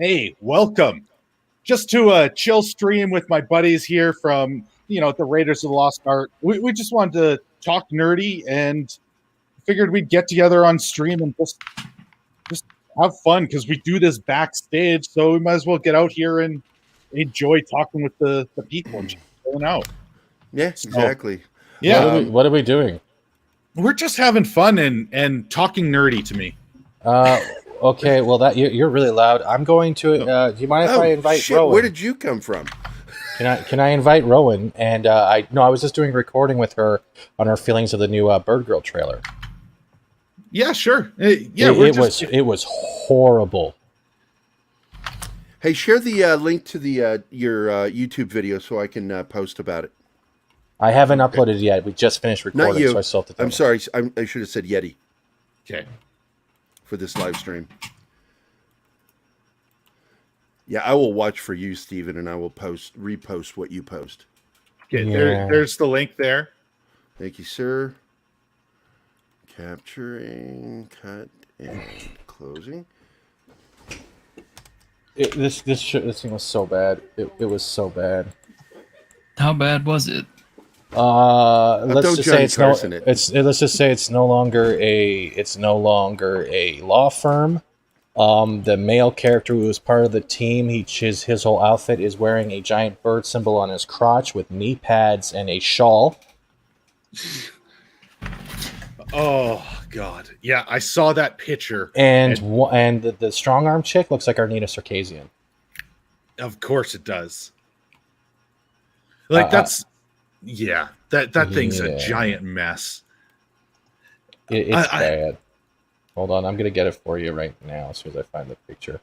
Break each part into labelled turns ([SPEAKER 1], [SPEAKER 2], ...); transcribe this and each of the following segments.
[SPEAKER 1] Hey, welcome. Just to a chill stream with my buddies here from, the Raiders of the Lost Ark. We just wanted to talk nerdy and figured we'd get together on stream and just have fun because we do this backstage, so we might as well get out here and enjoy talking with the people and just going out.
[SPEAKER 2] Yeah, exactly.
[SPEAKER 1] Yeah.
[SPEAKER 3] What are we doing?
[SPEAKER 1] We're just having fun and talking nerdy to me.
[SPEAKER 3] Okay, well you're really loud. I'm going to. Do you mind if I invite Rowan?
[SPEAKER 2] Where did you come from?
[SPEAKER 3] Can I invite Rowan? And I was just doing a recording with her on her feelings of the new Bird Girl trailer.
[SPEAKER 1] Yeah, sure.
[SPEAKER 3] It was horrible.
[SPEAKER 2] Hey, share the link to your YouTube video so I can post about it.
[SPEAKER 3] I haven't uploaded yet. We just finished recording,
[SPEAKER 2] Not you.
[SPEAKER 3] so I still have to.
[SPEAKER 2] I'm sorry. I should have said Yeti.
[SPEAKER 1] Okay.
[SPEAKER 2] For this live stream. Yeah, I will watch for you, Steven, and I will repost what you post.
[SPEAKER 1] Okay, there's the link there.
[SPEAKER 2] Thank you, sir. Capturing, cut, and closing.
[SPEAKER 3] This thing was so bad. It was so bad.
[SPEAKER 4] How bad was it?
[SPEAKER 3] Let's just say it's no longer a law firm. The male character who was part of the team, his whole outfit is wearing a giant bird symbol on his crotch with knee pads and a shawl.
[SPEAKER 1] Oh God, yeah, I saw that picture.
[SPEAKER 3] And the strong arm chick looks like Arnita Sarkeesian.
[SPEAKER 1] Of course it does. Like that thing's a giant mess.
[SPEAKER 3] It's bad. Hold on, I'm gonna get it for you right now as soon as I find the picture.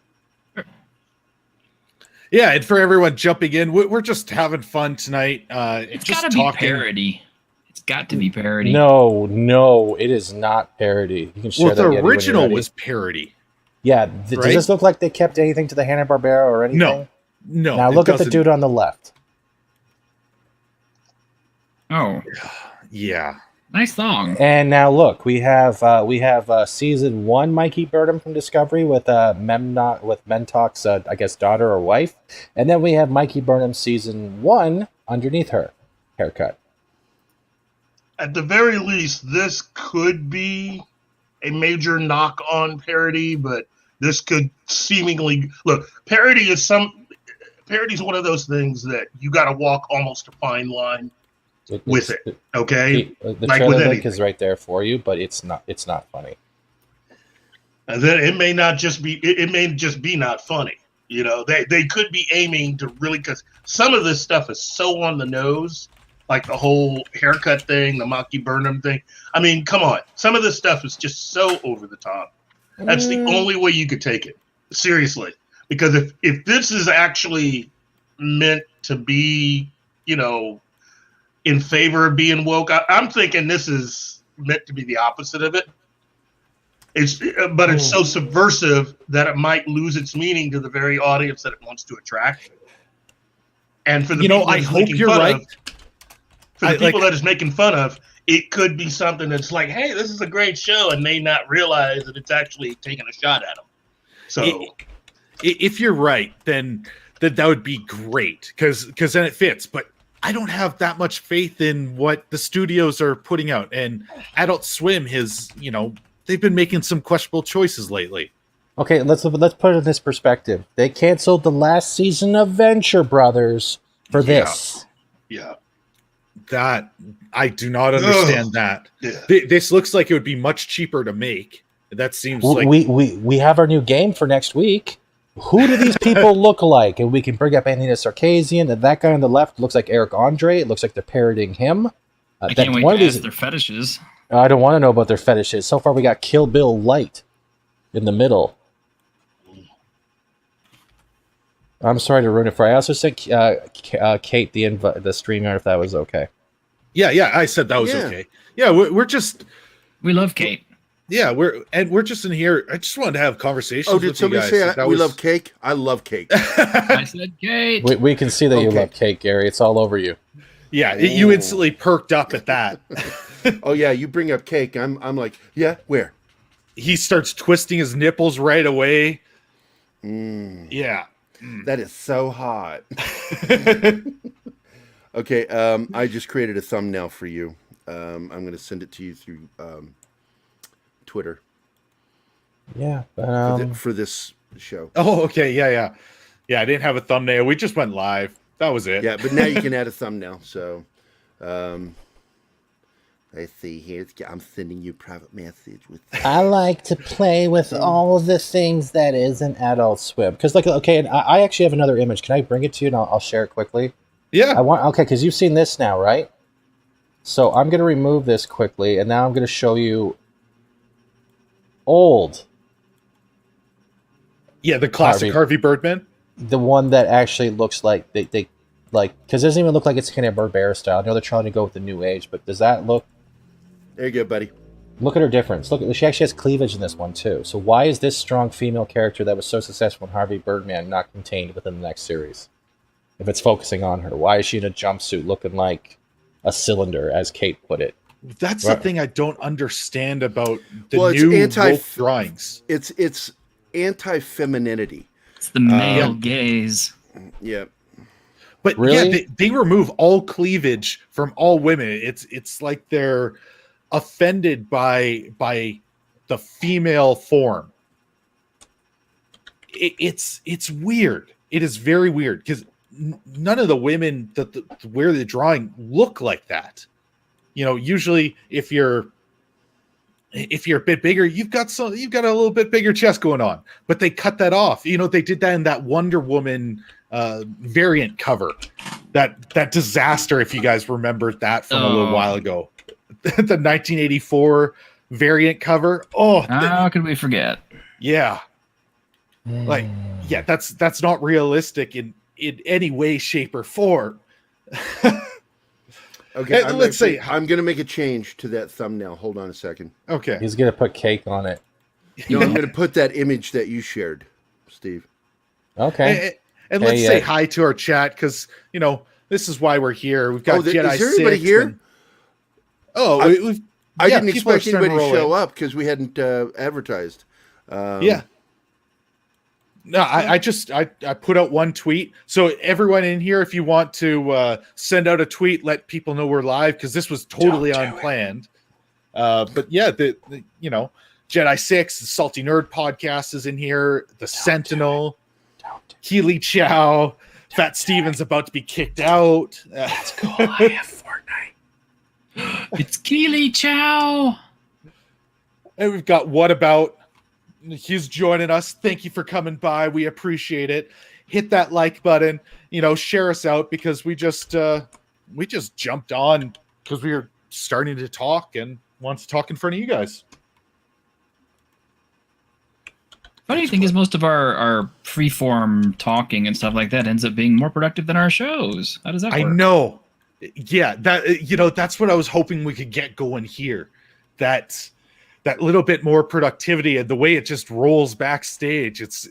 [SPEAKER 1] Yeah, and for everyone jumping in, we're just having fun tonight.
[SPEAKER 4] It's got to be parody. It's got to be parody.
[SPEAKER 3] No, it is not parody. You can share
[SPEAKER 1] the original was parody.
[SPEAKER 3] Yeah, does this look like they kept anything to the Hanna-Barbera or anything?
[SPEAKER 1] No.
[SPEAKER 3] Now look at the dude on the left.
[SPEAKER 4] Oh,
[SPEAKER 1] yeah,
[SPEAKER 4] nice song.
[SPEAKER 3] And now look, we have season 1 Mikey Burnham from Discovery with Mentock's I guess daughter or wife, and then we have Mikey Burnham season 1 underneath her haircut.
[SPEAKER 5] At the very least, this could be a major knock-on parody, but this could seemingly look. Parody is one of those things that you got to walk almost a fine line with it. Okay,
[SPEAKER 3] the trailer link is right there for you, but it's not funny.
[SPEAKER 5] And then it may just be not funny. They could be aiming to really, because some of this stuff is so on the nose. Like the whole haircut thing, the Mikey Burnham thing. I mean, come on. Some of this stuff is just so over the top. That's the only way you could take it. Seriously. Because if this is actually meant to be, in favor of being woke, I'm thinking this is meant to be the opposite of it. It's so subversive that it might lose its meaning to the very audience that it wants to attract. And for the people
[SPEAKER 1] I hope you're right.
[SPEAKER 5] For the people that it's making fun of, it could be something that's like, hey, this is a great show, and they not realize that it's actually taking a shot at them. So,
[SPEAKER 1] if you're right, then that would be great because then it fits. But I don't have that much faith in what the studios are putting out, and Adult Swim they've been making some questionable choices lately.
[SPEAKER 3] Okay, let's put it in this perspective. They canceled the last season of Venture Brothers for this.
[SPEAKER 5] Yeah.
[SPEAKER 1] That I do not understand. That this looks like it would be much cheaper to make. That seems like
[SPEAKER 3] we have our new game for next week. Who do these people look like? And we can bring up Anita Sarkeesian, and that guy on the left looks like Eric Andre. It looks like they're parodying him.
[SPEAKER 4] I can't wait to ask their fetishes.
[SPEAKER 3] I don't want to know about their fetishes. So far, we got Kill Bill Light in the middle. I'm sorry to ruin it for you. I also sent Kate the stream if that was okay.
[SPEAKER 1] Yeah, I said that was okay. Yeah,
[SPEAKER 4] we love Kate.
[SPEAKER 1] Yeah, we're just in here. I just wanted to have conversations.
[SPEAKER 2] Oh, did somebody say we love cake? I love cake.
[SPEAKER 4] I said Kate.
[SPEAKER 3] We can see that you love cake, Gary. It's all over you.
[SPEAKER 1] Yeah, you instantly perked up at that.
[SPEAKER 2] Oh yeah, you bring up cake. I'm like, yeah, where?
[SPEAKER 1] He starts twisting his nipples right away. Yeah.
[SPEAKER 2] That is so hot. Okay, I just created a thumbnail for you. I'm going to send it to you through Twitter.
[SPEAKER 3] Yeah,
[SPEAKER 2] for this show.
[SPEAKER 1] Oh, okay, yeah. I didn't have a thumbnail. We just went live. That was it.
[SPEAKER 2] Yeah, but now you can add a thumbnail. So, let's see here. I'm sending you a private message with.
[SPEAKER 3] I like to play with all the things that isn't Adult Swim. Because, like, okay, and I actually have another image. Can I bring it to you and I'll share it quickly?
[SPEAKER 1] Yeah.
[SPEAKER 3] Okay, because you've seen this now, right? So I'm going to remove this quickly, and now I'm going to show you old.
[SPEAKER 1] Yeah, the classic Harvey Birdman.
[SPEAKER 3] The one that actually looks like they like, because it doesn't even look like it's kind of Barbera style. I know they're trying to go with the new age, but does that look?
[SPEAKER 2] There you go, buddy.
[SPEAKER 3] Look at her difference. Look, she actually has cleavage in this one too. So why is this strong female character that was so successful in Harvey Birdman not contained within the next series? If it's focusing on her, why is she in a jumpsuit looking like a cylinder, as Kate put it?
[SPEAKER 1] That's the thing I don't understand about the new woke drawings.
[SPEAKER 2] It's anti-femininity.
[SPEAKER 4] It's the male gaze.
[SPEAKER 2] Yeah.
[SPEAKER 1] But really? Yeah, they remove all cleavage from all women. It's like they're offended by the female form. It's weird. It is very weird because none of the women that wear the drawing look like that. You know, usually if you're a bit bigger, you've got a little bit bigger chest going on. But they cut that off. You know, they did that in that Wonder Woman variant cover. That disaster, if you guys remembered that from a little while ago. The 1984 variant cover. Oh,
[SPEAKER 4] how could we forget?
[SPEAKER 1] Yeah. Like, yeah, that's not realistic in any way, shape, or form.
[SPEAKER 2] Okay, I'm going to make a change to that thumbnail. Hold on a second.
[SPEAKER 1] Okay.
[SPEAKER 3] He's going to put cake on it.
[SPEAKER 2] No, I'm going to put that image that you shared, Steve.
[SPEAKER 3] Okay.
[SPEAKER 1] And let's say hi to our chat because, you know, this is why we're here. We've got Jedi 6. Is there anybody here?
[SPEAKER 2] I didn't expect anybody to show up because we hadn't advertised.
[SPEAKER 1] Yeah. No, I put out one tweet. So everyone in here, if you want to send out a tweet, let people know we're live because this was totally unplanned. But yeah, the you know, Jedi 6, the Salty Nerd podcast is in here. The Sentinel, Keely Chow, Fat Steven's about to be kicked out.
[SPEAKER 4] Let's go live Fortnite. It's Keely Chow.
[SPEAKER 1] And we've got What About. He's joining us. Thank you for coming by. We appreciate it. Hit that like button. You know, share us out because we just jumped on because we were starting to talk and want to talk in front of you guys.
[SPEAKER 4] Funny thing is, most of our freeform talking and stuff like that ends up being more productive than our shows. How does that work?
[SPEAKER 1] I know. Yeah, that's what I was hoping we could get going here. That little bit more productivity and the way it just rolls backstage. It's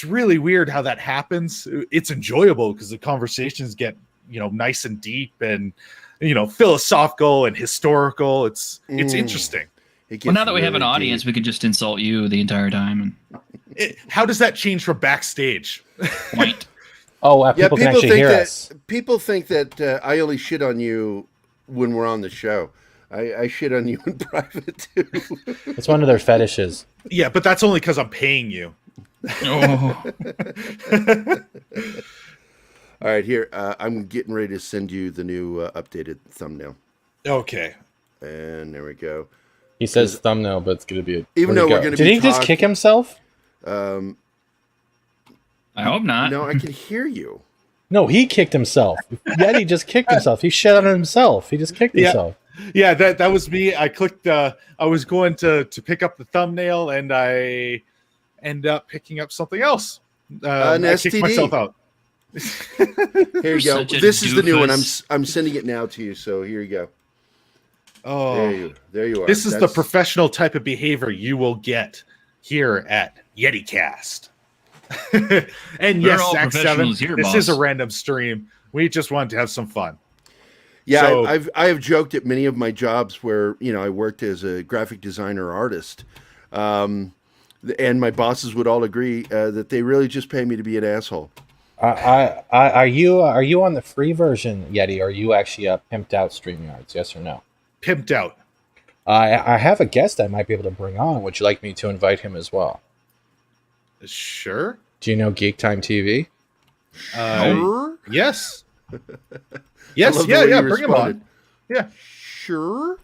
[SPEAKER 1] really weird how that happens. It's enjoyable because the conversations get, you know, nice and deep and, you know, philosophical and historical. It's interesting.
[SPEAKER 4] Well, now that we have an audience, we could just insult you the entire time.
[SPEAKER 1] How does that change from backstage?
[SPEAKER 4] Point.
[SPEAKER 3] People can actually hear us.
[SPEAKER 2] People think that I only shit on you when we're on the show. I shit on you in private too.
[SPEAKER 3] It's one of their fetishes.
[SPEAKER 1] Yeah, but that's only because I'm paying you.
[SPEAKER 4] Oh.
[SPEAKER 2] All right, here. I'm getting ready to send you the new updated thumbnail.
[SPEAKER 1] Okay.
[SPEAKER 2] And there we go.
[SPEAKER 3] He says thumbnail, but it's going to be
[SPEAKER 2] even though we're going to be.
[SPEAKER 3] Did he just kick himself?
[SPEAKER 4] I hope not.
[SPEAKER 2] No, I can hear you.
[SPEAKER 3] No, he kicked himself. Yeti just kicked himself. He shit on himself. He just kicked himself.
[SPEAKER 1] Yeah, that was me. I clicked. I was going to pick up the thumbnail, and I end up picking up something else.
[SPEAKER 2] An
[SPEAKER 1] I
[SPEAKER 2] STD.
[SPEAKER 1] kicked myself out.
[SPEAKER 2] Here you go. This is the new one. I'm sending it now to you. So here you go.
[SPEAKER 1] Oh,
[SPEAKER 2] there you are.
[SPEAKER 1] This is the professional type of behavior you will get here at YetiCast. And yes, Zach 7, this is a random stream. We just wanted to have some fun.
[SPEAKER 2] Yeah, so, I have joked at many of my jobs where, you know, I worked as a graphic designer artist, that and my bosses would all agree that they really just pay me to be an asshole.
[SPEAKER 3] Are you on the free version, Yeti? Or are you actually pimped out StreamYards? Yes or no?
[SPEAKER 1] Pimped out.
[SPEAKER 3] I have a guest I might be able to bring on. Would you like me to invite him as well?
[SPEAKER 1] Sure.
[SPEAKER 3] Do you know Geek Time TV?
[SPEAKER 2] Sure.
[SPEAKER 1] Yes. Yes. Yeah. Bring him on. Yeah.
[SPEAKER 2] Sure.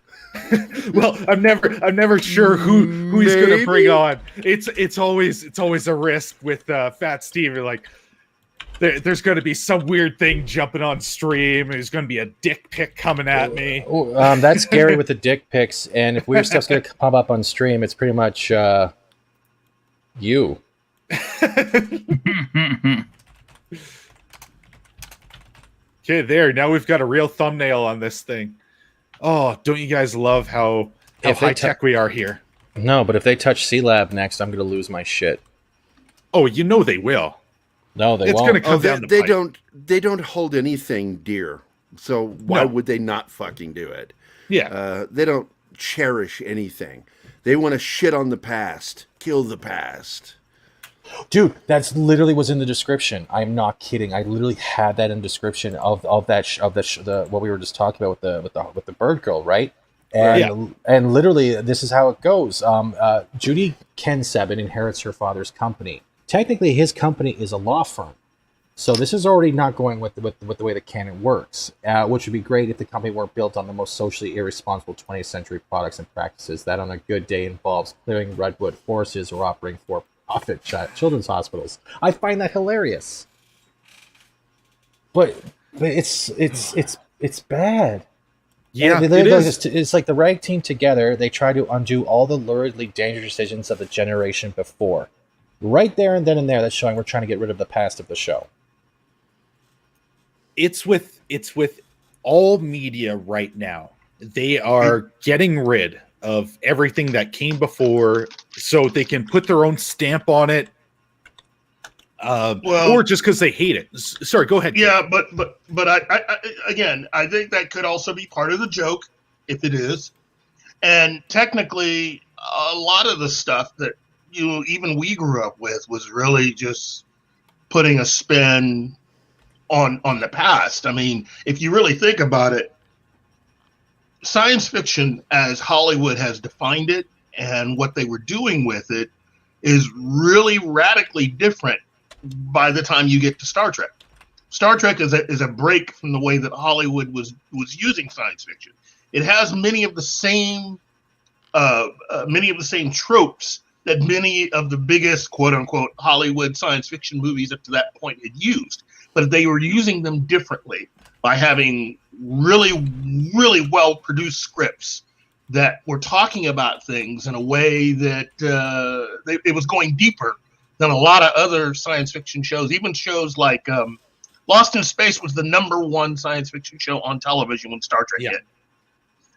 [SPEAKER 1] Well, I'm never sure who he's going to bring on. It's always a risk with Fat Steve. You're like, there's going to be some weird thing jumping on stream. There's going to be a dick pic coming at me.
[SPEAKER 3] That's scary with the dick pics. And if weird stuff's going to pop up on stream, it's pretty much you.
[SPEAKER 1] Okay, there. Now we've got a real thumbnail on this thing. Oh, don't you guys love how high tech we are here?
[SPEAKER 3] No, but if they touch C-Lab next, I'm going to lose my shit.
[SPEAKER 1] Oh, you know they will.
[SPEAKER 3] No, they won't.
[SPEAKER 1] It's going to come down the pipe.
[SPEAKER 2] They don't hold anything dear. So why would they not fucking do it?
[SPEAKER 1] Yeah.
[SPEAKER 2] They don't cherish anything. They want to shit on the past, kill the past.
[SPEAKER 3] Dude, that's literally was in the description. I'm not kidding. I literally had that in the description of the what we were just talking about with the bird girl, right? And literally this is how it goes. Judy Kensebin inherits her father's company. Technically, his company is a law firm, so this is already not going with the way the canon works. Which would be great if the company weren't built on the most socially irresponsible 20th century products and practices that, on a good day, involves clearing redwood forests or operating for-profit children's hospitals. I find that hilarious, but it's bad.
[SPEAKER 1] Yeah,
[SPEAKER 3] it's like the rag team together. They try to undo all the luridly dangerous decisions of the generation before. Right there and then and there, that's showing we're trying to get rid of the past of the show.
[SPEAKER 1] It's with all media right now. They are getting rid of everything that came before so they can put their own stamp on it. Or just because they hate it. Sorry, go ahead.
[SPEAKER 5] Yeah, but I think that could also be part of the joke, if it is. And technically, a lot of the stuff that even we grew up with was really just putting a spin on the past. I mean, if you really think about it, science fiction as Hollywood has defined it and what they were doing with it is really radically different by the time you get to Star Trek. Star Trek is a break from the way that Hollywood was using science fiction. It has many of the same tropes that many of the biggest quote unquote Hollywood science fiction movies up to that point had used, but they were using them differently by having really, really well produced scripts that were talking about things in a way that it was going deeper than a lot of other science fiction shows. Even shows like Lost in Space was the #1 science fiction show on television when Star Trek hit.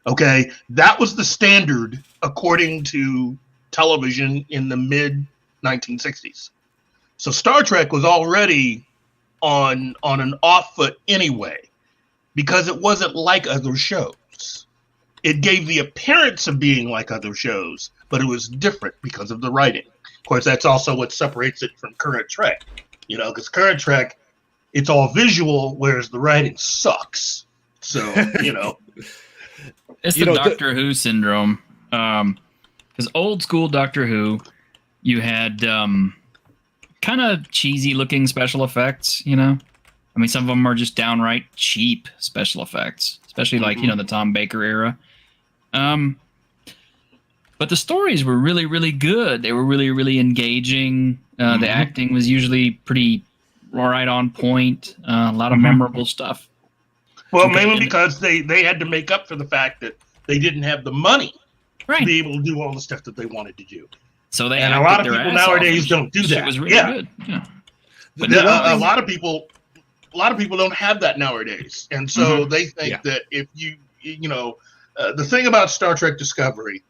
[SPEAKER 5] Okay, that was the standard according to television in the mid 1960s. So Star Trek was already on an off foot anyway, because it wasn't like other shows. It gave the appearance of being like other shows, but it was different because of the writing. Of course, that's also what separates it from current Trek, because current Trek, it's all visual, whereas the writing sucks. So,
[SPEAKER 4] It's the Doctor Who syndrome. Because old school Doctor Who, you had kind of cheesy looking special effects, I mean, some of them are just downright cheap special effects, especially like, the Tom Baker era. But the stories were really, really good. They were really, really engaging. The acting was usually pretty right on point. A lot of memorable stuff.
[SPEAKER 5] Well, mainly because they had to make up for the fact that they didn't have the money to be able to do all the stuff that they wanted to do.
[SPEAKER 4] So they
[SPEAKER 5] and a lot of people nowadays don't do that.
[SPEAKER 4] It was really good. Yeah.
[SPEAKER 5] But a lot of people don't have that nowadays, and so they think that if the thing about Star Trek Discovery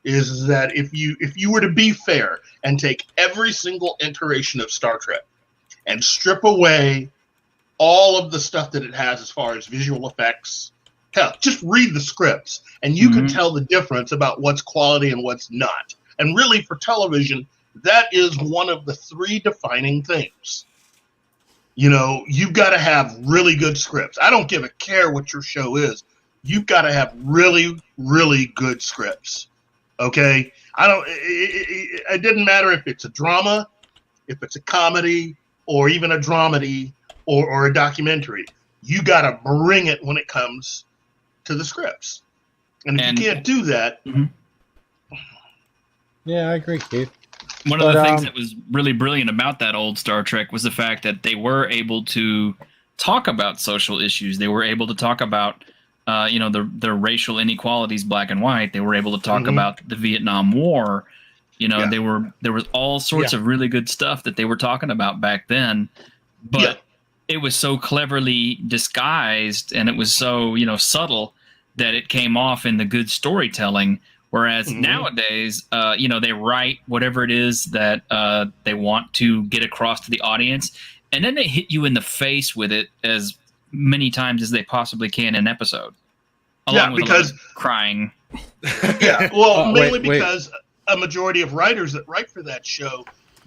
[SPEAKER 5] is that if you were to be fair and take every single iteration of Star Trek and strip away all of the stuff that it has as far as visual effects, hell, just read the scripts and you can tell the difference about what's quality and what's not. And really, for television, that is one of the 3 defining things. You know, you've got to have really good scripts. I don't give a care what your show is. You've got to have really, really good scripts. Okay? It didn't matter if it's a drama, if it's a comedy, or even a dramedy, or a documentary. You got to bring it when it comes to the scripts. And if you can't do that...
[SPEAKER 3] Mm-hmm. Yeah, I agree, Keith.
[SPEAKER 4] One of the things that was really brilliant about that old Star Trek was the fact that they were able to talk about social issues. They were able to talk about, the racial inequalities, black and white. They were able to talk about the Vietnam War. There was all sorts of really good stuff that they were talking about back then, but it was so cleverly disguised and it was so, subtle that it came off in the good storytelling. Whereas nowadays, they write whatever it is that they want to get across to the audience, and then they hit you in the face with it as many times as they possibly can in an episode. Along with because crying.
[SPEAKER 5] Yeah, well, mainly because a majority of writers that write for that show,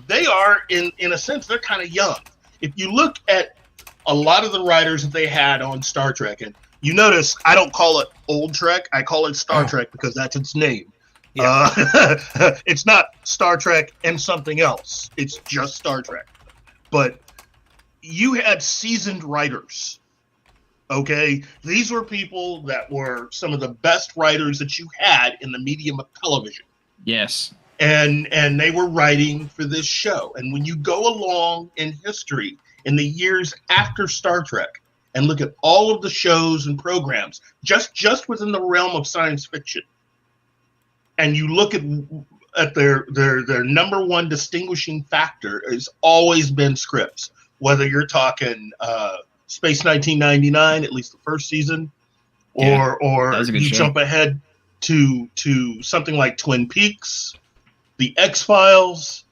[SPEAKER 5] they are, in a sense, they're kind of young. If you look at a lot of the writers that they had on Star Trek, and you notice I don't call it Old Trek. I call it Star Trek because that's its name. Yeah. It's not Star Trek and something else. It's just Star Trek. But you had seasoned writers. Okay? These were people that were some of the best writers that you had in the medium of television.
[SPEAKER 4] Yes.
[SPEAKER 5] And they were writing for this show. And when you go along in history in the years after Star Trek, and look at all of the shows and programs just within the realm of science fiction, and you look at their number one distinguishing factor has always been scripts. Whether you're talking Space 1999, at least the first season, or you jump ahead to something like Twin Peaks, The X-Files,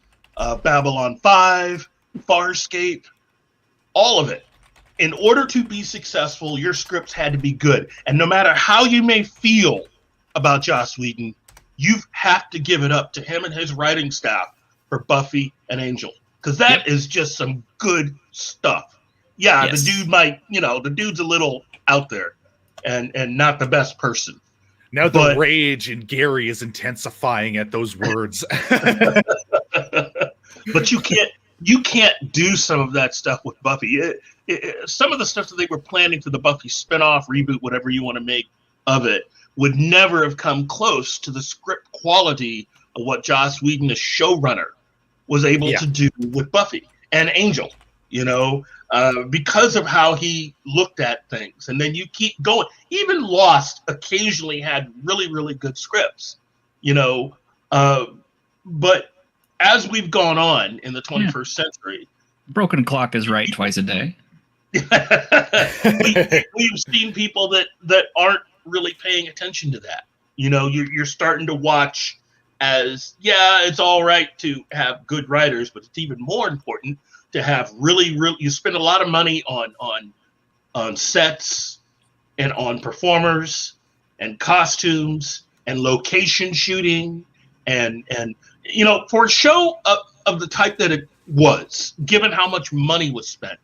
[SPEAKER 5] Babylon 5, Farscape, all of it. In order to be successful, your scripts had to be good. And no matter how you may feel about Joss Whedon, you have to give it up to him and his writing staff for Buffy and Angel. Because that is just some good stuff. Yeah, yes. The dude might, the dude's a little out there and not the best person.
[SPEAKER 1] Now the rage in Gary is intensifying at those words.
[SPEAKER 5] But you can't do some of that stuff with Buffy. Some of the stuff that they were planning for the Buffy spinoff, reboot, whatever you want to make of it, would never have come close to the script quality of what Joss Whedon, the showrunner, was able to do with Buffy and Angel, because of how he looked at things. And then you keep going. Even Lost occasionally had really, really good scripts, but as we've gone on in the 21st century,
[SPEAKER 4] broken clock is right twice a day.
[SPEAKER 5] We've seen people that aren't really paying attention to that. You're starting to watch as, it's all right to have good writers, but it's even more important to have really, you spend a lot of money on sets and on performers and costumes and location shooting and for a show of the type that it was, given how much money was spent,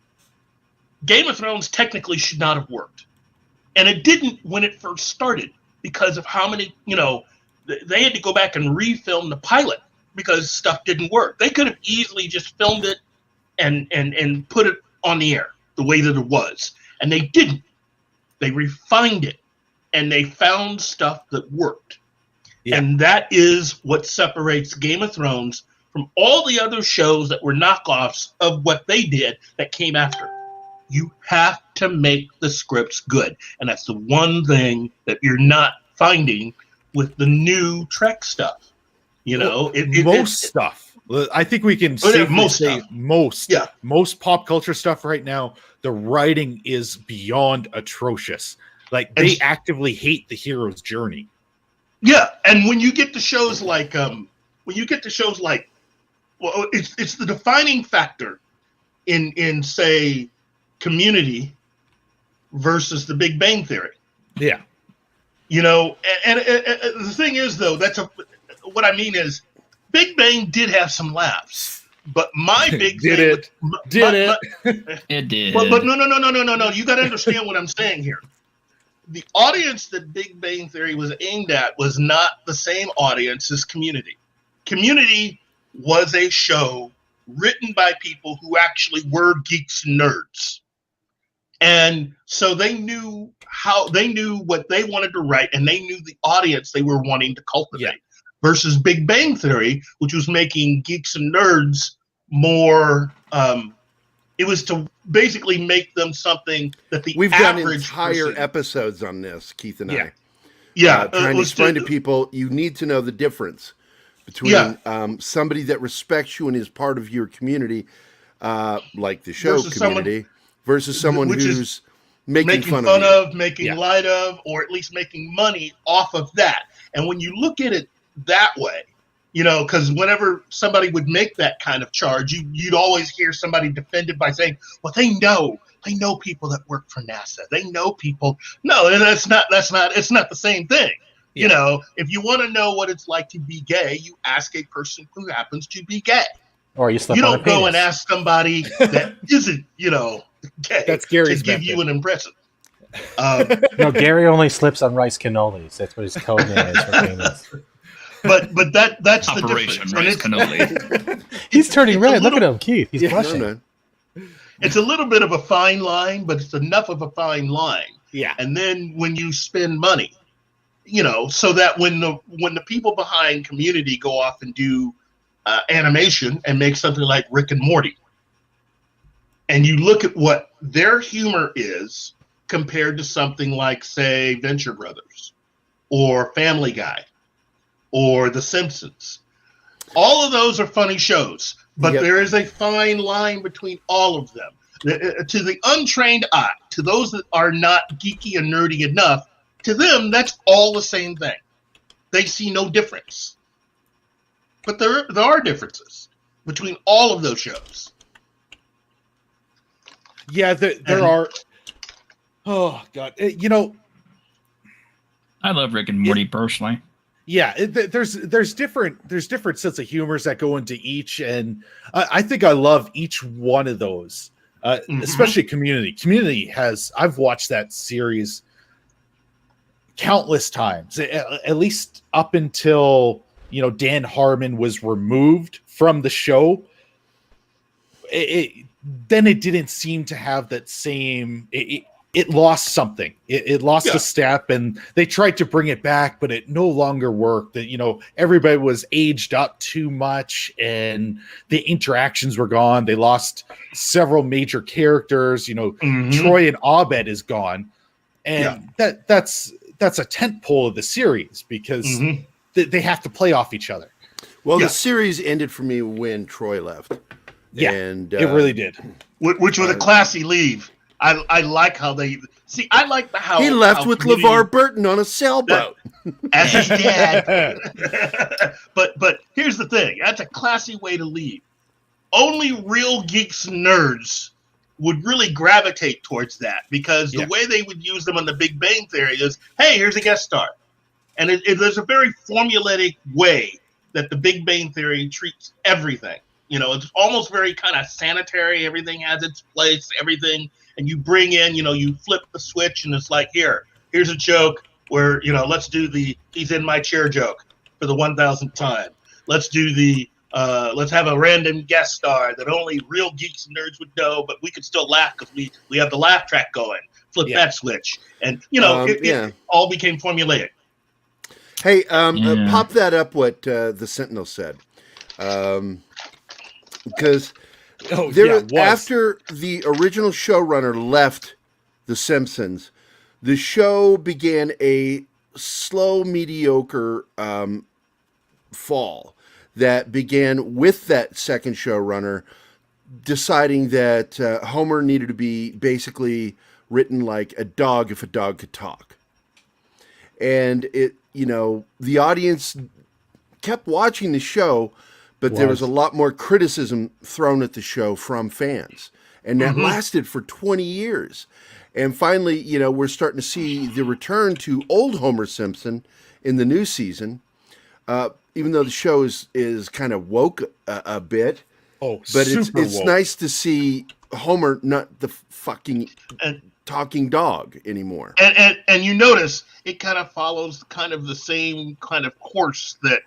[SPEAKER 5] Game of Thrones technically should not have worked. And it didn't when it first started because of how many, they had to go back and refilm the pilot because stuff didn't work. They could have easily just filmed it and put it on the air the way that it was. And they didn't. They refined it and they found stuff that worked. Yeah. And that is what separates Game of Thrones from all the other shows that were knockoffs of what they did that came after. You have to make the scripts good. And that's the one thing that you're not finding with the new Trek stuff.
[SPEAKER 1] Most stuff. I think we can say most pop culture stuff right now, the writing is beyond atrocious. Like they actively hate the hero's journey.
[SPEAKER 5] Yeah, and when you get to shows like it's the defining factor in say Community versus The Big Bang Theory.
[SPEAKER 1] Yeah.
[SPEAKER 5] And the thing is though, what I mean is Big Bang did have some laughs, but my big
[SPEAKER 1] Did
[SPEAKER 5] thing
[SPEAKER 1] it? Did it?
[SPEAKER 4] It did.
[SPEAKER 5] But no. You got to understand what I'm saying here. The audience that Big Bang Theory was aimed at was not the same audience as Community. Community was a show written by people who actually were geeks and nerds. And so they knew what they wanted to write, and they knew the audience they were wanting to cultivate.
[SPEAKER 1] Yeah.
[SPEAKER 5] Versus Big Bang Theory, which was making geeks and nerds more. It was to basically make them something that the
[SPEAKER 2] We've done
[SPEAKER 5] average
[SPEAKER 2] entire
[SPEAKER 5] person,
[SPEAKER 2] episodes on this, Keith and I.
[SPEAKER 5] Yeah,
[SPEAKER 2] trying to explain to people, you need to know the difference between somebody that respects you and is part of your community, like the show
[SPEAKER 5] versus
[SPEAKER 2] Community, versus someone who's making fun
[SPEAKER 5] of, making light of, or at least making money off of that. And when you look at it that way, you know, because whenever somebody would make that kind of charge, you'd always hear somebody defended by saying, well, they know people that work for NASA. They know people. No, it's not the same thing. Yeah. You know, if you want to know what it's like to be gay, you ask a person who happens to be gay.
[SPEAKER 3] Or you
[SPEAKER 5] don't go and ask somebody that isn't, you know, gay.
[SPEAKER 1] That's Gary's
[SPEAKER 5] to give you an impression.
[SPEAKER 3] No, Gary only slips on rice cannolis. That's what his code name is for penis.
[SPEAKER 5] But that's
[SPEAKER 4] Operation
[SPEAKER 5] the
[SPEAKER 4] Rice Cannoli.
[SPEAKER 3] He's turning red. Look at him, Keith. He's blushing.
[SPEAKER 5] It's a little bit of a fine line, but it's enough of a fine line.
[SPEAKER 1] Yeah.
[SPEAKER 5] And then when you spend money, you know, so that when the people behind Community go off and do animation and make something like Rick and Morty, and you look at what their humor is compared to something like, say, Venture Brothers or Family Guy or The Simpsons. All of those are funny shows, but there is a fine line between all of them. To the untrained eye, to those that are not geeky and nerdy enough, to them, that's all the same thing. They see no difference. But there are differences between all of those shows.
[SPEAKER 1] Yeah, there are. Oh, God. You know,
[SPEAKER 4] I love Rick and Morty personally.
[SPEAKER 1] Yeah, there's different sense of humors that go into each, and I think I love each one of those, especially Community. Community I've watched that series countless times, at least up until, you know, Dan Harmon was removed from the show. Then it didn't seem to have that same. It lost something. It lost a step, and they tried to bring it back, but it no longer worked. That, you know, everybody was aged up too much, and the interactions were gone. They lost several major characters. You know, Troy and Abed is gone, and that's a tentpole of the series because they have to play off each other.
[SPEAKER 2] Well, the series ended for me when Troy left.
[SPEAKER 1] Yeah, and it really did.
[SPEAKER 5] Which was a classy leave. I like how they see. I like how
[SPEAKER 2] he left with LeVar Burton on a sailboat
[SPEAKER 5] as his dad. but here's the thing: that's a classy way to leave. Only real geeks and nerds would really gravitate towards that, because the way they would use them on The Big Bang Theory is, hey, here's a guest star, and there's a very formulaic way that The Big Bang Theory treats everything. You know, it's almost very kind of sanitary. Everything has its place. Everything. And you bring in, you know, you flip the switch, and it's like, here's a joke where, you know, let's do the he's in my chair joke for the 1000th time. Let's do let's have a random guest star that only real geeks and nerds would know, but we could still laugh because we have the laugh track going. Flip that switch. And, you know, it all became formulaic.
[SPEAKER 2] Hey, pop that up, what the Sentinel said. Because after the original showrunner left The Simpsons, the show began a slow, mediocre fall that began with that second showrunner deciding that Homer needed to be basically written like a dog if a dog could talk. And it, you know, the audience kept watching the show, but there was a lot more criticism thrown at the show from fans. And that lasted for 20 years. And finally, you know, we're starting to see the return to old Homer Simpson in the new season. even though the show is kind of woke a bit.
[SPEAKER 1] Oh,
[SPEAKER 2] but
[SPEAKER 1] super
[SPEAKER 2] it's
[SPEAKER 1] woke.
[SPEAKER 2] nice to see Homer not the fucking talking dog anymore.
[SPEAKER 5] And you notice it kind of follows kind of the same kind of course that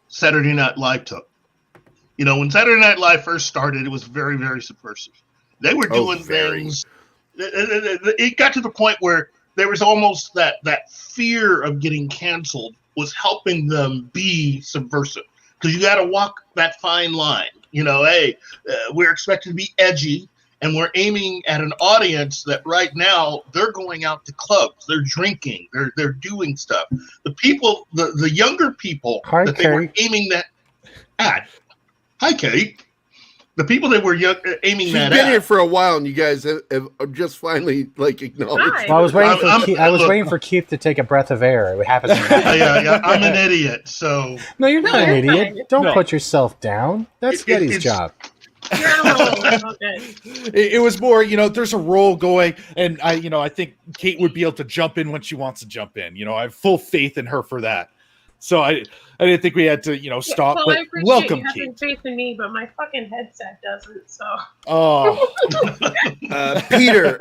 [SPEAKER 5] Saturday Night Live took. You know, when Saturday Night Live first started, it was very, very subversive. They were doing things. It got to the point where there was almost that fear of getting canceled was helping them be subversive, because you got to walk that fine line. You know, hey, we're expected to be edgy, and we're aiming at an audience that right now they're going out to clubs, they're drinking, they're doing stuff. The people, the younger people that they were aiming that at. Hi, Kate. The people that were aiming that at.
[SPEAKER 2] She's been here for a while, and you guys have just finally acknowledged.
[SPEAKER 3] Well, I was waiting for Keith to take a breath of air. It happens.
[SPEAKER 5] Yeah, I'm an idiot. So
[SPEAKER 3] no, you're not an idiot. Don't put yourself down. That's Getty's job.
[SPEAKER 1] It was more, there's a role going, and I think Kate would be able to jump in when she wants to jump in. I have full faith in her for that. So I didn't think we had to, stop.
[SPEAKER 6] Well,
[SPEAKER 1] but
[SPEAKER 6] I appreciate
[SPEAKER 1] welcome,
[SPEAKER 6] you having
[SPEAKER 1] Kate.
[SPEAKER 6] faith in me, but my fucking headset doesn't. So.
[SPEAKER 1] Oh,
[SPEAKER 2] Peter,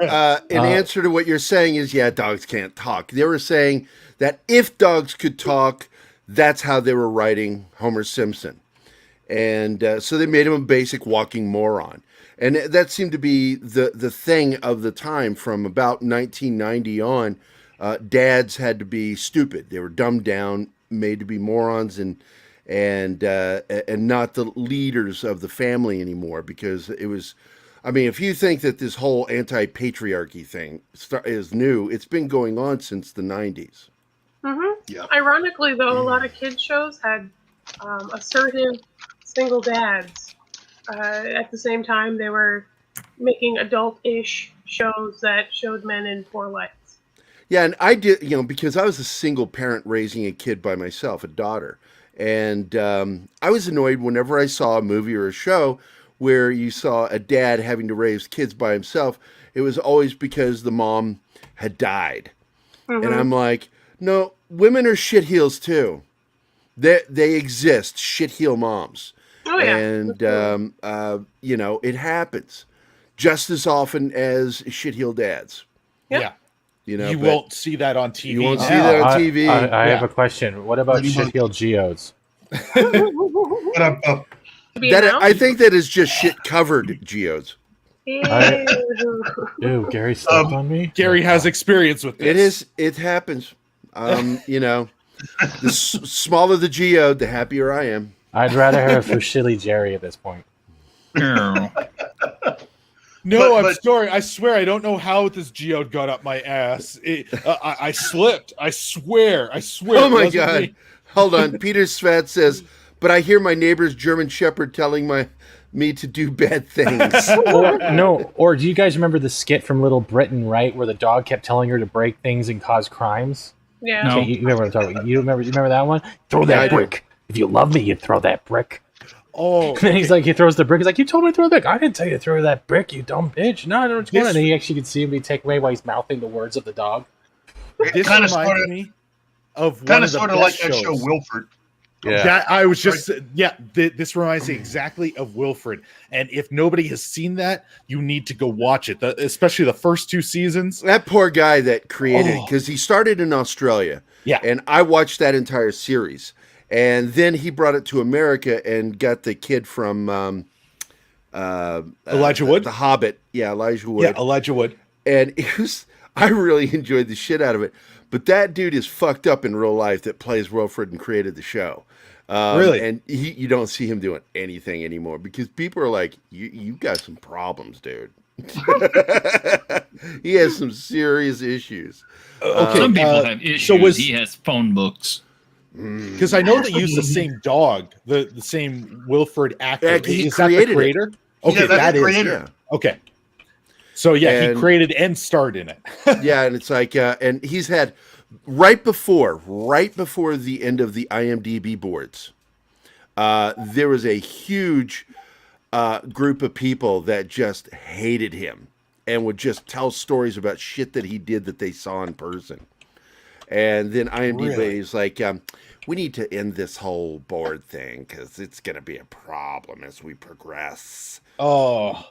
[SPEAKER 2] in answer to what you're saying is, yeah, dogs can't talk. They were saying that if dogs could talk, that's how they were writing Homer Simpson. And so they made him a basic walking moron. And that seemed to be the thing of the time from about 1990 on. Dads had to be stupid. They were dumbed down, made to be morons, and not the leaders of the family anymore, because it was, I mean, if you think that this whole anti-patriarchy thing is new, it's been going on since the 90s.
[SPEAKER 6] Mm-hmm.
[SPEAKER 5] Yeah.
[SPEAKER 6] Ironically, though, a lot of kids shows had assertive single dads. At the same time, they were making adult-ish shows that showed men in poor lights.
[SPEAKER 2] Yeah, and I did, because I was a single parent raising a kid by myself, a daughter. And I was annoyed whenever I saw a movie or a show where you saw a dad having to raise kids by himself. It was always because the mom had died. Mm-hmm. And I'm like, no, women are shitheels too. They exist, shitheel moms.
[SPEAKER 6] Oh, yeah.
[SPEAKER 2] And, it happens just as often as shitheel dads.
[SPEAKER 6] Yep.
[SPEAKER 1] Yeah.
[SPEAKER 2] You
[SPEAKER 1] won't see that on TV.
[SPEAKER 2] You won't see that on TV.
[SPEAKER 3] I have a question. What about shitheel geodes?
[SPEAKER 2] I think that is just shit covered geodes.
[SPEAKER 3] Ew, Gary stepped on me.
[SPEAKER 1] Gary has experience with this.
[SPEAKER 2] It happens. The smaller the geode, the happier I am.
[SPEAKER 3] I'd rather have Fushili Jerry at this point.
[SPEAKER 1] No, I'm sorry. I swear I don't know how this geode got up my ass. I slipped. I swear.
[SPEAKER 2] Oh my God. Hold on. Peter Svat says, but I hear my neighbor's German Shepherd telling me to do bad things.
[SPEAKER 3] Or do you guys remember the skit from Little Britain, right, where the dog kept telling her to break things and cause crimes?
[SPEAKER 6] Yeah.
[SPEAKER 3] No. Okay, you remember what I'm talking about. You remember that one? Throw that brick. If you love me, you'd throw that brick.
[SPEAKER 1] Oh,
[SPEAKER 3] and then he's like, he throws the brick. He's like, you told me to throw the brick. I didn't tell you to throw that brick, you dumb bitch. No, I don't want to. And then you actually can see him be taken away while he's mouthing the words of the dog.
[SPEAKER 1] This reminds me of one of the
[SPEAKER 5] sort of like that show Wilford.
[SPEAKER 1] Yeah, this reminds me exactly of Wilfred. And if nobody has seen that, you need to go watch it, especially the first 2 seasons.
[SPEAKER 2] That poor guy that created it, because he started in Australia.
[SPEAKER 1] Yeah.
[SPEAKER 2] And I watched that entire series. And then he brought it to America and got the kid from
[SPEAKER 1] Elijah Wood?
[SPEAKER 2] The Hobbit. Yeah, Elijah Wood.
[SPEAKER 1] Yeah, Elijah Wood.
[SPEAKER 2] And I really enjoyed the shit out of it. But that dude is fucked up in real life that plays Wilfred and created the show.
[SPEAKER 1] Really?
[SPEAKER 2] And you don't see him doing anything anymore because people are like, you got some problems, dude. He has some serious issues.
[SPEAKER 4] Okay, some people have issues. He has phone books.
[SPEAKER 1] Because I know they use the same dog, the same Wilfred actor.
[SPEAKER 2] Is
[SPEAKER 1] that the creator?
[SPEAKER 5] Okay, that is creator.
[SPEAKER 1] Okay. So he created and starred in it.
[SPEAKER 2] Yeah, and it's like, and he's had right before the end of the IMDb boards, there was a huge group of people that just hated him and would just tell stories about shit that he did that they saw in person. And then IMDb is like, we need to end this whole board thing because it's going to be a problem as we progress.
[SPEAKER 1] Oh,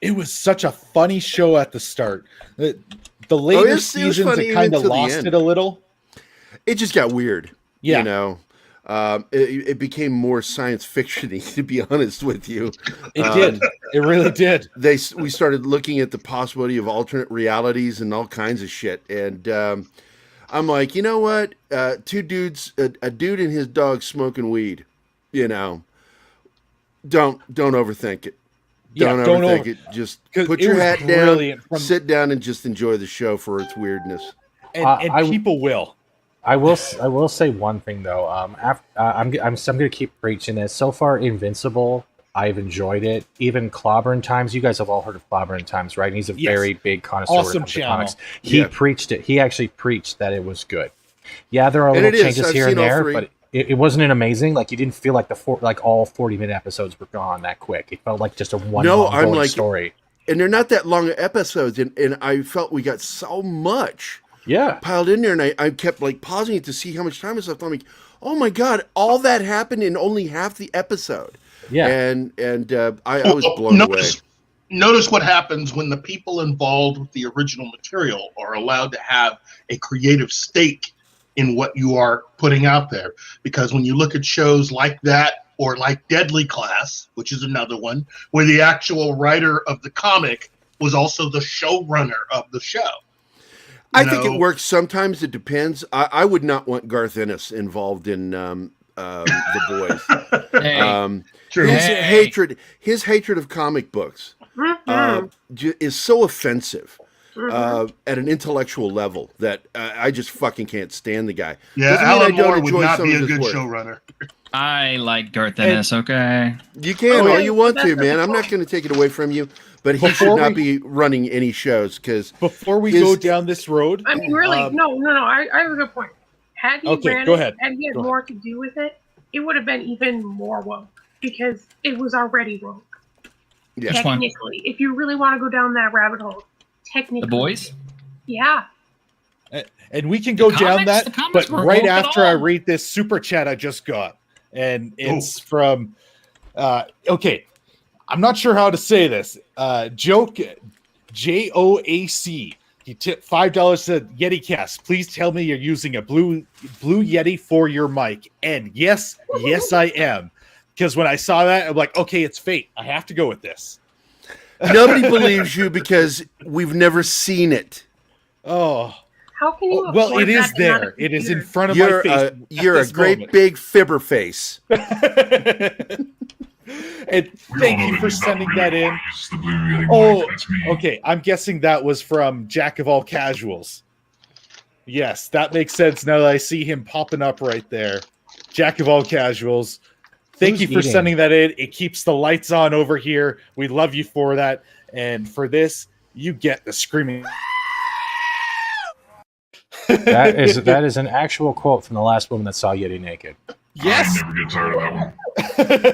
[SPEAKER 1] it was such a funny show at the start. The later seasons, it kind of lost it a little.
[SPEAKER 2] It just got weird.
[SPEAKER 1] Yeah.
[SPEAKER 2] You know, it became more science fiction-y, to be honest with you.
[SPEAKER 1] It did. It really did.
[SPEAKER 2] We started looking at the possibility of alternate realities and all kinds of shit. And I'm like, you know what? Two dudes, a dude and his dog smoking weed. You know, don't overthink it. Don't overthink it. Just put your hat down, sit down, and just enjoy the show for its weirdness.
[SPEAKER 1] And people will.
[SPEAKER 3] I will say one thing though. I'm going to keep preaching this. So far, Invincible, I've enjoyed it. Even Clobbering Times, you guys have all heard of Clobbering Times, right? And he's a very big connoisseur
[SPEAKER 1] awesome
[SPEAKER 3] of the
[SPEAKER 1] channel.
[SPEAKER 3] comics. He preached it. He actually preached that it was good. Yeah, there are little changes here and there, but it wasn't an amazing. Like you didn't feel like all 40-minute episodes were gone that quick. It felt like just a one story.
[SPEAKER 2] And they're not that long episodes, and I felt we got so much. Piled in there, and I kept like pausing it to see how much time is left. I'm like, oh my god, all that happened in only half the episode. Yeah, and I was blown away.
[SPEAKER 5] Notice what happens when the people involved with the original material are allowed to have a creative stake in what you are putting out there. Because when you look at shows like that, or like Deadly Class, which is another one, where the actual writer of the comic was also the showrunner of the show.
[SPEAKER 2] I think it works. Sometimes it depends. I would not want Garth Ennis involved in The Boys. His hatred of comic books is so offensive at an intellectual level that I just fucking can't stand the guy.
[SPEAKER 5] Yeah, Alan Moore would not be a good showrunner.
[SPEAKER 4] I like Garth Ennis, okay?
[SPEAKER 2] You can all you want to, man. I'm not going to take it away from you. But he should not be running any shows because
[SPEAKER 1] before we go down this road,
[SPEAKER 6] I mean, really, no. I have a good point. Had he had more to do with it, it would have been even more woke because it was already woke.
[SPEAKER 2] Yeah.
[SPEAKER 6] Technically, if you really want to go down that rabbit hole, technically,
[SPEAKER 4] The Boys.
[SPEAKER 6] Yeah.
[SPEAKER 1] And we can go down that, but right after I read this super chat I just got, and it's from, okay. I'm not sure how to say this. Joac, he tipped $5 to YetiCast. Please tell me you're using a blue Yeti for your mic. And yes, I am. Because when I saw that, I'm like, okay, it's fate. I have to go with this.
[SPEAKER 2] Nobody believes you because we've never seen it.
[SPEAKER 1] Oh.
[SPEAKER 6] How can you?
[SPEAKER 1] Well, it is there. It is in front of my face.
[SPEAKER 2] You're a great big fibber face.
[SPEAKER 1] And thank you for sending that in. Oh, okay. I'm guessing that was from Jack of All Casuals. Yes, that makes sense now that I see him popping up right there. Jack of All Casuals. Thank you for sending that in. It keeps the lights on over here. We love you for that. And for this, you get the screaming.
[SPEAKER 3] That is an actual quote from the last woman that saw Yeti naked.
[SPEAKER 1] Yes.
[SPEAKER 7] I never get tired of that one.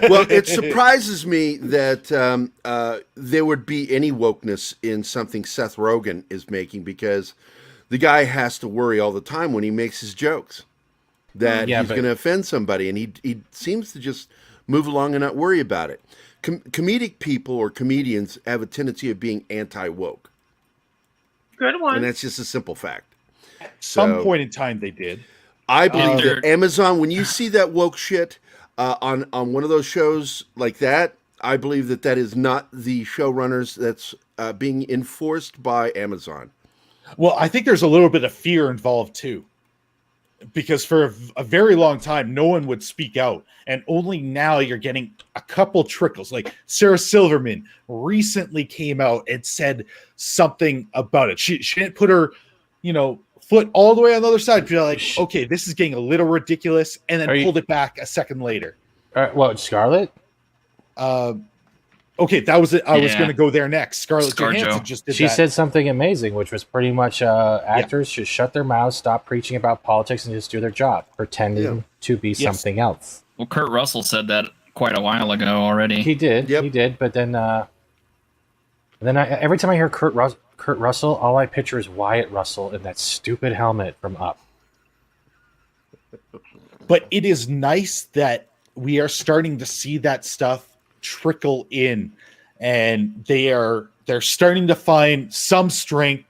[SPEAKER 2] Well, it surprises me that there would be any wokeness in something Seth Rogen is making because the guy has to worry all the time when he makes his jokes that he's going to offend somebody, and he seems to just move along and not worry about it. Comedic people or comedians have a tendency of being anti-woke.
[SPEAKER 6] Good one.
[SPEAKER 2] And that's just a simple fact.
[SPEAKER 1] At some point in time, they did.
[SPEAKER 2] I believe that Amazon, when you see that woke shit on one of those shows like that, I believe that is not the showrunners that's being enforced by Amazon.
[SPEAKER 1] Well, I think there's a little bit of fear involved too, because for a very long time, no one would speak out, and only now you're getting a couple trickles. Like Sarah Silverman recently came out and said something about it. She didn't put her, foot all the way on the other side. You're like, okay, this is getting a little ridiculous, and then pulled it back a second later.
[SPEAKER 3] What, Scarlett?
[SPEAKER 1] Okay, that was it. I was going to go there next. Scarlett Johansson just did that.
[SPEAKER 3] She said something amazing, which was pretty much actors should shut their mouths, stop preaching about politics, and just do their job, pretending to be something else.
[SPEAKER 4] Well, Kurt Russell said that quite a while ago already.
[SPEAKER 3] He did. He did. But then, every time I hear Kurt Russell, all I picture is Wyatt Russell in that stupid helmet from Up.
[SPEAKER 1] But it is nice that we are starting to see that stuff trickle in, and they're starting to find some strength,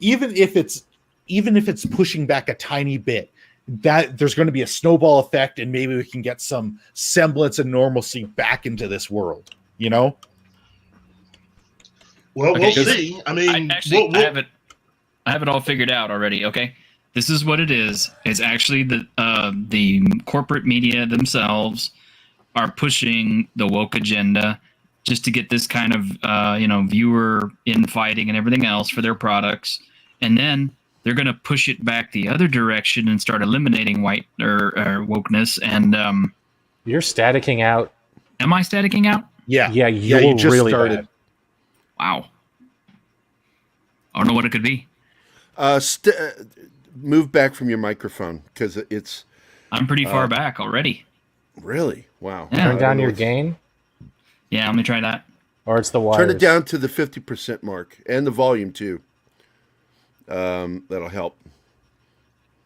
[SPEAKER 1] even if it's pushing back a tiny bit. That there's going to be a snowball effect, and maybe we can get some semblance of normalcy back into this world. You know.
[SPEAKER 5] Well, we'll see. I mean,
[SPEAKER 4] I have it all figured out already. Okay, this is what it is. It's actually the corporate media themselves are pushing the woke agenda just to get this kind of viewer infighting and everything else for their products, and then they're going to push it back the other direction and start eliminating white or wokeness. And
[SPEAKER 3] you're staticking out.
[SPEAKER 4] Am I staticking out?
[SPEAKER 3] Yeah, you just really started. Bad.
[SPEAKER 4] Wow. I don't know what it could be.
[SPEAKER 2] Move back from your microphone because it's.
[SPEAKER 4] I'm pretty far back already.
[SPEAKER 2] Really? Wow.
[SPEAKER 3] Yeah. Turn down your gain.
[SPEAKER 4] Yeah, let me try that.
[SPEAKER 3] Or it's the wires.
[SPEAKER 2] Turn it down to the 50% mark and the volume too. That'll help.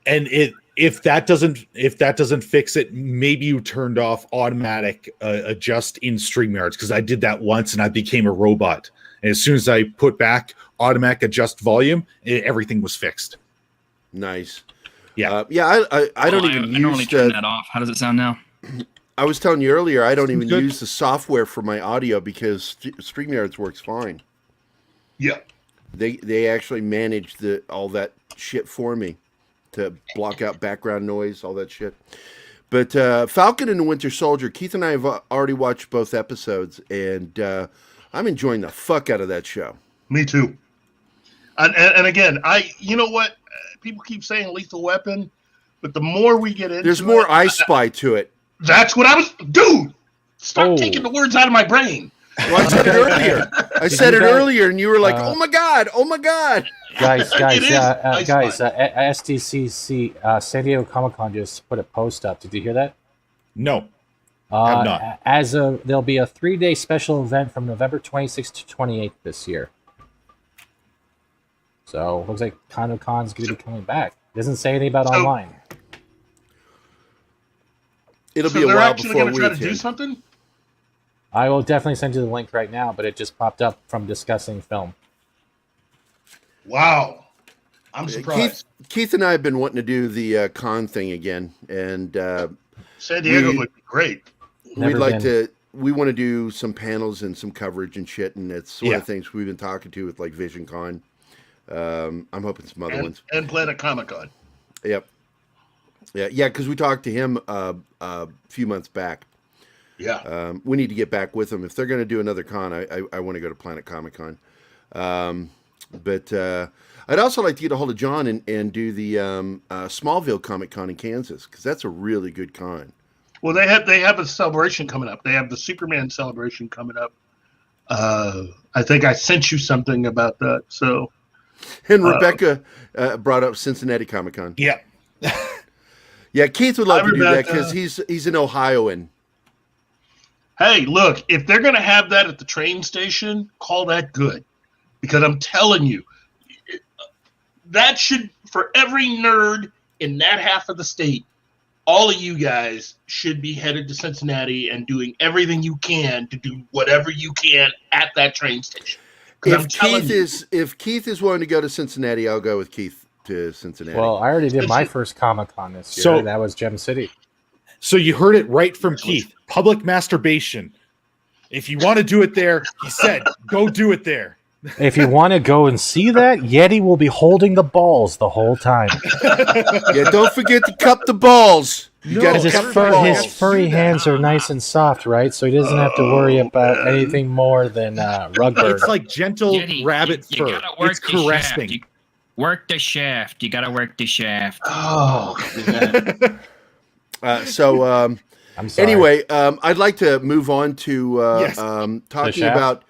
[SPEAKER 1] And if that doesn't fix it, maybe you turned off automatic adjust in StreamYards, because I did that once and I became a robot. And as soon as I put back automatic adjust volume, everything was fixed.
[SPEAKER 2] Nice.
[SPEAKER 1] Yeah.
[SPEAKER 2] I don't even use. I
[SPEAKER 4] normally turn that off. How does it sound now?
[SPEAKER 2] I was telling you earlier, I don't even use the software for my audio because StreamYards works fine.
[SPEAKER 5] Yeah.
[SPEAKER 2] They actually manage all that shit for me to block out background noise, all that shit. But Falcon and the Winter Soldier, Keith and I have already watched both episodes, and I'm enjoying the fuck out of that show.
[SPEAKER 5] Me too. And again, you know what? People keep saying Lethal Weapon, but the more we get into
[SPEAKER 2] there's more I Spy to it.
[SPEAKER 5] That's what I was... Dude! Stop taking the words out of my brain.
[SPEAKER 2] Well, I said it earlier. I said it earlier, and you were like, "Oh my god! Oh my god!"
[SPEAKER 3] Guys, SDCC San Diego Comic-Con just put a post up. Did you hear that?
[SPEAKER 1] No, have not.
[SPEAKER 3] There'll be a 3-day special event from November 26th to 28th this year. So looks like CondoCon's going to be coming back. It doesn't say anything about online.
[SPEAKER 2] It'll be a while before we
[SPEAKER 5] they're actually going to try to do something.
[SPEAKER 3] I will definitely send you the link right now, but it just popped up from discussing film.
[SPEAKER 5] Wow. I'm surprised.
[SPEAKER 2] Keith and I have been wanting to do the con thing again, and
[SPEAKER 5] San Diego would be great.
[SPEAKER 2] We want to do some panels and some coverage and shit, and it's one of the things we've been talking to with like Vision Con. I'm hoping some other ones.
[SPEAKER 5] And Planet Comic-Con.
[SPEAKER 2] Yep. Yeah, because we talked to him a few months back.
[SPEAKER 5] Yeah.
[SPEAKER 2] We need to get back with them. If they're going to do another con, I want to go to Planet Comic-Con. But I'd also like to get a hold of John and do the Smallville Comic-Con in Kansas, because that's a really good con.
[SPEAKER 5] Well, they have a celebration coming up. They have the Superman celebration coming up. I think I sent you something about that. So,
[SPEAKER 2] and Rebecca brought up Cincinnati Comic-Con.
[SPEAKER 1] Yeah.
[SPEAKER 2] Yeah, Keith would love to do that because he's an Ohioan.
[SPEAKER 5] Hey, look, if they're going to have that at the train station, call that good. Because I'm telling you, that should, for every nerd in that half of the state, all of you guys should be headed to Cincinnati and doing everything you can to do whatever you can at that train station.
[SPEAKER 2] If Keith is willing to go to Cincinnati, I'll go with Keith to Cincinnati.
[SPEAKER 3] Well, I already did my first Comic-Con this year, and that was Gem City.
[SPEAKER 1] So you heard it right from Keith. Public masturbation. If you want to do it there, he said, go do it there.
[SPEAKER 3] If you want to go and see that, Yeti will be holding the balls the whole time.
[SPEAKER 2] Yeah, don't forget to cup the balls.
[SPEAKER 3] Because his furry hands are nice and soft, right? So he doesn't have to worry about anything more than rug burn.
[SPEAKER 1] It's like gentle rabbit fur. It's caressing.
[SPEAKER 4] Work the shaft. You got to work the shaft.
[SPEAKER 5] Oh,
[SPEAKER 2] I'm sorry. Anyway, I'd like to move on to talking about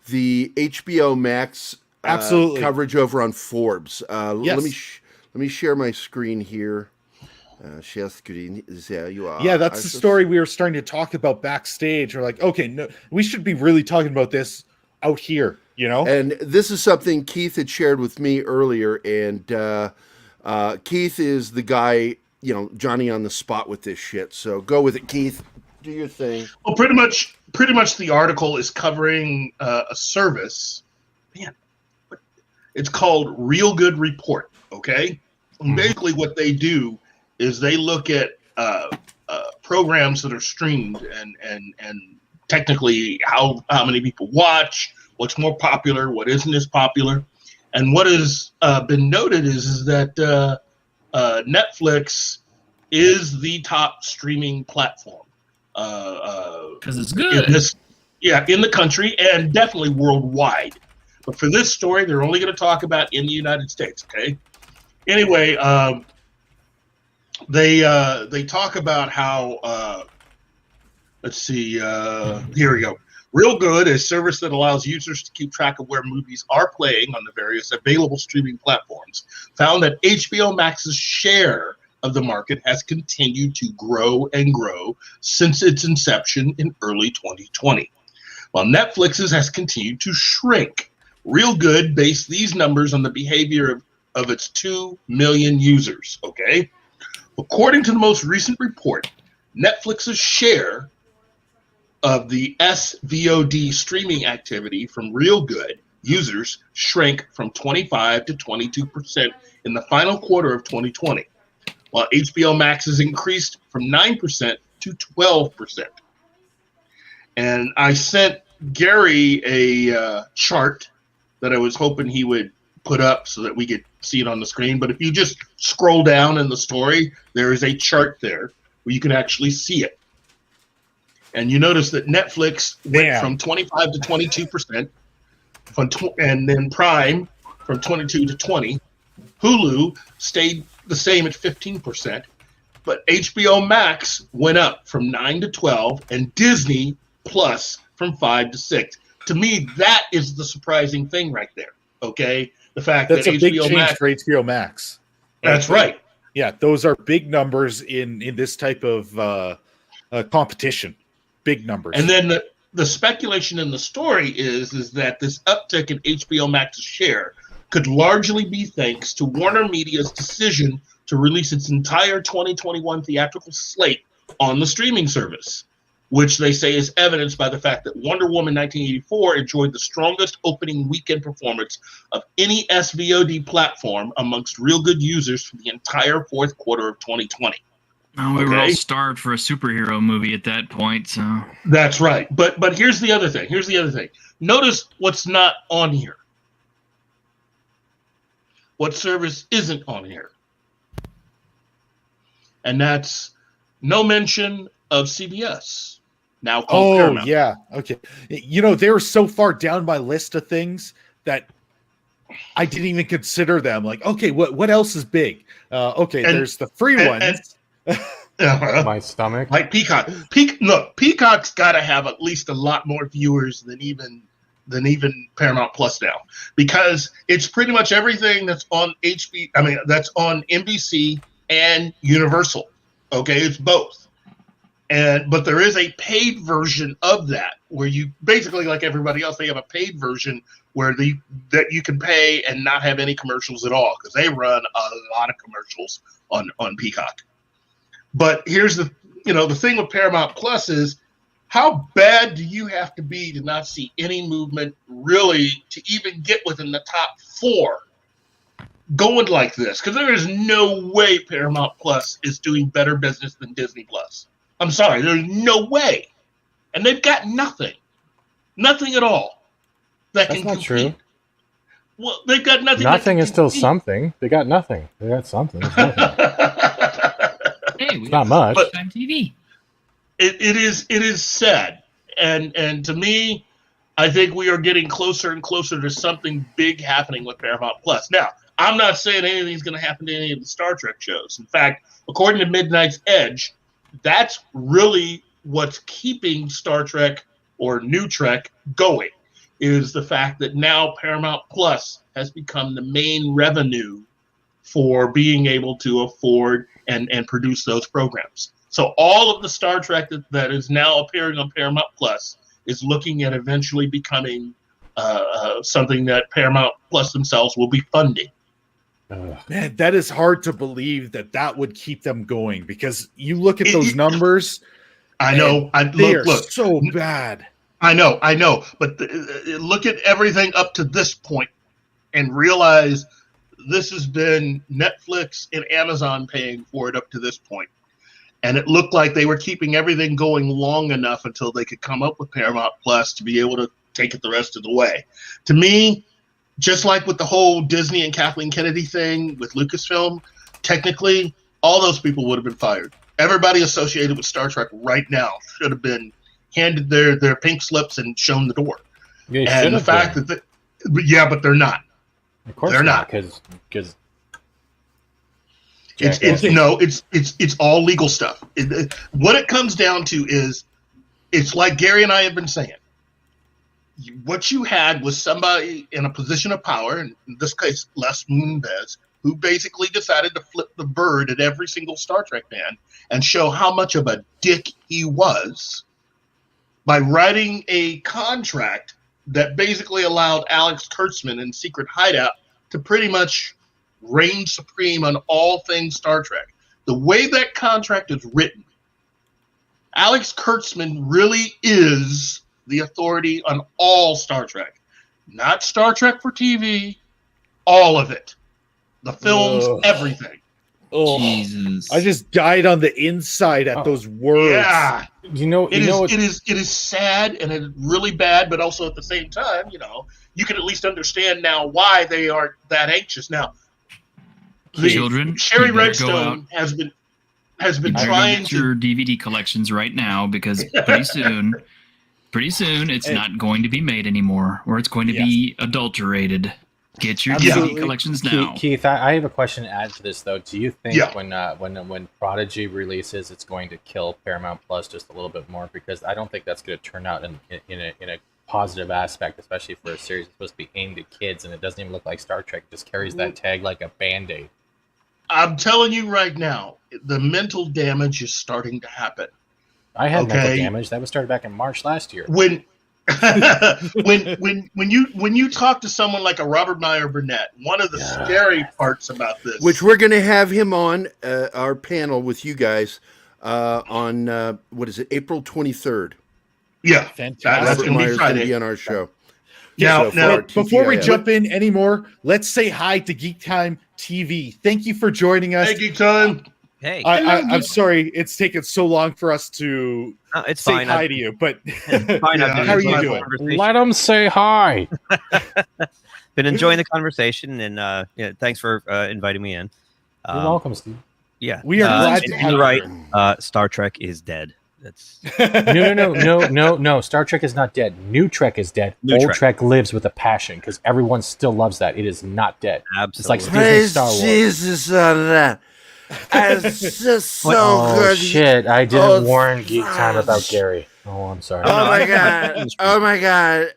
[SPEAKER 2] the HBO Max coverage over on Forbes. Let me share my screen here. Share screen. There you are.
[SPEAKER 1] Yeah, that's the story we were starting to talk about backstage. We're like, okay, no, we should be really talking about this out here, you know?
[SPEAKER 2] And this is something Keith had shared with me earlier, and Keith is the guy Johnny on the spot with this shit. So go with it, Keith. Do your thing.
[SPEAKER 5] Well, pretty much the article is covering a service. Man, it's called Real Good Report. Okay, and basically what they do is they look at programs that are streamed and technically how many people watch, what's more popular, what isn't as popular, and what has been noted is that Netflix is the top streaming platform.
[SPEAKER 4] Because it's good.
[SPEAKER 5] In the country and definitely worldwide. But for this story, they're only going to talk about in the United States. Okay. Anyway, they talk about how. Let's see. Here we go. Real Good, a service that allows users to keep track of where movies are playing on the various available streaming platforms, found that HBO Max's share of the market has continued to grow and grow since its inception in early 2020, while Netflix's has continued to shrink. Real Good based these numbers on the behavior of its 2 million users. Okay, according to the most recent report, Netflix's share of the SVOD streaming activity from Real Good users shrank from 25 to 22% in the final quarter of 2020. While HBO Max has increased from 9% to 12%. And I sent Gary a chart that I was hoping he would put up so that we could see it on the screen. But if you just scroll down in the story, there is a chart there where you can actually see it. And you notice that Netflix went from 25 to 22%, and then Prime from 22 to 20. Hulu stayed the same at 15%, but HBO Max went up from 9 to 12, and Disney Plus from 5 to 6. To me, that is the surprising thing right there. Okay, the fact
[SPEAKER 1] that's
[SPEAKER 5] that
[SPEAKER 1] a big change for HBO Max.
[SPEAKER 5] That's right.
[SPEAKER 1] Yeah, those are big numbers in this type of competition. Big numbers.
[SPEAKER 5] And then the speculation in the story is that this uptick in HBO Max's share could largely be thanks to Warner Media's decision to release its entire 2021 theatrical slate on the streaming service, which they say is evidenced by the fact that Wonder Woman 1984 enjoyed the strongest opening weekend performance of any SVOD platform amongst Real Good users for the entire fourth quarter of 2020.
[SPEAKER 4] Oh, we were all starved for a superhero movie at that point, so.
[SPEAKER 5] That's right. But here's the other thing. Notice what's not on here. What service isn't on here? And that's no mention of CBS. Now called Paramount.
[SPEAKER 1] Yeah. Okay. They were so far down my list of things that I didn't even consider them. Like, okay, what else is big? There's the free ones.
[SPEAKER 3] My stomach.
[SPEAKER 5] Like Peacock. Peacock's got to have at least a lot more viewers than even Paramount Plus now, because it's pretty much everything that's on that's on NBC and Universal. Okay, it's both. But there is a paid version of that where you basically, like everybody else, they have a paid version where that you can pay and not have any commercials at all, because they run a lot of commercials on Peacock. But here's the thing with Paramount Plus is, how bad do you have to be to not see any movement really to even get within the top 4 going like this? Because there is no way Paramount Plus is doing better business than Disney Plus. I'm sorry, there's no way. And they've got nothing at all.
[SPEAKER 3] That's not true.
[SPEAKER 5] Well, they've got nothing.
[SPEAKER 3] Nothing is still something. They got nothing. They got something. It's nothing.
[SPEAKER 4] Hey,
[SPEAKER 3] it's not much.
[SPEAKER 4] But time TV.
[SPEAKER 5] It is sad, and to me, I think we are getting closer and closer to something big happening with Paramount Plus. Now, I'm not saying anything's going to happen to any of the Star Trek shows. In fact, according to Midnight's Edge, that's really what's keeping Star Trek or New Trek going, is the fact that now Paramount Plus has become the main revenue for being able to afford and produce those programs. So all of the Star Trek that is now appearing on Paramount Plus is looking at eventually becoming something that Paramount Plus themselves will be funding.
[SPEAKER 1] Man, that is hard to believe that would keep them going, because you look at those numbers.
[SPEAKER 5] I know.
[SPEAKER 1] Look, so bad.
[SPEAKER 5] I know. But look at everything up to this point and realize this has been Netflix and Amazon paying for it up to this point. And it looked like they were keeping everything going long enough until they could come up with Paramount Plus to be able to take it the rest of the way. To me, just like with the whole Disney and Kathleen Kennedy thing with Lucasfilm, technically, all those people would have been fired. Everybody associated with Star Trek right now should have been handed their pink slips and shown the door. And the fact that, but they're not.
[SPEAKER 3] Of course
[SPEAKER 5] they're not,
[SPEAKER 3] because
[SPEAKER 5] it's all legal stuff. What it comes down to is, it's like Gary and I have been saying. What you had was somebody in a position of power, in this case, Les Moonves, who basically decided to flip the bird at every single Star Trek fan and show how much of a dick he was by writing a contract that basically allowed Alex Kurtzman in Secret Hideout to pretty much reign supreme on all things Star Trek. The way that contract is written, Alex Kurtzman really is the authority on all Star Trek. Not Star Trek for TV, all of it. The films, everything.
[SPEAKER 1] Oh, Jesus! I just died on the inside at those words.
[SPEAKER 5] Yeah, it is sad and it's really bad, but also at the same time, you can at least understand now why they are that anxious. Now,
[SPEAKER 4] children,
[SPEAKER 5] Sherry Redstone has been trying
[SPEAKER 4] to your DVD collections right now, because pretty soon it's not going to be made anymore, or it's going to be adulterated. Get your DVD collections now.
[SPEAKER 3] Keith, I have a question to add to this, though. Do you think when Prodigy releases, it's going to kill Paramount Plus just a little bit more? Because I don't think that's going to turn out in a positive aspect, especially for a series that's supposed to be aimed at kids, and it doesn't even look like Star Trek. It just carries that tag like a Band-Aid.
[SPEAKER 5] I'm telling you right now, the mental damage is starting to happen.
[SPEAKER 3] I had mental damage. That was started back in March last year.
[SPEAKER 5] When you talk to someone like a Robert Meyer Burnett, one of the scary parts about this,
[SPEAKER 2] which we're going to have him on our panel with you guys on April 23rd.
[SPEAKER 5] Yeah,
[SPEAKER 1] fantastic.
[SPEAKER 5] That's going to be Friday.
[SPEAKER 2] Be on our show.
[SPEAKER 1] Now, before we jump in anymore, let's say hi to Geek Time TV. Thank you for joining us.
[SPEAKER 5] Hey, Geek Time.
[SPEAKER 8] Hey,
[SPEAKER 1] I'm sorry it's taken so long for us to say hi to you, but how are you doing?
[SPEAKER 3] Let them say hi.
[SPEAKER 8] Been enjoying the conversation, and thanks for inviting me in.
[SPEAKER 3] You're welcome, Steve.
[SPEAKER 8] Yeah,
[SPEAKER 1] we are glad to have
[SPEAKER 8] you. Right, Star Trek is dead. That's
[SPEAKER 3] no. Star Trek is not dead. New Trek is dead. Old Trek lives with a passion because everyone still loves that. It is not dead.
[SPEAKER 8] Absolutely.
[SPEAKER 3] It's like Disney Star Wars.
[SPEAKER 2] Jesus on that. It's just so good.
[SPEAKER 3] Shit, I didn't warn Geek Time about Gary. Oh, I'm sorry.
[SPEAKER 2] Oh my god.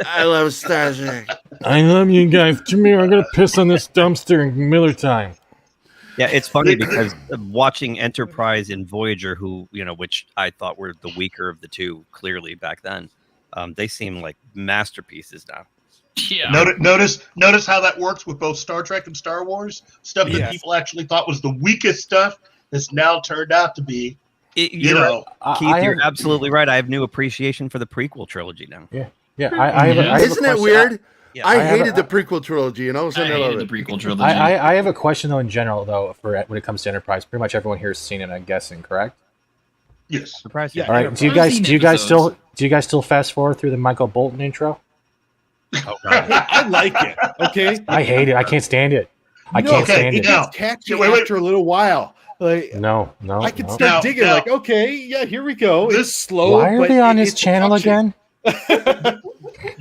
[SPEAKER 2] I love Star Trek.
[SPEAKER 3] I love you guys. Come here, I'm gonna piss on this dumpster in Miller Time.
[SPEAKER 8] Yeah, it's funny because watching Enterprise and Voyager, which I thought were the weaker of the two, clearly back then, they seem like masterpieces now.
[SPEAKER 4] Yeah.
[SPEAKER 5] Notice how that works with both Star Trek and Star Wars. Stuff that people actually thought was the weakest stuff has now turned out to be,
[SPEAKER 8] Keith, you're absolutely right. I have new appreciation for the prequel trilogy now.
[SPEAKER 3] Yeah.
[SPEAKER 2] Isn't that weird? Yeah. I hated the prequel trilogy, and all of a sudden I love
[SPEAKER 4] the prequel trilogy.
[SPEAKER 3] I have a question though in general though for when it comes to Enterprise. Pretty much everyone here has seen it, I'm guessing, correct?
[SPEAKER 5] Yes.
[SPEAKER 8] Surprise.
[SPEAKER 3] Yeah. All right. Do you guys still fast forward through the Michael Bolton intro?
[SPEAKER 1] Oh, God. I like it. Okay.
[SPEAKER 3] I hate it. I can't stand it. I can't stand it.
[SPEAKER 1] It's catchy after a little while. Like
[SPEAKER 3] no.
[SPEAKER 1] I can start digging. Like, okay, yeah, here we go. It's slow.
[SPEAKER 3] Why are they on this channel again?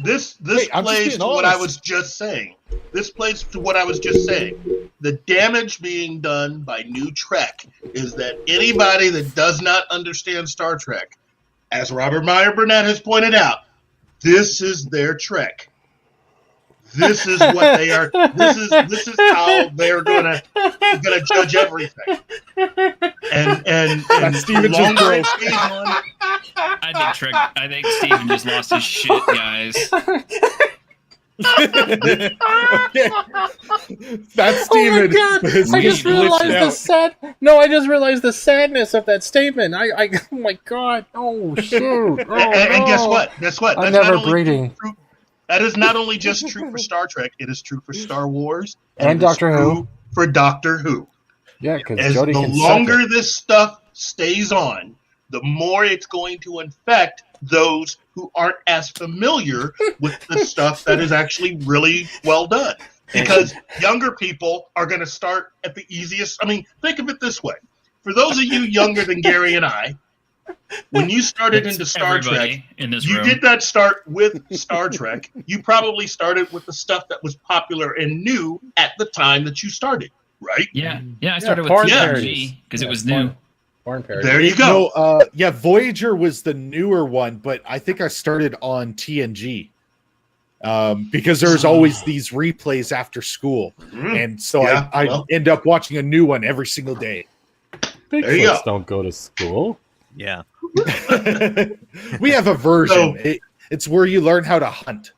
[SPEAKER 5] This plays to what I was just saying. This plays to what I was just saying. The damage being done by New Trek is that anybody that does not understand Star Trek, as Robert Meyer Burnett has pointed out, this is their Trek. This is what they are. This is how they're gonna judge everything. And
[SPEAKER 1] Steven just broke.
[SPEAKER 4] I think Steven just lost his shit, guys.
[SPEAKER 1] Okay. That's Steven.
[SPEAKER 3] Oh my God. I just realized the sadness of that statement. Oh my God. Oh shoot. Oh,
[SPEAKER 5] and guess what?
[SPEAKER 3] I'm
[SPEAKER 5] That's
[SPEAKER 3] never
[SPEAKER 5] not only
[SPEAKER 3] breeding.
[SPEAKER 5] true. That is not only just true for Star Trek. It is true for Star Wars
[SPEAKER 3] and Doctor Who.
[SPEAKER 5] For Doctor Who.
[SPEAKER 3] Yeah, because
[SPEAKER 5] Jodie the longer this stuff stays on, the more it's going to infect those who aren't as familiar with the stuff that is actually really well done. Because younger people are going to start at the easiest. I mean, think of it this way. For those of you younger than Gary and I, when you started into Star Trek, you did not start with Star Trek. You probably started with the stuff that was popular and new at the time that you started, right?
[SPEAKER 4] Yeah. I started with TNG because it was new.
[SPEAKER 5] There you go.
[SPEAKER 1] No, Voyager was the newer one, but I think I started on TNG because there's always these replays after school, and so I end up watching a new one every single day.
[SPEAKER 3] Bigfoots don't go to school.
[SPEAKER 8] Yeah,
[SPEAKER 1] we have a version. It's where you learn how to hunt.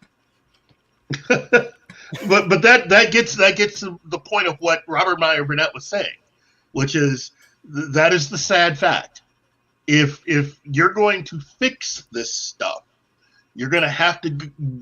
[SPEAKER 5] but that gets to the point of what Robert Meyer Burnett was saying, which is. That is the sad fact. If you're going to fix this stuff, you're going to have to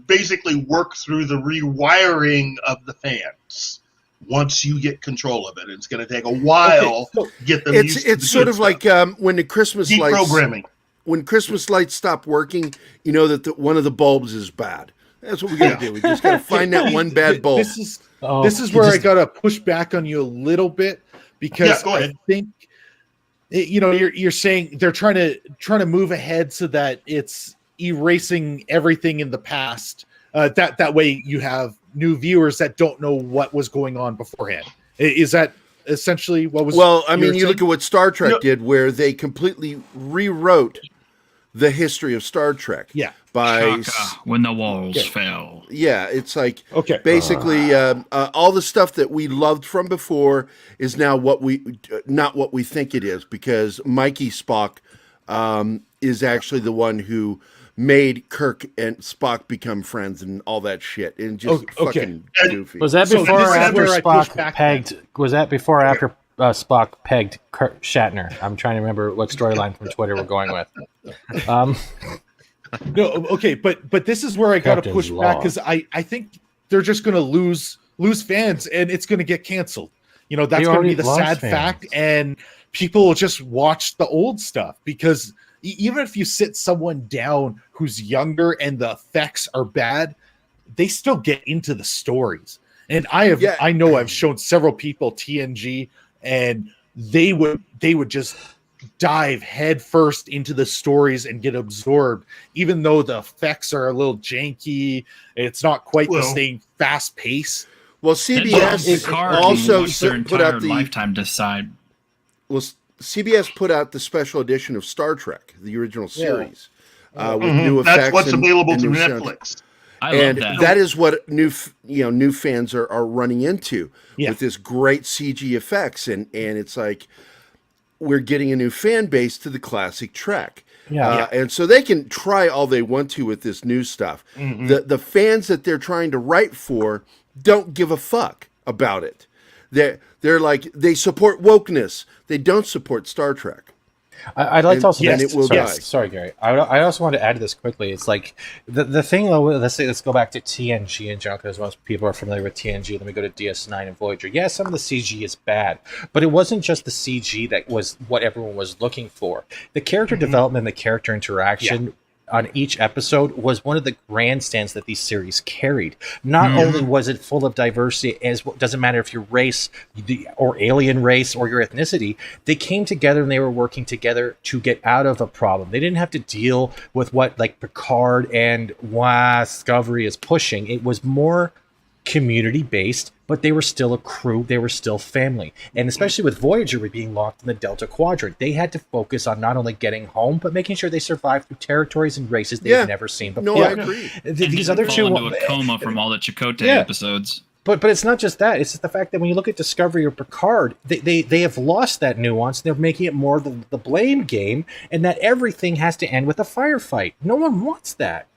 [SPEAKER 5] basically work through the rewiring of the fans once you get control of it. It's going to take a while to get them used to
[SPEAKER 2] It's sort of like when the Christmas lights
[SPEAKER 5] deprogramming.
[SPEAKER 2] When Christmas lights stop working, you know that one of the bulbs is bad. That's what we got to do. We just got to find that one bad bulb.
[SPEAKER 1] This is where I got to push back on you a little bit because I think. You're saying they're trying to move ahead so that it's erasing everything in the past. That way you have new viewers that don't know what was going on beforehand. Is that essentially what was?
[SPEAKER 2] Well, I mean, you look at what Star Trek did, where they completely rewrote the history of Star Trek.
[SPEAKER 1] Yeah,
[SPEAKER 2] by
[SPEAKER 4] when the walls fell.
[SPEAKER 2] Yeah, it's like basically all the stuff that we loved from before is now not what we think it is, because Mikey Spock is actually the one who made Kirk and Spock become friends and all that shit, and just fucking goofy.
[SPEAKER 3] Was that before or after Spock pegged? Was that before or after Spock pegged Kirk Shatner? I'm trying to remember what storyline from Twitter we're going with.
[SPEAKER 1] No, okay, but this is where I got to push back, because I think they're just going to lose fans, and it's going to get canceled. That's going to be the sad fact, and people will just watch the old stuff, because even if you sit someone down who's younger and the effects are bad, they still get into the stories. And I know I've shown several people TNG, and they would just dive head first into the stories and get absorbed, even though the effects are a little janky. It's not quite the same fast pace.
[SPEAKER 2] Well, CBS also put out the
[SPEAKER 4] lifetime decide.
[SPEAKER 2] Well, CBS put out the special edition of Star Trek, the original series, with new effects.
[SPEAKER 5] That's what's available through Netflix.
[SPEAKER 2] And that is what new fans are running into with this great CG effects, and it's like we're getting a new fan base to the classic Trek. And so they can try all they want to with this new stuff. The fans that they're trying to write for don't give a fuck about it. They're like, they support wokeness. They don't support Star Trek.
[SPEAKER 3] I'd like to also
[SPEAKER 2] sorry,
[SPEAKER 3] Gary. I also want to add to this quickly. It's like the thing though. Let's go back to TNG in general, because most people are familiar with TNG. Let me go to DS9 and Voyager. Yeah, some of the CG is bad, but it wasn't just the CG that was what everyone was looking for. The character development, the character interaction on each episode was one of the grandstands that these series carried. Not only was it full of diversity, as doesn't matter if you're race or alien race or your ethnicity, they came together and they were working together to get out of a problem. They didn't have to deal with what like Picard and Discovery is pushing. It was more community based, but they were still a crew. They were still family. And especially with Voyager being locked in the Delta Quadrant, they had to focus on not only getting home, but making sure they survived through territories and races they've never seen before.
[SPEAKER 2] No, I agree.
[SPEAKER 4] These other two into a coma from all the Chakotay episodes.
[SPEAKER 3] But it's not just that. It's just the fact that when you look at Discovery or Picard, they have lost that nuance. They're making it more the blame game, and that everything has to end with a firefight. No one wants that.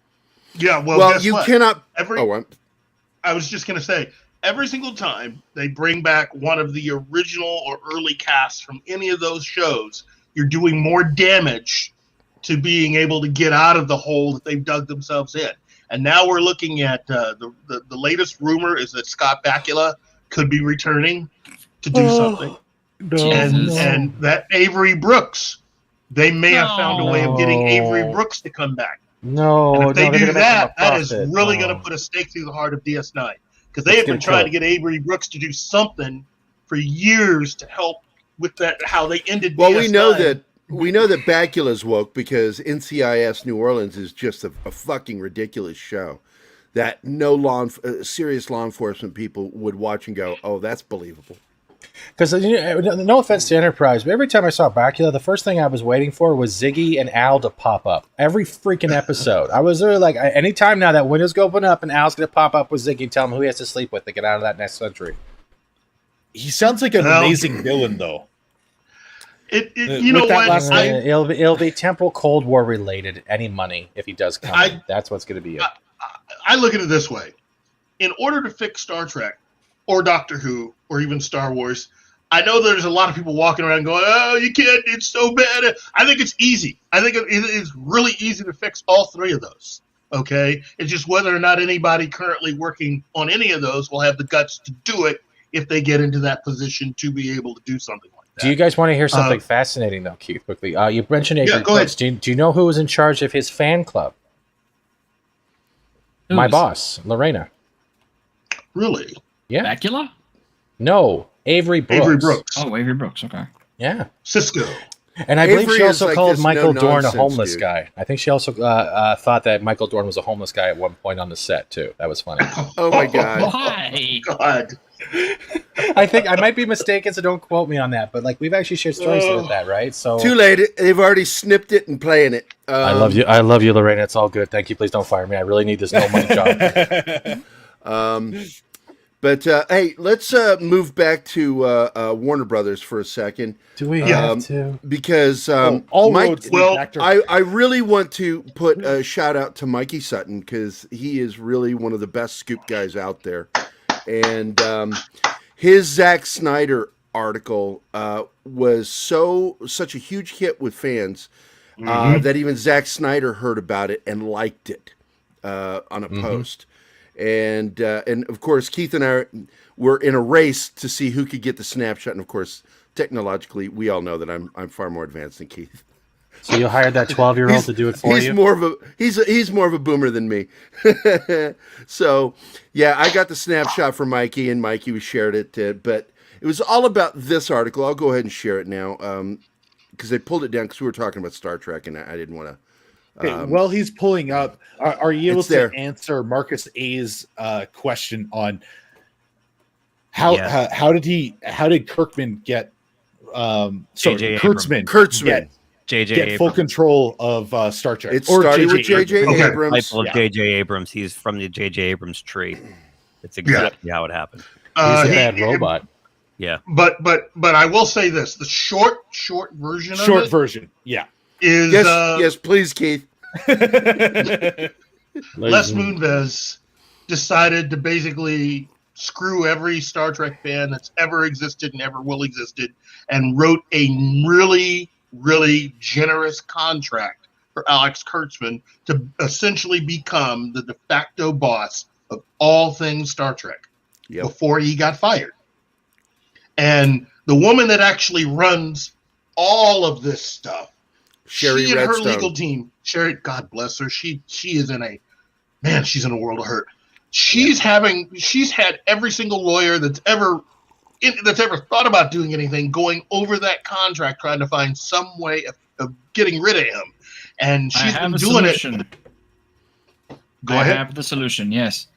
[SPEAKER 5] Yeah, well
[SPEAKER 2] you
[SPEAKER 5] what?
[SPEAKER 2] cannot.
[SPEAKER 5] I was just going to say, every single time they bring back one of the original or early casts from any of those shows, you're doing more damage to being able to get out of the hole that they've dug themselves in. And now we're looking at the latest rumor is that Scott Bakula could be returning to do something. And that Avery Brooks, they may have found a way of getting Avery Brooks to come back.
[SPEAKER 3] No,
[SPEAKER 5] and if they do that, that is really going to put a stake through the heart of DS9. Because they have been trying to get Avery Brooks to do something for years to help with that, how they ended
[SPEAKER 2] Well,
[SPEAKER 5] DS9.
[SPEAKER 2] we know that Bakula's woke because NCIS New Orleans is just a fucking ridiculous show that no serious law enforcement people would watch and go, oh, that's believable.
[SPEAKER 3] Because, no offense to Enterprise, but every time I saw Bakula, the first thing I was waiting for was Ziggy and Al to pop up. Every freaking episode. I was really like, anytime now that windows go open up and Al's going to pop up with Ziggy and tell him who he has to sleep with to get out of that next century.
[SPEAKER 1] He sounds like an amazing villain, though.
[SPEAKER 5] You know what?
[SPEAKER 3] It'll be temporal Cold War related. Any money if he does come. That's what's going to be it.
[SPEAKER 5] I look at it this way: in order to fix Star Trek, or Doctor Who, or even Star Wars, I know there's a lot of people walking around going, "Oh, you can't! It's so bad." I think it's easy. I think it is really easy to fix all three of those. Okay, it's just whether or not anybody currently working on any of those will have the guts to do it if they get into that position to be able to do something like that.
[SPEAKER 3] Do you guys want to hear something fascinating, though, Keith, quickly? You mentioned Avery Brooks. Do you know who was in charge of his fan club? My boss, Lorena.
[SPEAKER 5] Really?
[SPEAKER 4] Yeah. Bakula?
[SPEAKER 3] No, Avery Brooks.
[SPEAKER 5] Avery Brooks.
[SPEAKER 4] Oh, Avery Brooks. Okay.
[SPEAKER 3] Yeah.
[SPEAKER 5] Cisco.
[SPEAKER 3] And I believe she also called Michael Dorn a homeless
[SPEAKER 2] dude.
[SPEAKER 3] guy. I think she also thought that Michael Dorn was a homeless guy at one point on the set, too. That was funny.
[SPEAKER 2] Oh, my God.
[SPEAKER 4] Why?
[SPEAKER 5] God.
[SPEAKER 3] I think I might be mistaken, so don't quote me on that. But we've actually shared stories with that, right? So
[SPEAKER 2] too late. They've already snipped it and playing it.
[SPEAKER 3] I love you, Lorena. It's all good. Thank you. Please don't fire me. I really need this no money job.
[SPEAKER 2] But hey, let's move back to Warner Brothers for a second.
[SPEAKER 3] Do we have to?
[SPEAKER 2] Because
[SPEAKER 1] Mike,
[SPEAKER 2] I really want to put a shout out to Mikey Sutton because he is really one of the best scoop guys out there. And his Zack Snyder article was such a huge hit with fans that even Zack Snyder heard about it and liked it on a post. And of course, Keith and I were in a race to see who could get the snapshot. And of course, technologically, we all know that I'm far more advanced than Keith.
[SPEAKER 3] So you hired that 12-year-old to do it for you?
[SPEAKER 2] He's more of a boomer than me. So, yeah, I got the snapshot from Mikey, and Mikey shared it. But it was all about this article. I'll go ahead and share it now because they pulled it down because we were talking about Star Trek, and I didn't want to.
[SPEAKER 1] Well, he's pulling up. Are you able to answer Marcus A's question on how did Kirkman get Kurtzman get full control of Star Trek?
[SPEAKER 2] It started with J.J. Abrams.
[SPEAKER 8] J.J. Abrams. He's from the J.J. Abrams tree. It's exactly how it happened.
[SPEAKER 3] He's a bad robot.
[SPEAKER 8] Yeah.
[SPEAKER 5] But I will say this: the short version of it.
[SPEAKER 1] Yeah.
[SPEAKER 5] Is
[SPEAKER 2] yes, please, Keith.
[SPEAKER 5] Les Moonves decided to basically screw every Star Trek fan that's ever existed and ever will existed, and wrote a really, really generous contract for Alex Kurtzman to essentially become the de facto boss of all things Star Trek before he got fired. And the woman that actually runs all of this stuff,
[SPEAKER 2] Sherry
[SPEAKER 5] she and
[SPEAKER 2] Redstone.
[SPEAKER 5] her legal team, Sherry, God bless her, she's in a world of hurt. She's had every single lawyer that's ever thought about doing anything going over that contract, trying to find some way of getting rid of him. And she's been doing it. Go ahead.
[SPEAKER 4] I have the solution. Yes.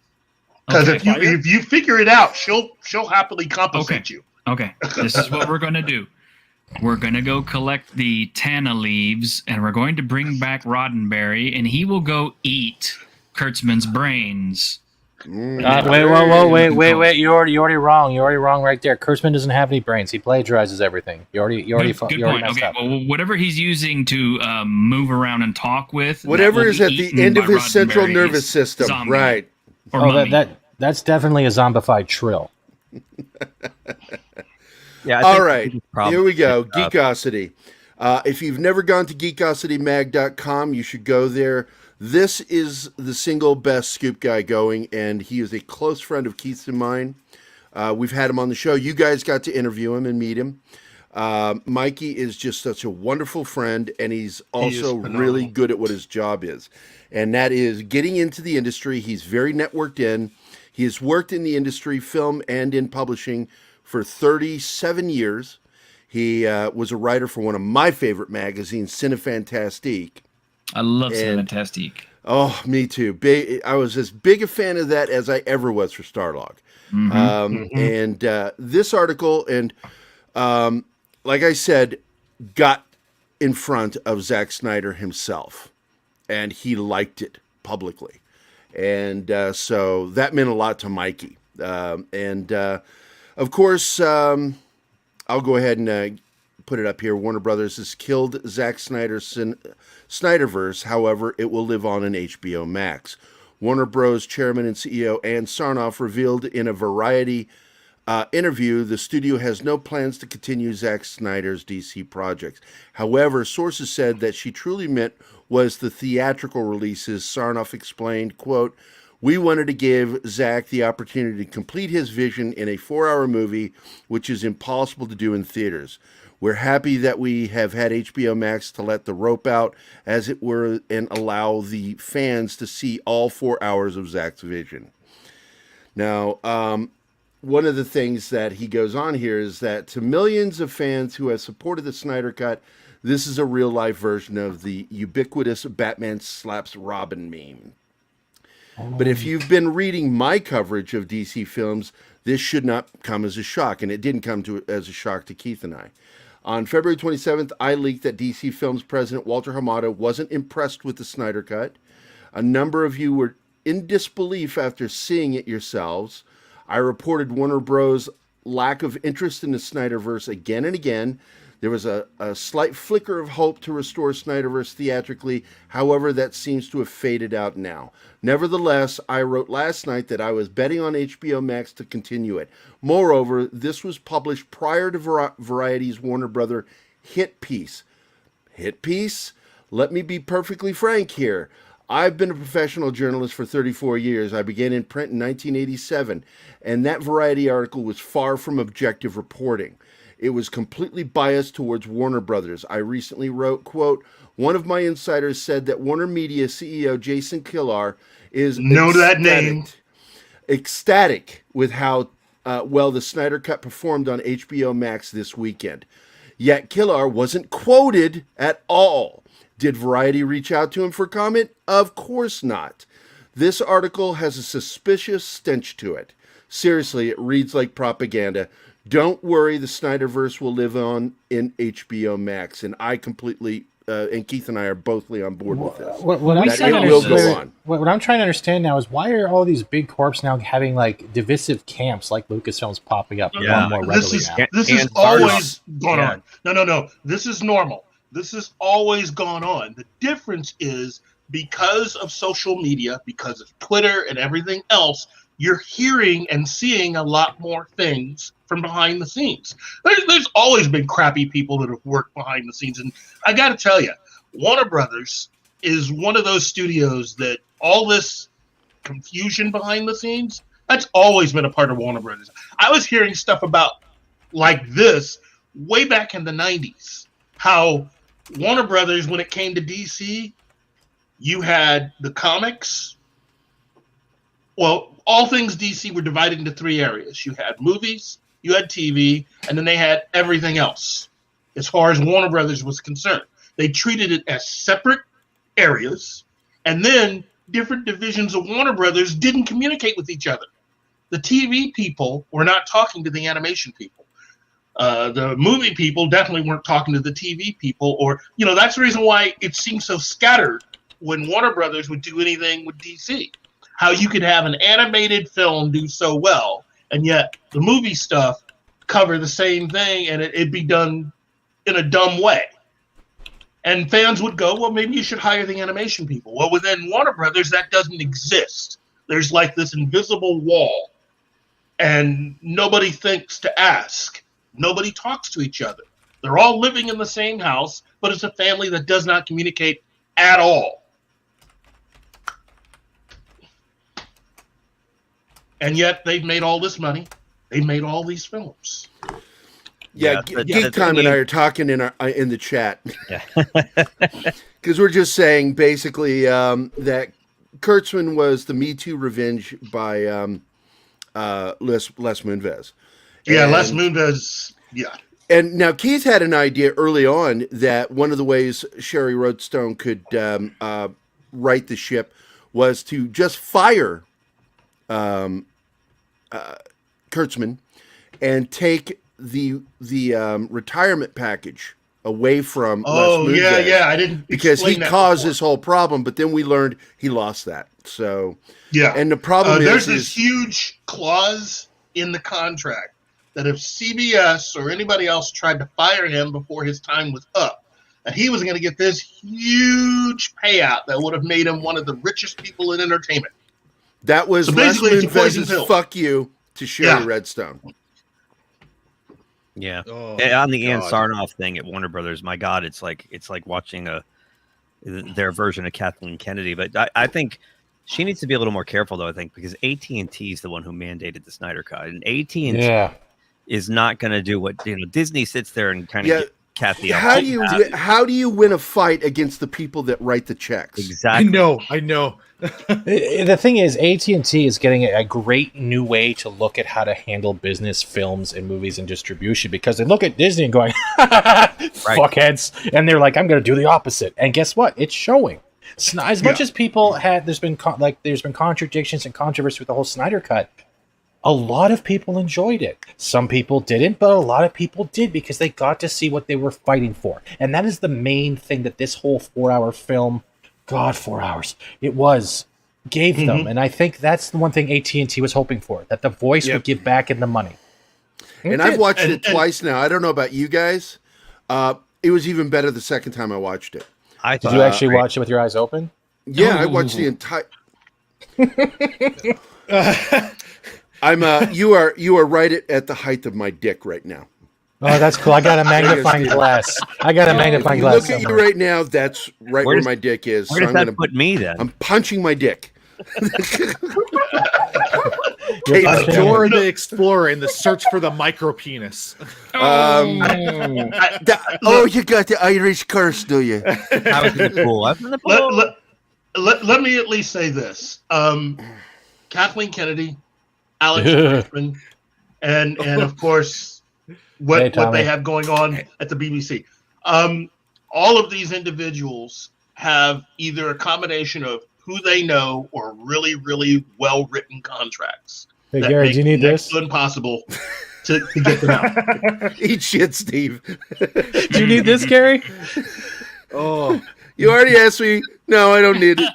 [SPEAKER 5] Because if you figure it out, she'll happily compensate you.
[SPEAKER 4] Okay. This is what we're going to do. We're going to go collect the Tana leaves, and we're going to bring back Roddenberry, and he will go eat Kurtzman's brains.
[SPEAKER 3] Wait! You're already wrong. You're already wrong right there. Kurtzman doesn't have any brains. He plagiarizes everything. You already
[SPEAKER 4] good point.
[SPEAKER 3] messed up.
[SPEAKER 4] Well, whatever he's using to move around and talk with,
[SPEAKER 2] whatever is at the end of his central nervous system,
[SPEAKER 4] zombie,
[SPEAKER 2] right?
[SPEAKER 3] Oh, That's definitely a zombified Trill.
[SPEAKER 8] Yeah.
[SPEAKER 2] All right, here we go. Geekosity. If you've never gone to geekositymag.com, you should go there. This is the single best scoop guy going, and he is a close friend of Keith's and mine. We've had him on the show. You guys got to interview him and meet him. Mikey is just such a wonderful friend, and he's also really good at what his job is, and that is getting into the industry. He's very networked in. He has worked in the industry, film and in publishing, for 37 years. He was a writer for one of my favorite magazines, Cinefantastique.
[SPEAKER 4] I love Cinefantastique.
[SPEAKER 2] Oh, me too. I was as big a fan of that as I ever was for Starlog. And this article, and like I said, got in front of Zack Snyder himself, and he liked it publicly. And so that meant a lot to Mikey. Of course, I'll go ahead and put it up here. Warner Brothers has killed Zack Snyder's Snyderverse. However, it will live on in HBO Max. Warner Bros. Chairman and CEO Ann Sarnoff revealed in a Variety interview the studio has no plans to continue Zack Snyder's DC projects. However, sources said that she truly meant was the theatrical releases. Sarnoff explained, quote, "We wanted to give Zack the opportunity to complete his vision in a 4-hour movie, which is impossible to do in theaters. We're happy that we have had HBO Max to let the rope out, as it were, and allow the fans to see all 4 hours of Zack's vision." Now, one of the things that he goes on here is that to millions of fans who have supported the Snyder Cut, this is a real-life version of the ubiquitous Batman slaps Robin meme. But if you've been reading my coverage of DC films, this should not come as a shock, and it didn't come as a shock to Keith and I. On February 27th, I leaked that DC Films president Walter Hamada wasn't impressed with the Snyder Cut. A number of you were in disbelief after seeing it yourselves. I reported Warner Bros. Lack of interest in the Snyderverse again and again. There was a slight flicker of hope to restore Snyderverse theatrically. However, that seems to have faded out now. Nevertheless, I wrote last night that I was betting on HBO Max to continue it. Moreover, this was published prior to Variety's Warner Brother hit piece. Hit piece? Let me be perfectly frank here. I've been a professional journalist for 34 years. I began in print in 1987, and that Variety article was far from objective reporting. It was completely biased towards Warner Brothers. I recently wrote, quote, "One of my insiders said that Warner Media CEO Jason Kilar is ecstatic with how well the Snyder Cut performed on HBO Max this weekend. Yet Kilar wasn't quoted at all. Did Variety reach out to him for comment? Of course not. This article has a suspicious stench to it. Seriously, it reads like propaganda. Don't worry, the Snyderverse will live on in HBO Max." And I completely, and Keith and I are bothly on board with this.
[SPEAKER 3] What I'm trying to understand now is why are all these big corps now having like divisive camps like Lucasfilm's popping up more and more readily now?
[SPEAKER 5] This is always gone on. No. This is normal. This has always gone on. The difference is because of social media, because of Twitter and everything else, you're hearing and seeing a lot more things from behind the scenes. There's always been crappy people that have worked behind the scenes. And I got to tell you, Warner Brothers is one of those studios that all this confusion behind the scenes, that's always been a part of Warner Brothers. I was hearing stuff about like this way back in the 90s, how Warner Brothers, when it came to DC, you had the comics. Well, all things DC were divided into 3 areas. You had movies, you had TV, and then they had everything else as far as Warner Brothers was concerned. They treated it as separate areas, and then different divisions of Warner Brothers didn't communicate with each other. The TV people were not talking to the animation people. The movie people definitely weren't talking to the TV people, or, that's the reason why it seemed so scattered when Warner Brothers would do anything with DC. How you could have an animated film do so well, and yet the movie stuff cover the same thing, and it'd be done in a dumb way. And fans would go, well, maybe you should hire the animation people. Well, within Warner Brothers, that doesn't exist. there's like this invisible wall, and nobody thinks to ask. Nobody talks to each other. They're all living in the same house, but it's a family that does not communicate at all. And yet they've made all this money. They've made all these films.
[SPEAKER 2] Yeah, Geek Time and I are talking in the chat. Because we're just saying basically that Kurtzman was the Me Too revenge by Les Moonves.
[SPEAKER 5] Yeah, Les Moonves, yeah.
[SPEAKER 2] And now Keith had an idea early on that one of the ways Sherry Redstone could right the ship was to just fire Kurtzman and take the retirement package away from Les Moonves.
[SPEAKER 5] Yeah, I didn't
[SPEAKER 2] because he caused
[SPEAKER 5] before.
[SPEAKER 2] this whole problem, but then we learned he lost that. So
[SPEAKER 5] yeah,
[SPEAKER 2] and the problem
[SPEAKER 5] there's this huge clause in the contract that if CBS or anybody else tried to fire him before his time was up, that he was going to get this huge payout that would have made him one of the richest people in entertainment.
[SPEAKER 2] That was Les Moonves' fuck you to Sherry Redstone.
[SPEAKER 8] Yeah. On the Ann Sarnoff thing at Warner Brothers, my God, it's like watching their version of Kathleen Kennedy. But I think she needs to be a little more careful, though. I think because AT&T is the one who mandated the Snyder Cut, and AT&T is not going to do what Disney sits there and kind of get Kathy.
[SPEAKER 2] How do you win a fight against the people that write the checks?
[SPEAKER 8] Exactly.
[SPEAKER 9] I know.
[SPEAKER 3] The thing is, AT&T is getting a great new way to look at how to handle business, films, and movies and distribution, because they look at Disney and going, fuckheads, and they're like, I'm going to do the opposite. And guess what? It's showing. As much as people had, there's been contradictions and controversy with the whole Snyder Cut. A lot of people enjoyed it. Some people didn't, but a lot of people did because they got to see what they were fighting for. And that is the main thing that this whole 4-hour film, God, 4 hours, gave them. And I think that's the one thing AT&T was hoping for, that the voice would give back in the money.
[SPEAKER 2] And I've watched it twice now. I don't know about you guys. It was even better the second time I watched it.
[SPEAKER 3] Did you actually watch it with your eyes open?
[SPEAKER 2] Yeah, I watched the entire... You are right at the height of my dick right now.
[SPEAKER 3] Oh, that's cool. I got a magnifying glass. Look
[SPEAKER 2] at you right now. That's right where my dick is.
[SPEAKER 8] Where does that put me then?
[SPEAKER 2] I'm punching my dick.
[SPEAKER 9] Dora the Explorer in the search for the micro penis.
[SPEAKER 2] You got the Irish curse, do you?
[SPEAKER 8] I was in the pool.
[SPEAKER 5] Let me at least say this. Kathleen Kennedy, Alex Kurtzman, and of course what they have going on at the BBC. All of these individuals have either a combination of who they know or really, really well-written contracts.
[SPEAKER 3] Hey, Gary, do you need this?
[SPEAKER 5] It's impossible to get them out.
[SPEAKER 2] Eat shit, Steve.
[SPEAKER 3] Do you need this, Gary?
[SPEAKER 2] Oh, you already asked me. No, I don't need it.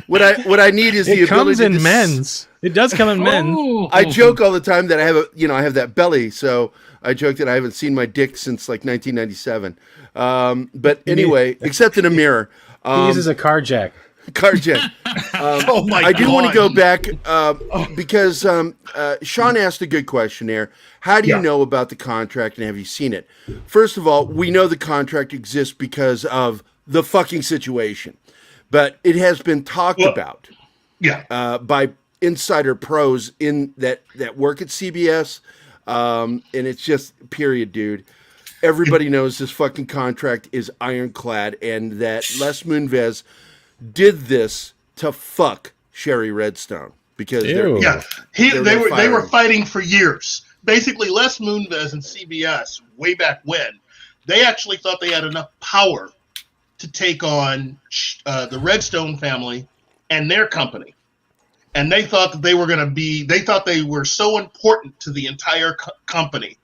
[SPEAKER 2] What I need is the ability. It
[SPEAKER 3] comes in men's. It does come in men's.
[SPEAKER 2] I joke all the time that I have that belly, so I joke that I haven't seen my dick since like 1997. But anyway, except in a mirror.
[SPEAKER 3] He uses a car jack.
[SPEAKER 2] Oh my God. I do want to go back because Sean asked a good question there. How do you know about the contract and have you seen it? First of all, we know the contract exists because of the fucking situation, but it has been talked about by insider pros in that work at CBS, and it's just period, dude. Everybody knows this fucking contract is ironclad, and that Les Moonves did this to fuck Sherry Redstone because they
[SPEAKER 5] were fighting for years. Basically, Les Moonves and CBS way back when they actually thought they had enough power to take on the Redstone family and their company, and they thought that they were going to be. They thought they were so important to the entire company,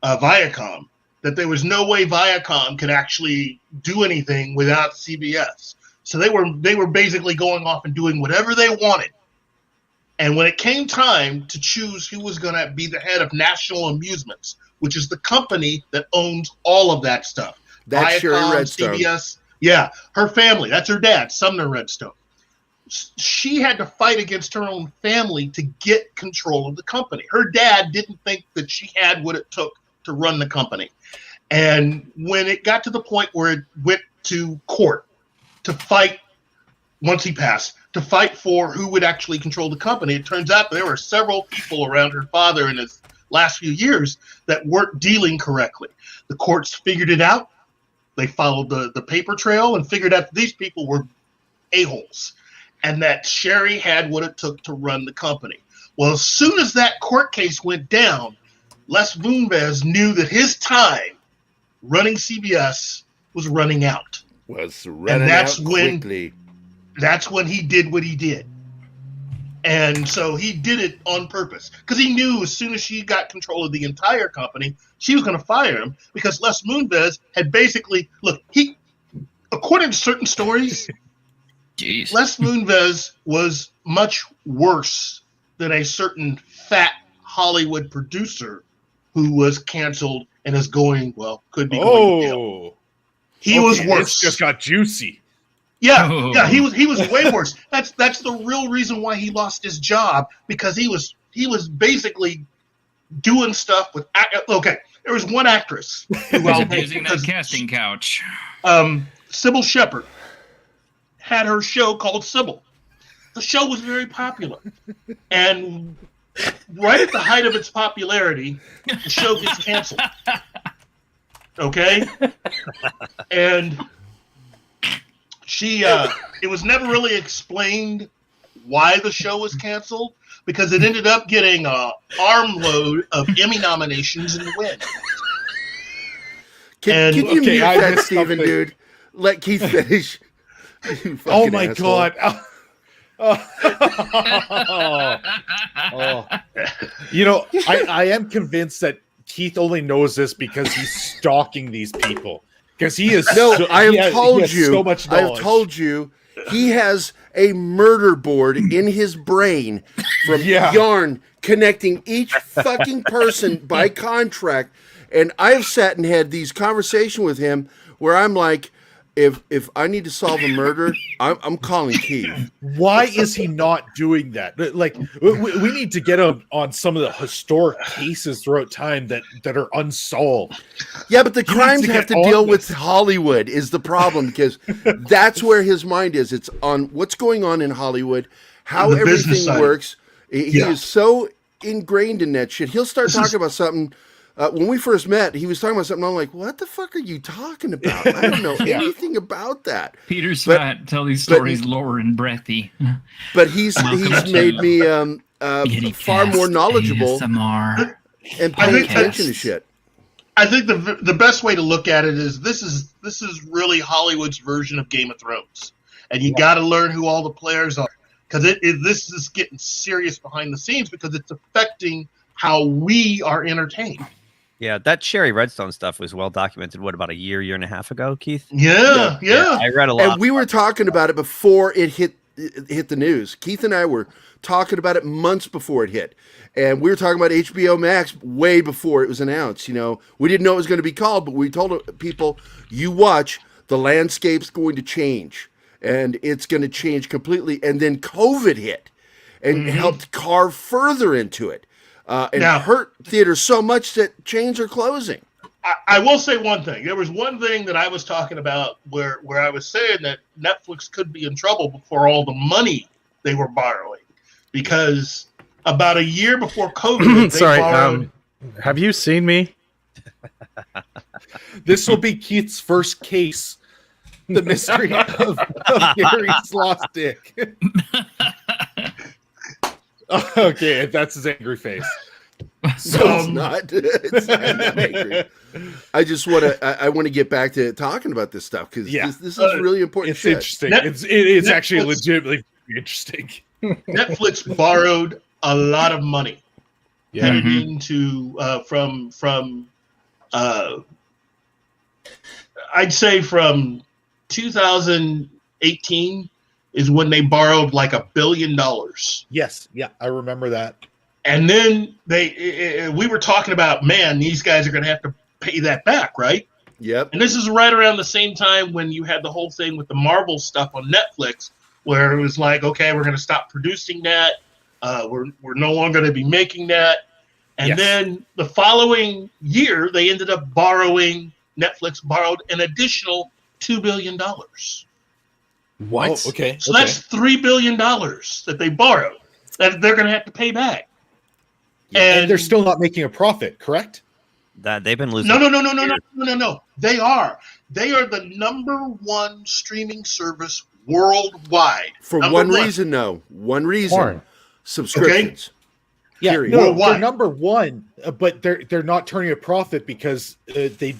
[SPEAKER 5] Viacom, that there was no way Viacom could actually do anything without CBS. So they were basically going off and doing whatever they wanted. And when it came time to choose who was going to be the head of National Amusements, which is the company that owns all of that stuff,
[SPEAKER 2] that's Sherry Redstone.
[SPEAKER 5] CBS, her family, that's her dad, Sumner Redstone. she had to fight against her own family to get control of the company. Her dad didn't think that she had what it took to run the company. And when it got to the point where it went to court to fight, once he passed, to fight for who would actually control the company, it turns out there were several people around her father in his last few years that weren't dealing correctly. The courts figured it out. They followed the paper trail and figured out that these people were a-holes and that Sherry had what it took to run the company. Well, as soon as that court case went down, Les Moonves knew that his time running CBS was running out.
[SPEAKER 2] Quickly.
[SPEAKER 5] That's when he did what he did. And so he did it on purpose because he knew as soon as she got control of the entire company, she was going to fire him because Les Moonves had basically, according to certain stories,
[SPEAKER 4] Jeez.
[SPEAKER 5] Les Moonves was much worse than a certain fat Hollywood producer who was canceled and is going, could be going to jail. He was worse.
[SPEAKER 9] It's just got juicy.
[SPEAKER 5] Yeah, he was way worse. That's the real reason why he lost his job, because he was basically doing stuff with. Okay, there was one actress who
[SPEAKER 4] was abusing that casting couch.
[SPEAKER 5] Sybil Shepherd had her show called Sybil. The show was very popular, and right at the height of its popularity, the show gets canceled. Okay, and she it was never really explained why the show was canceled, because it ended up getting an armload of Emmy nominations in the win.
[SPEAKER 2] Can you mute that, Steven, dude? Let Keith finish.
[SPEAKER 9] Oh my God. You know, I am convinced that Keith only knows this because he's stalking these people. Because he is
[SPEAKER 2] I have told you
[SPEAKER 9] so much knowledge.
[SPEAKER 2] I have told you he has a murder board in his brain from yarn connecting each fucking person by contract. And I've sat and had these conversations with him where I'm like, if I need to solve a murder, I'm calling Keith.
[SPEAKER 9] Why is he not doing that? Like, we need to get him on some of the historic cases throughout time that are unsolved.
[SPEAKER 2] Yeah, but the crimes have to deal with Hollywood is the problem, because that's where his mind is. It's on what's going on in Hollywood, how everything works. He is so ingrained in that shit. He'll start talking about something. When we first met, he was talking about something. I'm like, what the fuck are you talking about? I don't know anything about that.
[SPEAKER 4] Peter Scott tell these stories lower and breathy.
[SPEAKER 2] But he's made me far more knowledgeable
[SPEAKER 4] ASMR.
[SPEAKER 2] and pay attention to shit.
[SPEAKER 5] I think the best way to look at it is this is really Hollywood's version of Game of Thrones, and you got to learn who all the players are, because this is getting serious behind the scenes, because it's affecting how we are entertained.
[SPEAKER 8] Yeah, that Sherry Redstone stuff was well documented, about a year and a half ago, Keith?
[SPEAKER 5] Yeah.
[SPEAKER 8] I read a lot.
[SPEAKER 2] And we were talking about it before it hit the news. Keith and I were talking about it months before it hit. And we were talking about HBO Max way before it was announced. You know, we didn't know it was going to be called, but we told people, you watch, the landscape's going to change. And it's going to change completely. And then COVID hit and helped carve further into it. And hurt theaters so much that chains are closing.
[SPEAKER 5] I will say one thing. There was one thing that I was talking about where I was saying that Netflix could be in trouble for all the money they were borrowing. Because about a year before COVID, they borrowed...
[SPEAKER 3] have you seen me?
[SPEAKER 9] This will be Keith's first case. The mystery of Gary's lost dick. Okay, that's his angry face.
[SPEAKER 2] So it's not. It's not angry. I just want to. I want to get back to talking about this stuff, because this is really important.
[SPEAKER 9] It's interesting. It's actually legitimately interesting.
[SPEAKER 5] Netflix borrowed a lot of money. Headed into from I'd say from 2018. Is when they borrowed like $1 billion.
[SPEAKER 9] Yes, yeah, I remember that.
[SPEAKER 5] And then we were talking about, man, these guys are going to have to pay that back, right?
[SPEAKER 2] Yep.
[SPEAKER 5] And this is right around the same time when you had the whole thing with the Marvel stuff on Netflix, where it was like, okay, we're going to stop producing that. We're no longer going to be making that. And then the following year, they ended up Netflix borrowed an additional $2 billion.
[SPEAKER 9] What? Oh, okay.
[SPEAKER 5] So that's $3 billion that they borrowed that they're going to have to pay back.
[SPEAKER 9] And they're still not making a profit, correct?
[SPEAKER 8] That they've been losing.
[SPEAKER 5] No. They are the number one streaming service worldwide.
[SPEAKER 2] For one reason.
[SPEAKER 3] Porn.
[SPEAKER 2] Subscriptions.
[SPEAKER 5] Okay?
[SPEAKER 9] Yeah, no, they're number one, but they're not turning a profit because they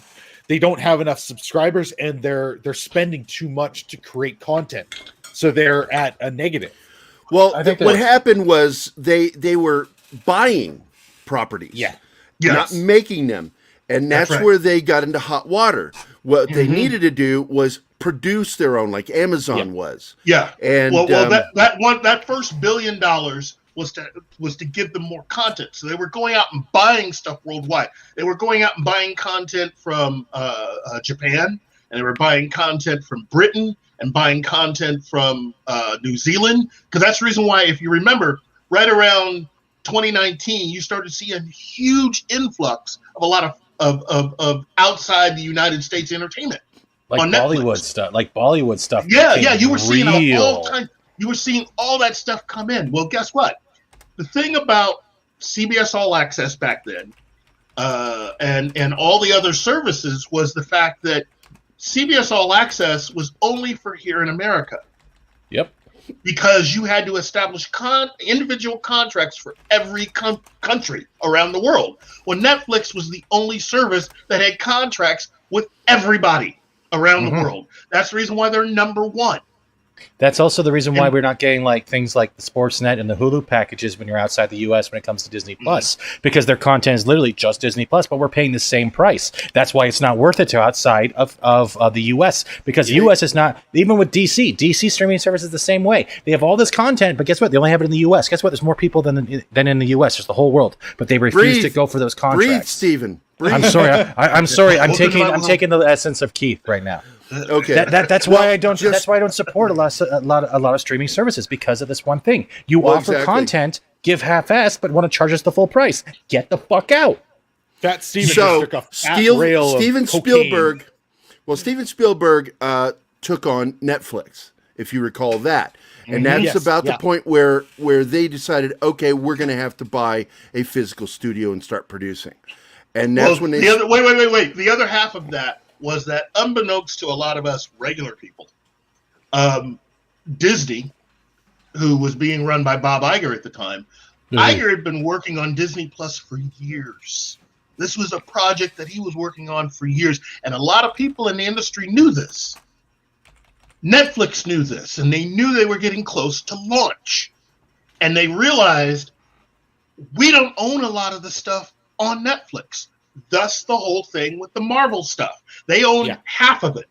[SPEAKER 9] don't have enough subscribers and they're spending too much to create content, so they're at a negative.
[SPEAKER 2] Well, what happened was they were buying properties, not making them, and that's where they got into hot water. What they needed to do was produce their own, like Amazon was.
[SPEAKER 5] Yeah,
[SPEAKER 2] and
[SPEAKER 5] that first $1 billion was to give them more content. So they were going out and buying stuff worldwide. They were going out and buying content from Japan, and they were buying content from Britain, and buying content from New Zealand. Because that's the reason why, if you remember, right around 2019, you started to see a huge influx of a lot of outside the United States entertainment.
[SPEAKER 3] Like Bollywood stuff.
[SPEAKER 5] Yeah, you were seeing all time. You were seeing all that stuff come in. Well, guess what? The thing about CBS All Access back then, and all the other services, was the fact that CBS All Access was only for here in America.
[SPEAKER 3] Yep.
[SPEAKER 5] Because you had to establish individual contracts for every country around the world. Well, Netflix was the only service that had contracts with everybody around the world. That's the reason why they're number one.
[SPEAKER 3] That's also the reason why we're not getting like things like the Sportsnet and the Hulu packages when you're outside the U.S. when it comes to Disney Plus, because their content is literally just Disney Plus, but we're paying the same price. That's why it's not worth it to outside of the U.S. because U.S. is not, even with DC streaming service is the same way. They have all this content, but guess what? They only have it in the U.S. Guess what? There's more people than in the U.S. There's the whole world, but they refuse to go for those contracts.
[SPEAKER 2] Breathe, Stephen. Breathe.
[SPEAKER 3] I'm sorry. I'm sorry. I'm taking the essence of Keith right now.
[SPEAKER 2] Okay,
[SPEAKER 3] that's why I don't. That's why I don't support a lot of streaming services, because of this one thing. You offer content, give half-assed, but want to charge us the full price. Get the fuck out.
[SPEAKER 9] That Steven
[SPEAKER 2] Spielberg. Well, Steven Spielberg took on Netflix, if you recall that, and that's about the point where they decided, okay, we're going to have to buy a physical studio and start producing, and that's when they.
[SPEAKER 5] Wait. The other half of that was that, unbeknownst to a lot of us regular people, Disney, who was being run by Bob Iger at the time, Iger had been working on Disney Plus for years. This was a project that he was working on for years, and a lot of people in the industry knew this. Netflix knew this, and they knew they were getting close to launch. And they realized, we don't own a lot of the stuff on Netflix. Thus the whole thing with the Marvel stuff. They own half of it,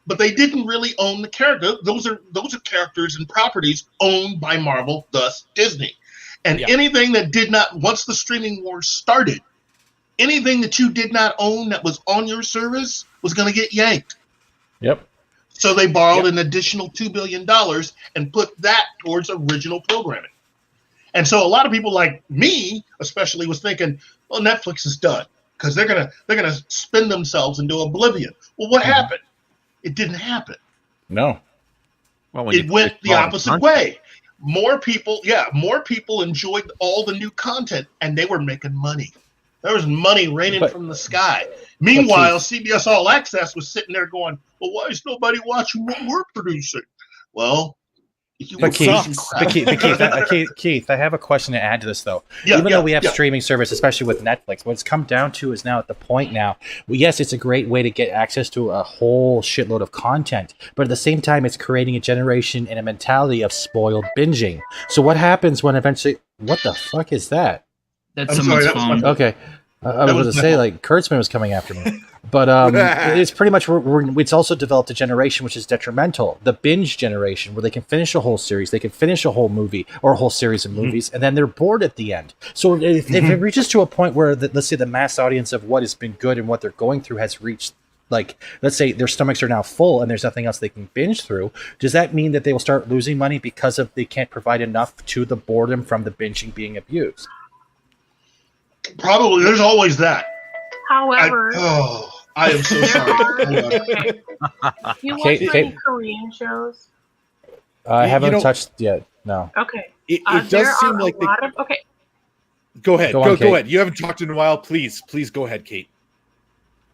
[SPEAKER 5] but they didn't really own the character. Those are characters and properties owned by Marvel, thus Disney. And anything that did not, once the streaming wars started, anything that you did not own that was on your service was going to get yanked.
[SPEAKER 3] Yep.
[SPEAKER 5] So they borrowed an additional $2 billion and put that towards original programming. And so a lot of people like me, especially, was thinking, well, Netflix is done, because they're gonna spin themselves into oblivion. Well, what happened? It didn't happen.
[SPEAKER 3] No.
[SPEAKER 8] Well,
[SPEAKER 5] it went the opposite way. More people enjoyed all the new content, and they were making money. There was money raining from the sky. Meanwhile, CBS All Access was sitting there going, well, why is nobody watching what we're producing? Well,
[SPEAKER 3] Keith, I have a question to add to this, though. Even though we have streaming service, especially with Netflix, what it's come down to is now at the point now, well, yes, it's a great way to get access to a whole shitload of content, but at the same time, it's creating a generation and a mentality of spoiled binging. So what happens when eventually, what the fuck is that?
[SPEAKER 4] That's someone's phone.
[SPEAKER 3] Okay. I was going to say, like, Kurtzman was coming after me. But it's pretty much, it's also developed a generation which is detrimental. The binge generation, where they can finish a whole series, they can finish a whole movie or a whole series of movies, and then they're bored at the end. So if it reaches to a point where, let's say, the mass audience of what has been good and what they're going through has reached like, let's say their stomachs are now full and there's nothing else they can binge through, does that mean that they will start losing money because of they can't provide enough to the boredom from the binging being abused?
[SPEAKER 5] Probably. There's always that.
[SPEAKER 6] However,
[SPEAKER 5] I am so sorry.
[SPEAKER 6] Okay. You watch any Korean shows?
[SPEAKER 3] I haven't touched yet. No.
[SPEAKER 6] Okay.
[SPEAKER 9] It does seem like
[SPEAKER 6] okay.
[SPEAKER 9] Go ahead. Go ahead. You haven't talked in a while. Please go ahead, Kate.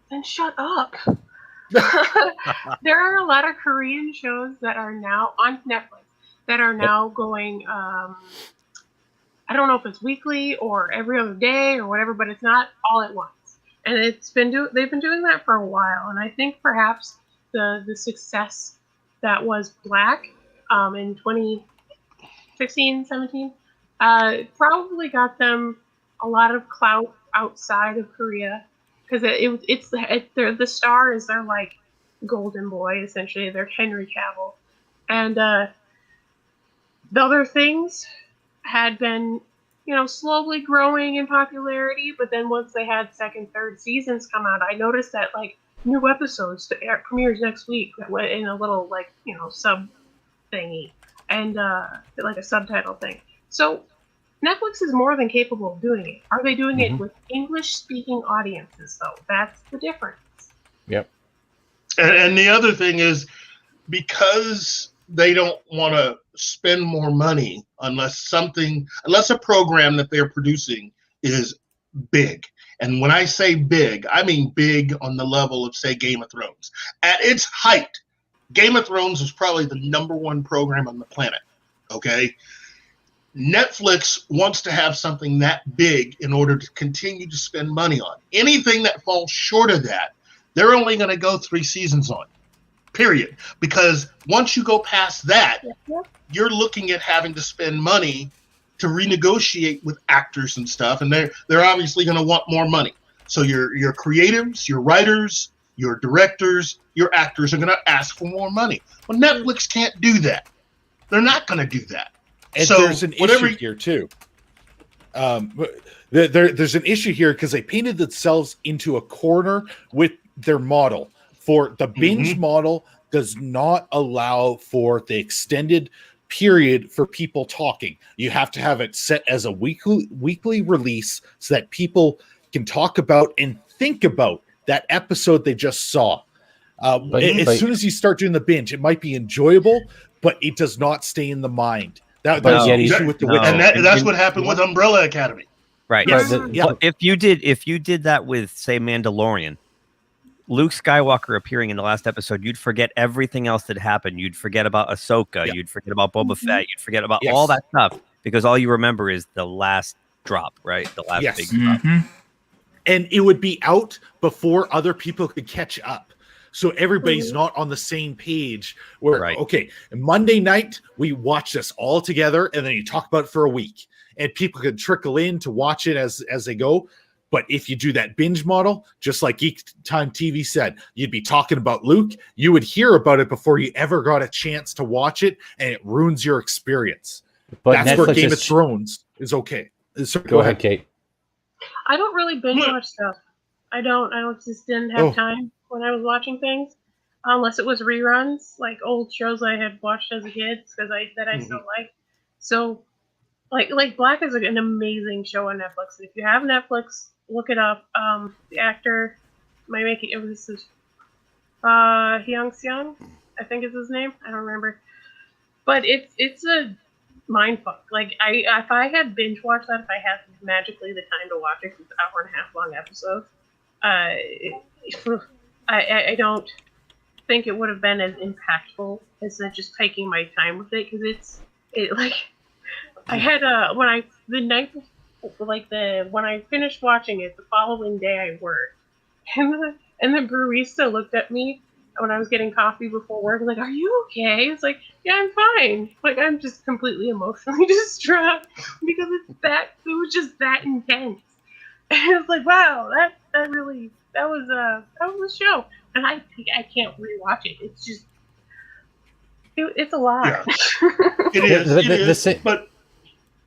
[SPEAKER 6] Then shut up. There are a lot of Korean shows that are now on Netflix that are now going. I don't know if it's weekly or every other day or whatever, but it's not all at once. And they've been doing that for a while, and I think perhaps the success that was Black in 2016, 17 probably got them a lot of clout outside of Korea, because the star is their like golden boy, essentially. They're Henry Cavill, and the other things had been slowly growing in popularity, but then once they had second, third seasons come out, I noticed that like new episodes premieres next week in a little like sub thingy and like a subtitle thing. So Netflix is more than capable of doing it. Are they doing it with English-speaking audiences though? That's the difference.
[SPEAKER 3] Yep.
[SPEAKER 5] And the other thing is, because they don't want to spend more money unless a program that they're producing is big. And when I say big, I mean big on the level of, say, Game of Thrones. At its height, Game of Thrones was probably the #1 program on the planet. Okay? Netflix wants to have something that big in order to continue to spend money on. Anything that falls short of that, they're only going to go 3 seasons on. Period. Because once you go past that, you're looking at having to spend money to renegotiate with actors and stuff, and they're obviously going to want more money. So your creatives, your writers, your directors, your actors are going to ask for more money. Well, Netflix can't do that. They're not going to do that.
[SPEAKER 9] And so there's an issue here too. There's an issue here because they painted themselves into a corner with their model. For the binge model does not allow for the extended period for people talking. You have to have it set as a weekly release so that people can talk about and think about that episode they just saw. As soon as you start doing the binge, it might be enjoyable, but it does not stay in the mind. That's the issue with the
[SPEAKER 5] that's what happened with Umbrella Academy.
[SPEAKER 8] Right.
[SPEAKER 9] Yes.
[SPEAKER 8] Well, if you did that with, say, Mandalorian, Luke Skywalker appearing in the last episode, you'd forget everything else that happened. You'd forget about Ahsoka. You'd forget about Boba Fett. You'd forget about all that stuff because all you remember is the last drop, right? The last big drop.
[SPEAKER 9] And it would be out before other people could catch up. So everybody's not on the same page where, okay, Monday night, we watch this all together, and then you talk about it for a week. And people could trickle in to watch it as they go. But if you do that binge model, just like Geek Time TV said, you'd be talking about Luke. You would hear about it before you ever got a chance to watch it, and it ruins your experience. But that's Netflix where Game of Thrones is okay. So
[SPEAKER 3] go ahead, Kate.
[SPEAKER 6] I don't really binge watch stuff. I just didn't have time when I was watching things, unless it was reruns, like old shows I had watched as a kid because I still like. So, like Black is an amazing show on Netflix. If you have Netflix, look it up. The actor, Hyung Seung, I think is his name. I don't remember, but it's a mindfuck. Like if I had binge watched that, if I had magically the time to watch it, it's an 1.5 hour long episode. I don't think it would have been as impactful as just taking my time with it, because I had when I finished watching it, the following day I worked, and the barista looked at me when I was getting coffee before work, like, "Are you okay?" It's like, "Yeah, I'm fine." Like, I'm just completely emotionally distraught because it was just that intense. And it's like, wow, that was a show, and I can't rewatch it. It's just it's a lot.
[SPEAKER 5] Yeah. It is. But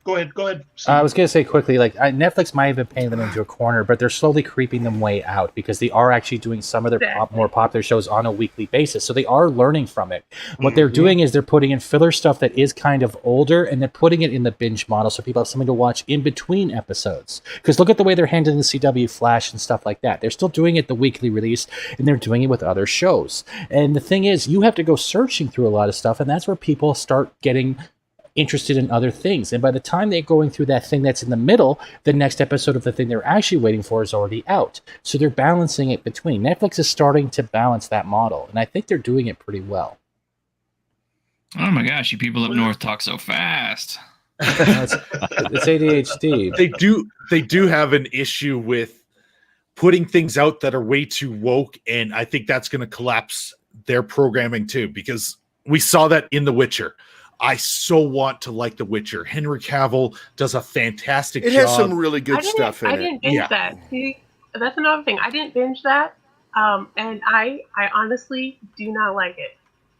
[SPEAKER 5] Go ahead.
[SPEAKER 3] I was going to say quickly, like Netflix might have been paying them into a corner, but they're slowly creeping them way out because they are actually doing some of their more popular shows on a weekly basis. So they are learning from it. What they're doing is they're putting in filler stuff that is kind of older, and they're putting it in the binge model so people have something to watch in between episodes. Because look at the way they're handling the CW Flash and stuff like that. They're still doing it the weekly release, and they're doing it with other shows. And the thing is, you have to go searching through a lot of stuff, and that's where people start getting interested in other things. And by the time they're going through that thing that's in the middle, the next episode of the thing they're actually waiting for is already out. So they're balancing it between. Netflix is starting to balance that model, and I think they're doing it pretty well.
[SPEAKER 4] Oh my gosh, you people up north talk so fast.
[SPEAKER 3] It's ADHD.
[SPEAKER 9] They do have an issue with putting things out that are way too woke, and I think that's going to collapse their programming too, because we saw that in The Witcher. I so want to like The Witcher. Henry Cavill does a fantastic job.
[SPEAKER 2] It has some really good stuff in it.
[SPEAKER 6] I didn't binge that. See, that's another thing. I didn't binge that, and I honestly do not like it.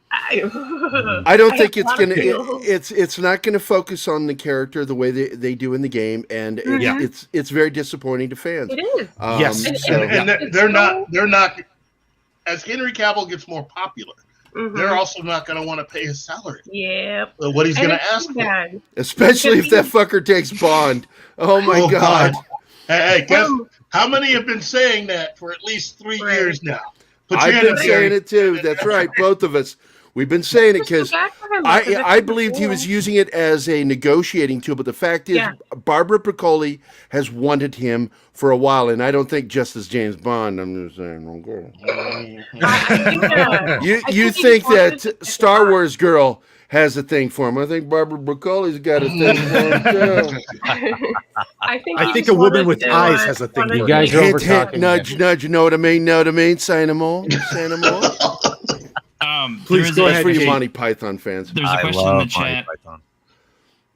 [SPEAKER 2] I don't think it's gonna. It's not gonna focus on the character the way they do in the game, and it's very disappointing to fans.
[SPEAKER 6] It is.
[SPEAKER 9] Yes,
[SPEAKER 5] and they're not. As Henry Cavill gets more popular, they're also not going to want to pay his salary.
[SPEAKER 6] Yep.
[SPEAKER 5] What he's going to ask for.
[SPEAKER 2] Especially if that fucker takes Bond. Oh my God.
[SPEAKER 5] Hey, guess how many have been saying that for at least 3 years now?
[SPEAKER 2] I've been saying it too. That's right. Both of us. We've been saying it because I believed he was using it as a negotiating tool. But the fact is, Barbara Broccoli has wanted him for a while, and I don't think just as James Bond. I'm just saying, okay. You think that Star Wars girl has a thing for him? I think Barbara Broccoli's got a thing for him too.
[SPEAKER 6] I think
[SPEAKER 9] a woman with eyes has a thing for him.
[SPEAKER 3] You guys are over talking.
[SPEAKER 2] Nudge. You know what I mean? Know what I mean? Say no more. Say no more.
[SPEAKER 9] Please go ahead
[SPEAKER 2] for you Monty Python fans.
[SPEAKER 4] There's a question in the chat.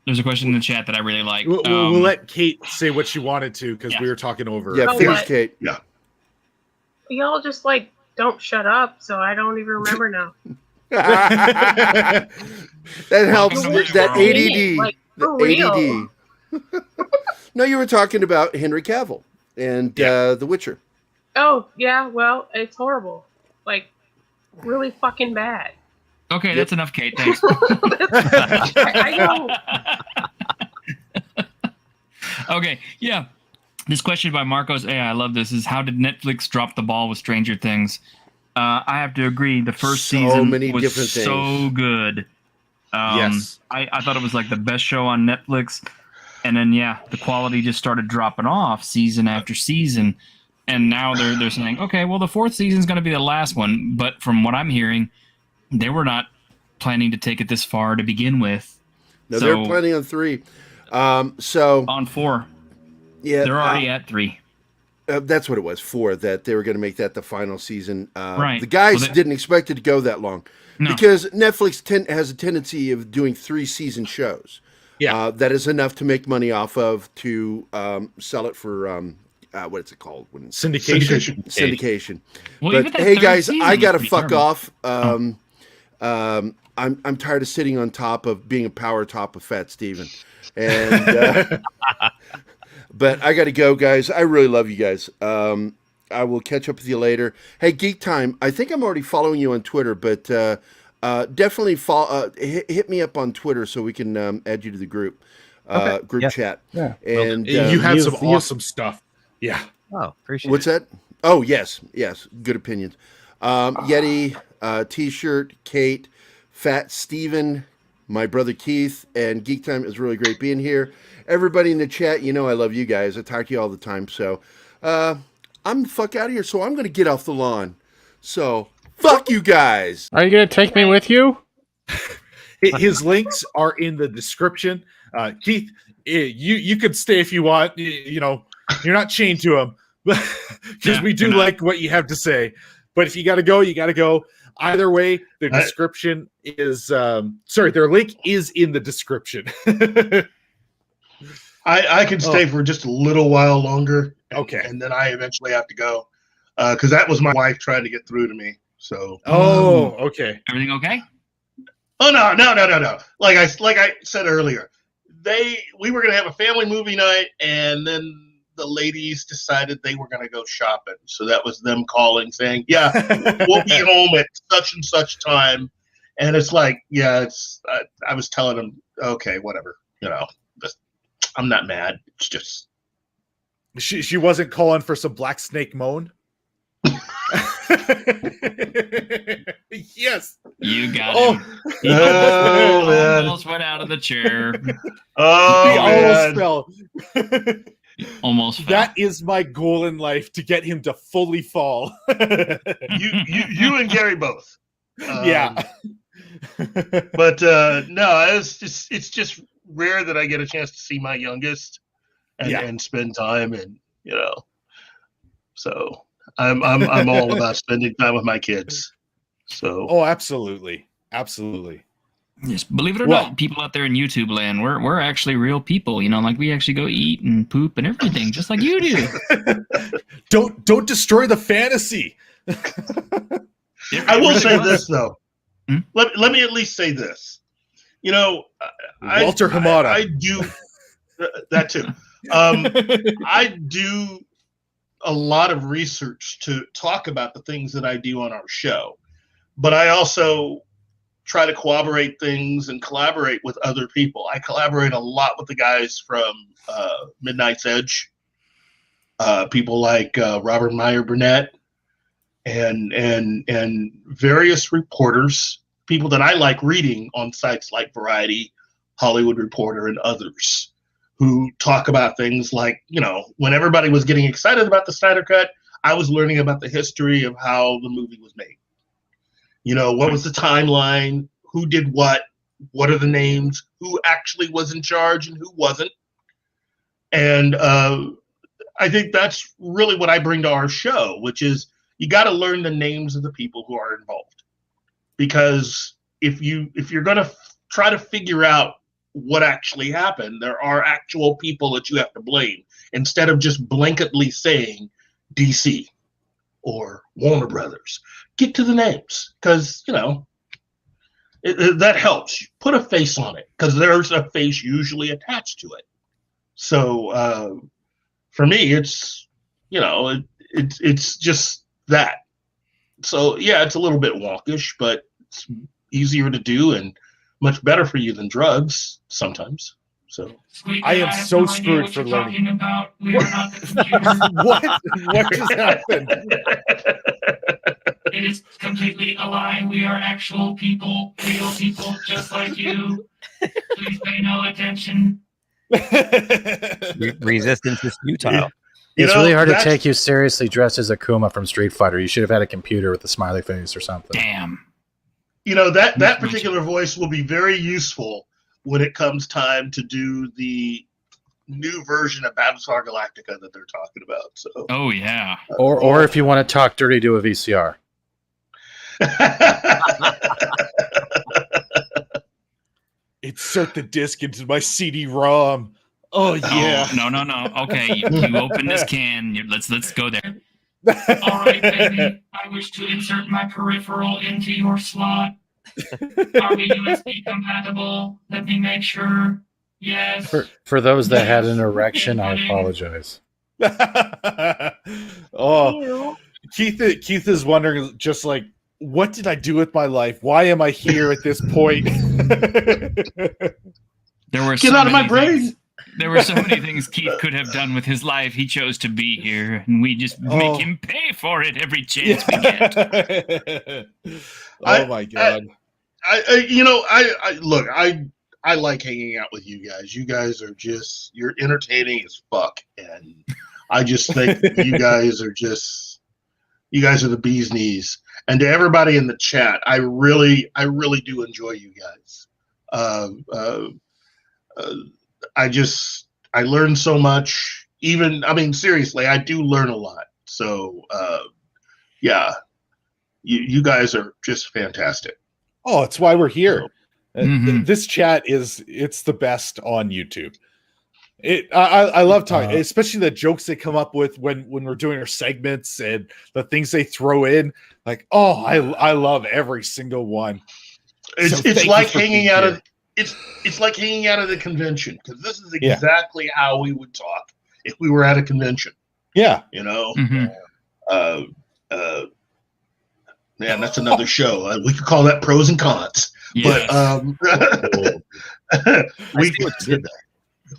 [SPEAKER 4] There's a question in the chat that I really like.
[SPEAKER 9] We'll let Kate say what she wanted to because we were talking over.
[SPEAKER 2] Yeah, finish, Kate.
[SPEAKER 5] Yeah.
[SPEAKER 6] Y'all just don't shut up, so I don't even remember now.
[SPEAKER 2] That helps. That ADD. ADD. No, you were talking about Henry Cavill and The Witcher.
[SPEAKER 6] Oh yeah, well, it's horrible. Really fucking bad.
[SPEAKER 4] Okay, that's enough, Kate. Thanks.
[SPEAKER 6] I know.
[SPEAKER 4] Okay, yeah. This question by Marcos A. I love this. Is how did Netflix drop the ball with Stranger Things? I have to agree. The first season was so good.
[SPEAKER 9] Yes.
[SPEAKER 4] I thought it was like the best show on Netflix. And then, the quality just started dropping off season after season. And now they're saying, okay, well, the fourth season is going to be the last one. But from what I'm hearing, they were not planning to take it this far to begin with.
[SPEAKER 2] No, they're planning on 3. So
[SPEAKER 4] on 4.
[SPEAKER 2] Yeah,
[SPEAKER 4] they're already at 3.
[SPEAKER 2] That's what it was, 4, that they were going to make that the final season.
[SPEAKER 4] Right.
[SPEAKER 2] The guys didn't expect it to go that long.
[SPEAKER 4] No.
[SPEAKER 2] Because Netflix has a tendency of doing 3-season shows.
[SPEAKER 9] Yeah.
[SPEAKER 2] That is enough to make money off of to sell it for... what is it called? Syndication.
[SPEAKER 4] Well,
[SPEAKER 2] but hey, guys, I gotta fuck off. I'm tired of sitting on top of being a power top of Fat Steven. And but I gotta go, guys. I really love you guys. I will catch up with you later. Hey, Geek Time. I think I'm already following you on Twitter, but definitely hit me up on Twitter so we can add you to the group chat.
[SPEAKER 3] Yeah.
[SPEAKER 2] And
[SPEAKER 9] you have some awesome stuff. Yeah.
[SPEAKER 8] Oh, appreciate
[SPEAKER 2] What's that? Oh, yes. Good opinions. Yeti, T-shirt, Kate, Fat Steven, my brother Keith, and Geek Time. Is really great being here. Everybody in the chat, I love you guys. I talk to you all the time. So I'm the fuck out of here. So I'm going to get off the lawn. So fuck you guys.
[SPEAKER 3] Are you going to take me with you?
[SPEAKER 9] His links are in the description. Keith, you could stay if you want. You're not chained to him because we do like what you have to say. But if you got to go, you got to go. Either way, their description is their link is in the description.
[SPEAKER 5] I can stay for just a little while longer.
[SPEAKER 9] Okay.
[SPEAKER 5] And then I eventually have to go because that was my wife trying to get through to me. So.
[SPEAKER 9] Oh, okay.
[SPEAKER 4] Everything okay?
[SPEAKER 5] Oh, no. Like I said earlier, we were going to have a family movie night, and then the ladies decided they were going to go shopping. So that was them calling saying, yeah, we'll be home at such and such time. And it's like, yeah, I was telling them, okay, whatever, I'm not mad. It's just.
[SPEAKER 9] She wasn't calling for some Black Snake moan. Yes,
[SPEAKER 4] you got him. He almost went out of the chair.
[SPEAKER 5] Oh,
[SPEAKER 9] he almost fell.
[SPEAKER 4] Almost fell.
[SPEAKER 9] That is my goal in life, to get him to fully fall.
[SPEAKER 5] you and Gary both.
[SPEAKER 9] Yeah.
[SPEAKER 5] But no, it's just rare that I get a chance to see my youngest and spend time, and so I'm all about spending time with my kids. So
[SPEAKER 9] absolutely.
[SPEAKER 4] Yes, believe it or not, people out there in YouTube land, we're actually real people. Like we actually go eat and poop and everything, just like you do.
[SPEAKER 9] Don't destroy the fantasy.
[SPEAKER 5] I will say this though. Let me at least say this.
[SPEAKER 9] Walter Hamada.
[SPEAKER 5] I do that too. I do a lot of research to talk about the things that I do on our show, but I also try to corroborate things and collaborate with other people. I collaborate a lot with the guys from Midnight's Edge, people like Robert Meyer Burnett, and various reporters, people that I like reading on sites like Variety, Hollywood Reporter, and others, who talk about things like, when everybody was getting excited about the Snyder Cut, I was learning about the history of how the movie was made. What was the timeline? Who did what? What are the names? Who actually was in charge and who wasn't? And I think that's really what I bring to our show, which is you got to learn the names of the people who are involved. Because if you're going to try to figure out what actually happened, there are actual people that you have to blame, instead of just blanketly saying DC or Warner Brothers. Get to the names, because that helps. Put a face on it, because there's a face usually attached to it. So for me, it's it's just that. So yeah, it's a little bit wonkish, but it's easier to do and much better for you than drugs sometimes. So
[SPEAKER 9] I am so screwed for learning.
[SPEAKER 7] About. We are not the computer.
[SPEAKER 9] What just happened?
[SPEAKER 7] It is completely a lie. We are actual people, real people, just like you. Please pay no attention.
[SPEAKER 8] Resistance is futile.
[SPEAKER 3] It's really hard to take you seriously dressed as Akuma from Street Fighter. You should have had a computer with a smiley face or something.
[SPEAKER 4] Damn.
[SPEAKER 5] That particular voice will be very useful when it comes time to do the new version of Battlestar Galactica that they're talking about. So.
[SPEAKER 4] Oh yeah.
[SPEAKER 3] Or if you want to talk dirty to a VCR.
[SPEAKER 9] Insert the disc into my CD-ROM. Oh yeah.
[SPEAKER 4] Oh, no. Okay, you open this can. Let's go there.
[SPEAKER 7] All right, baby. I wish to insert my peripheral into your slot. Are we USB compatible? Let me make sure. Yes.
[SPEAKER 3] For those that had an erection, I apologize.
[SPEAKER 9] Keith is wondering, just like, what did I do with my life? Why am I here at this point?
[SPEAKER 5] Get out of my brain.
[SPEAKER 4] There were so many things Keith could have done with his life. He chose to be here, and we just make him pay for it every chance we get.
[SPEAKER 9] My God.
[SPEAKER 5] I like hanging out with you guys. You guys are you're entertaining as fuck. And I just think you guys are the bee's knees. And to everybody in the chat, I really do enjoy you guys. I learn so much. Seriously, I do learn a lot. So, yeah, you guys are just fantastic.
[SPEAKER 9] Oh, it's why we're here. This chat it's the best on YouTube. I love talking, especially the jokes they come up with when we're doing our segments and the things they throw in. Like, I love every single one.
[SPEAKER 5] It's like hanging out it's like hanging out at a convention, because this is exactly how we would talk if we were at a convention.
[SPEAKER 9] Yeah,
[SPEAKER 5] you know.
[SPEAKER 4] Mm-hmm.
[SPEAKER 5] Man, that's another show. We could call that pros and cons.
[SPEAKER 4] Yes.
[SPEAKER 5] But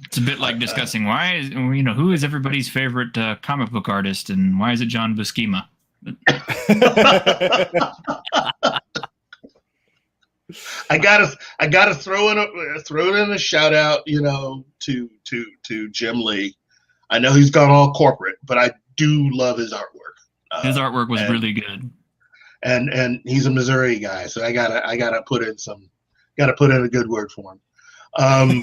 [SPEAKER 4] it's a bit like discussing who is everybody's favorite comic book artist, and why is it John Buscema?
[SPEAKER 5] I gotta throw in a shout out, to Jim Lee. I know he's gone all corporate, but I do love his artwork.
[SPEAKER 4] His artwork was really good.
[SPEAKER 5] And he's a Missouri guy, so I gotta put in a good word for him. I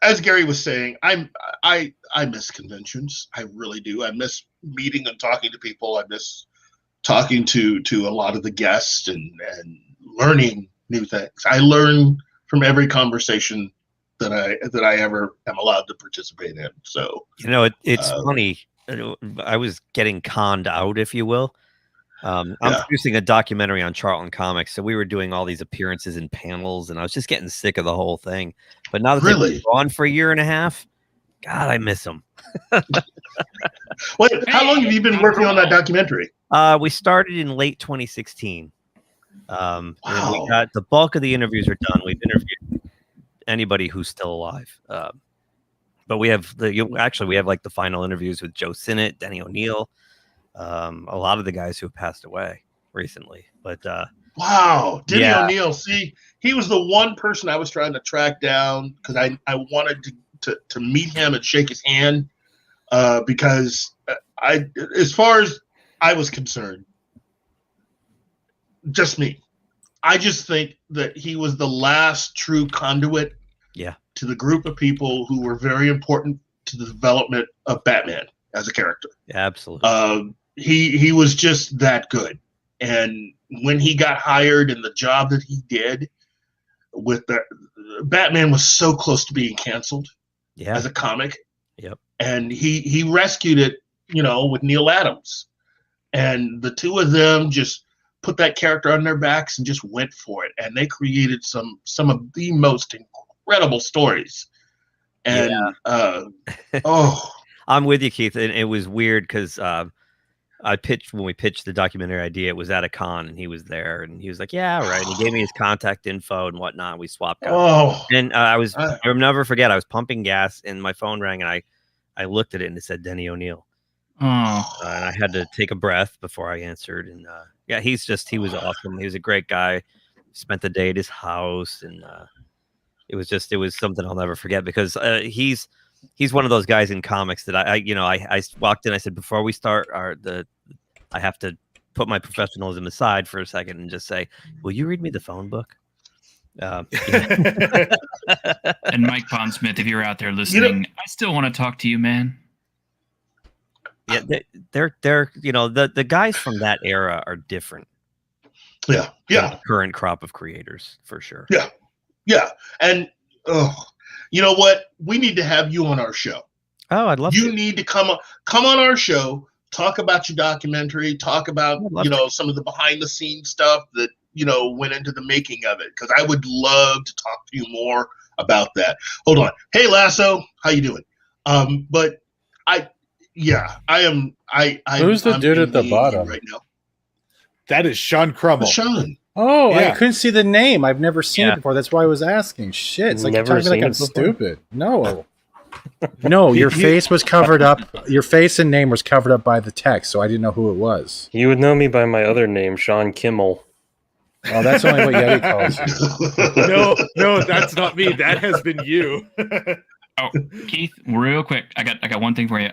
[SPEAKER 5] as Gary was saying, I miss conventions. I really do. I miss meeting and talking to people. I miss talking to a lot of the guests and learning new things. I learn from every conversation that I ever am allowed to participate in. So
[SPEAKER 8] it's funny. I was getting conned out, if you will. I'm producing a documentary on Charlton Comics, so we were doing all these appearances and panels, and I was just getting sick of the whole thing. But now that they've been gone for a year and a half, God, I miss them.
[SPEAKER 5] Wait, how long have you been working on that documentary?
[SPEAKER 8] We started in late 2016.
[SPEAKER 5] Wow.
[SPEAKER 8] And we got the bulk of the interviews are done. We've interviewed anybody who's still alive. But we have like the final interviews with Joe Sinnott, Denny O'Neil, a lot of the guys who have passed away recently. But
[SPEAKER 5] wow, Denny O'Neil. See, he was the one person I was trying to track down because I wanted to meet him and shake his hand because as far as I was concerned, just me, I just think that he was the last true conduit to the group of people who were very important to the development of Batman as a character.
[SPEAKER 8] Yeah, absolutely.
[SPEAKER 5] He was just that good. And when he got hired and the job that he did with Batman was so close to being canceled as a comic.
[SPEAKER 8] Yep.
[SPEAKER 5] And he rescued it, with Neil Adams. And the two of them just put that character on their backs and just went for it. And they created some of the most incredible stories. And
[SPEAKER 8] I'm with you, Keith. And it was weird because when we pitched the documentary idea, it was at a con and he was there and he was like, yeah, right. And he gave me his contact info and whatnot. We swapped out. And I'll never forget, I was pumping gas and my phone rang and I looked at it and it said Denny O'Neil. And I had to take a breath before I answered. And he was awesome. He was a great guy. Spent the day at his house, and it was something I'll never forget because he's one of those guys in comics that I walked in. I said, before we start I have to put my professionalism aside for a second and just say, will you read me the phone book?
[SPEAKER 4] And Mike Pondsmith, if you're out there listening, I still want to talk to you, man.
[SPEAKER 8] Yeah, they're the guys from that era are different.
[SPEAKER 5] Yeah.
[SPEAKER 8] The current crop of creators for sure.
[SPEAKER 5] Yeah. And you know what? We need to have you on our show.
[SPEAKER 8] Oh, I'd love
[SPEAKER 5] you need to come on our show, talk about your documentary, talk about some of the behind the scenes stuff that went into the making of it, because I would love to talk to you more about that. Hold on. Hey, Lasso, how you doing? But I am.
[SPEAKER 3] Who's the dude at the bottom
[SPEAKER 5] right now?
[SPEAKER 9] That is Sean Crummell.
[SPEAKER 5] Sean.
[SPEAKER 3] Oh, yeah. I couldn't see the name. I've never seen it before. That's why I was asking. Shit, it's like you're talking like I'm stupid. No. No, your face was covered up. Your face and name was covered up by the text, so I didn't know who it was.
[SPEAKER 10] You would know me by my other name, Sean Kimmel.
[SPEAKER 3] Oh, that's only what Yeti calls
[SPEAKER 9] you. No, that's not me. That has been you.
[SPEAKER 4] Oh, Keith, real quick, I got one thing for you.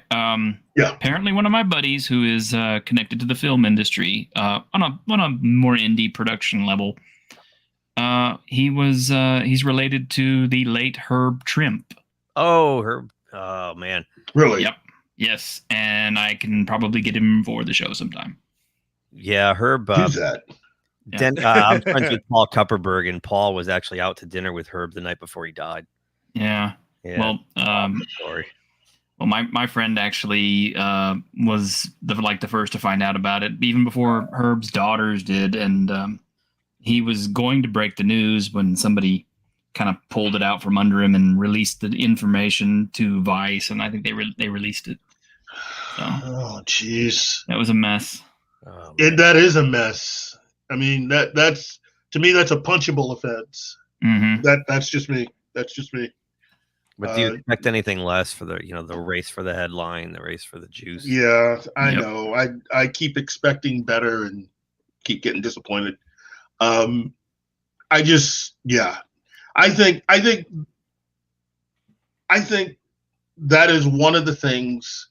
[SPEAKER 4] Apparently, one of my buddies who is connected to the film industry on a more indie production level, he's related to the late Herb Trimp.
[SPEAKER 8] Oh, Herb! Oh man,
[SPEAKER 5] really?
[SPEAKER 4] Yep. Yes, and I can probably get him for the show sometime.
[SPEAKER 8] Yeah, Herb.
[SPEAKER 5] Who's that?
[SPEAKER 8] I'm friends with Paul Kupperberg, and Paul was actually out to dinner with Herb the night before he died.
[SPEAKER 4] Yeah.
[SPEAKER 8] Yeah.
[SPEAKER 4] Well,
[SPEAKER 8] sorry.
[SPEAKER 4] Well, my friend actually was the first to find out about it, even before Herb's daughters did, and he was going to break the news when somebody kind of pulled it out from under him and released the information to Vice, and I think they released it. So,
[SPEAKER 5] oh, jeez,
[SPEAKER 4] that was a mess.
[SPEAKER 5] That is a mess. I mean, that's to me that's a punchable offense.
[SPEAKER 4] Mm-hmm.
[SPEAKER 5] That's just me. That's just me.
[SPEAKER 8] But do you expect anything less for the race for the headline, the race for the juice?
[SPEAKER 5] Yeah, I know. I keep expecting better and keep getting disappointed. I think that is one of the things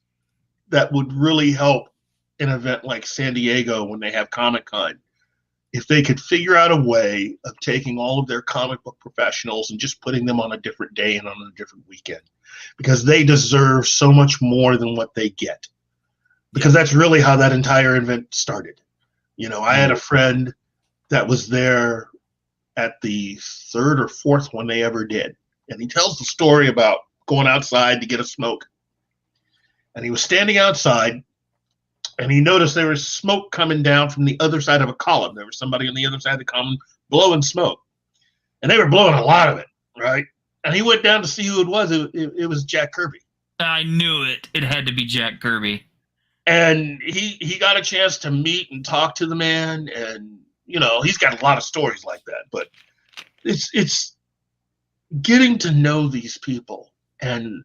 [SPEAKER 5] that would really help an event like San Diego when they have Comic-Con. If they could figure out a way of taking all of their comic book professionals and just putting them on a different day and on a different weekend, because they deserve so much more than what they get. Because that's really how that entire event started. You know, I had a friend that was there at the third or fourth one they ever did. And he tells the story about going outside to get a smoke. And he was standing outside, and he noticed there was smoke coming down from the other side of a column. There was somebody on the other side of the column blowing smoke. And they were blowing a lot of it, right? And he went down to see who it was. It was Jack Kirby.
[SPEAKER 4] I knew it. It had to be Jack Kirby.
[SPEAKER 5] And he got a chance to meet and talk to the man. And, you know, he's got a lot of stories like that. But it's getting to know these people and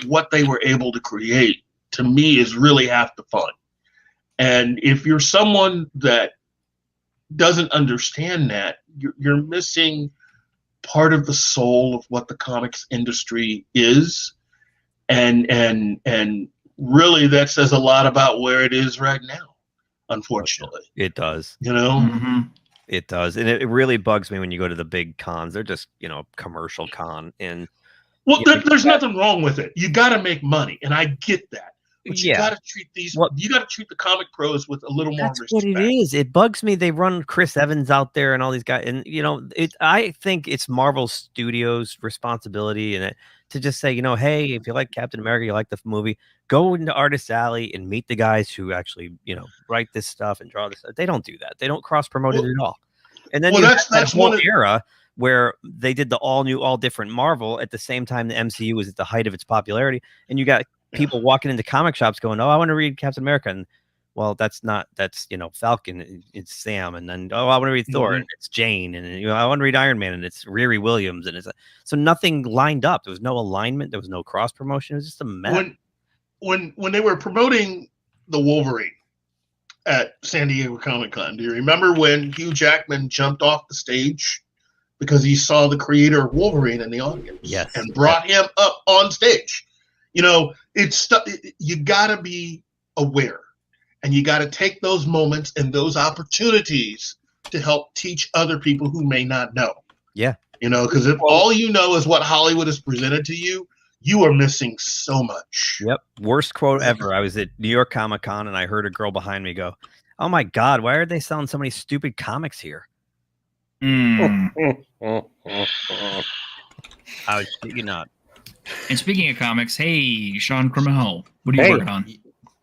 [SPEAKER 5] what they were able to create, to me, is really half the fun. And if you're someone that doesn't understand that, you're missing part of the soul of what the comics industry is. And really that says a lot about where it is right now, unfortunately.
[SPEAKER 8] It does.
[SPEAKER 5] You know?
[SPEAKER 4] Mm-hmm.
[SPEAKER 8] It does. And it really bugs me when you go to the big cons. They're just, commercial con. And
[SPEAKER 5] there's nothing wrong with it. You got to make money, and I get that. But you got to treat you got to treat the comic pros with a little more respect.
[SPEAKER 8] That's what it is. It bugs me. They run Chris Evans out there and all these guys, and I think it's Marvel Studios' responsibility and to just say, hey, if you like Captain America, you like the movie, go into Artist Alley and meet the guys who actually, write this stuff and draw this stuff. They don't do that. They don't cross promote it at all. And then that's one era where they did the all new, all different Marvel at the same time the MCU was at the height of its popularity, and you got people walking into comic shops going, "Oh, I want to read Captain America," and that's Falcon, it's Sam, and then I want to read Thor, and it's Jane, and I want to read Iron Man, and it's Riri Williams, and so nothing lined up. There was no alignment, there was no cross promotion. It was just a mess.
[SPEAKER 5] When they were promoting the Wolverine at San Diego Comic-Con, do you remember when Hugh Jackman jumped off the stage because he saw the creator of Wolverine in the audience?
[SPEAKER 8] Yes,
[SPEAKER 5] and brought him up on stage. You got to be aware, and you got to take those moments and those opportunities to help teach other people who may not know.
[SPEAKER 8] Yeah.
[SPEAKER 5] Because if all you know is what Hollywood has presented to you, you are missing so much.
[SPEAKER 8] Yep. Worst quote ever. I was at New York Comic Con and I heard a girl behind me go, "Oh my God, why are they selling so many stupid comics here?" I was not.
[SPEAKER 4] And speaking of comics, hey, Sean Crimmel, what are you working on?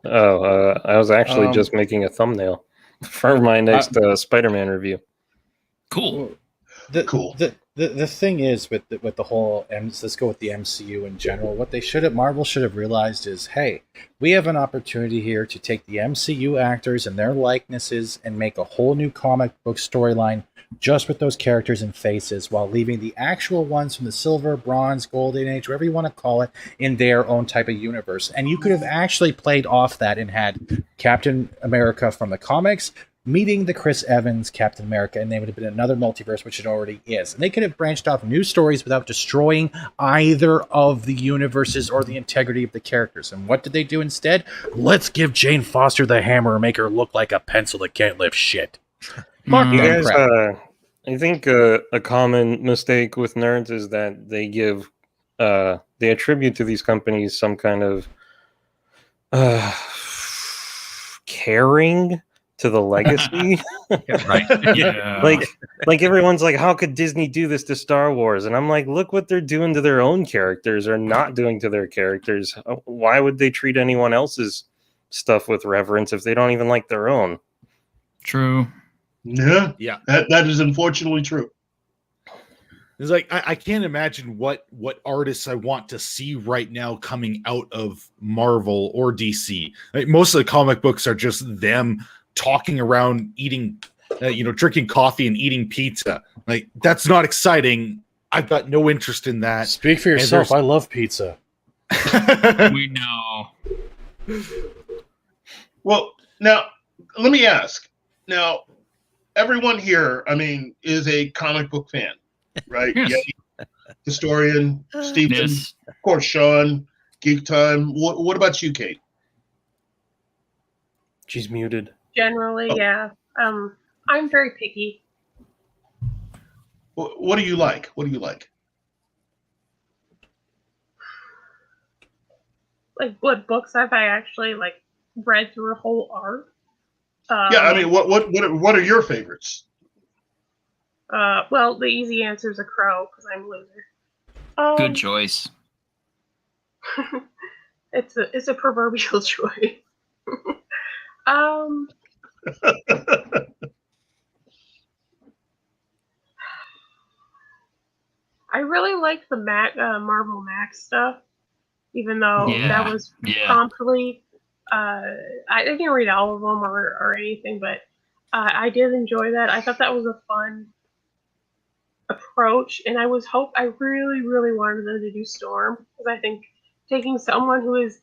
[SPEAKER 10] I was actually just making a thumbnail for my next Spider-Man review.
[SPEAKER 4] Cool.
[SPEAKER 3] The thing is with the whole, let's go with the MCU in general. What Marvel should have realized is, hey, we have an opportunity here to take the MCU actors and their likenesses and make a whole new comic book storyline just with those characters and faces, while leaving the actual ones from the Silver, Bronze, Golden Age, whatever you want to call it, in their own type of universe. And you could have actually played off that and had Captain America from the comics meeting the Chris Evans Captain America, and they would have been another multiverse, which it already is. And they could have branched off new stories without destroying either of the universes or the integrity of the characters. And what did they do instead? Let's give Jane Foster the hammer and make her look like a pencil that can't lift shit.
[SPEAKER 10] I think a common mistake with nerds is that they attribute to these companies some kind of caring to the legacy.
[SPEAKER 4] Right. Yeah.
[SPEAKER 10] like everyone's like, how could Disney do this to Star Wars? And I'm like, look what they're doing to their own characters or not doing to their characters. Why would they treat anyone else's stuff with reverence if they don't even like their own?
[SPEAKER 4] True.
[SPEAKER 5] Yeah.
[SPEAKER 9] Yeah.
[SPEAKER 5] That is unfortunately true.
[SPEAKER 9] It's like I can't imagine what artists I want to see right now coming out of Marvel or DC. Like, most of the comic books are just them talking around, eating, drinking coffee and eating pizza. Like, that's not exciting. I've got no interest in that.
[SPEAKER 3] Speak for yourself. I love pizza.
[SPEAKER 4] We know.
[SPEAKER 5] Well, now let me ask. Now, everyone here, I mean, is a comic book fan. Right,
[SPEAKER 4] yes.
[SPEAKER 5] Yeah. Historian, Stephen,
[SPEAKER 4] yes.
[SPEAKER 5] Of course, Sean, Geek Time. What about you, Kate?
[SPEAKER 10] She's muted.
[SPEAKER 6] Generally, yeah. I'm very picky.
[SPEAKER 5] What do you like? What do you like?
[SPEAKER 6] Like, what books have I actually read through a whole arc?
[SPEAKER 5] Yeah, I mean, what are your favorites?
[SPEAKER 6] Well, the easy answer is A Crow, because I'm a loser.
[SPEAKER 4] Good choice.
[SPEAKER 6] It's a proverbial choice. I really liked the Marvel Max stuff, even though that was promptly. I didn't read all of them or anything, but I did enjoy that. I thought that was a fun approach, and I really, really wanted them to do Storm, because I think taking someone who is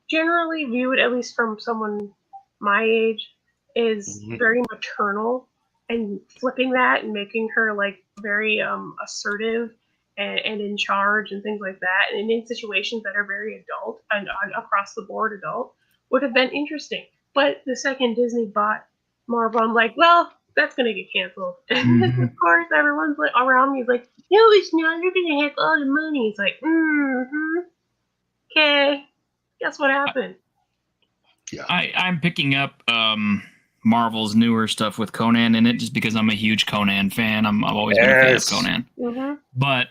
[SPEAKER 6] generally viewed, at least from someone my age, is very maternal, and flipping that and making her very assertive and in charge and things like that, and in situations that are very adult and across the board adult, would have been interesting. But the second Disney bought Marvel, I'm like, well, that's going to get canceled. And of course, everyone's around me is like, no, it's not. You're going to have all the money. It's like, okay. Guess what happened?
[SPEAKER 5] Yeah.
[SPEAKER 4] I'm picking up Marvel's newer stuff with Conan in it, just because I'm a huge Conan fan. I've always been a fan of Conan.
[SPEAKER 6] Mm-hmm.
[SPEAKER 4] But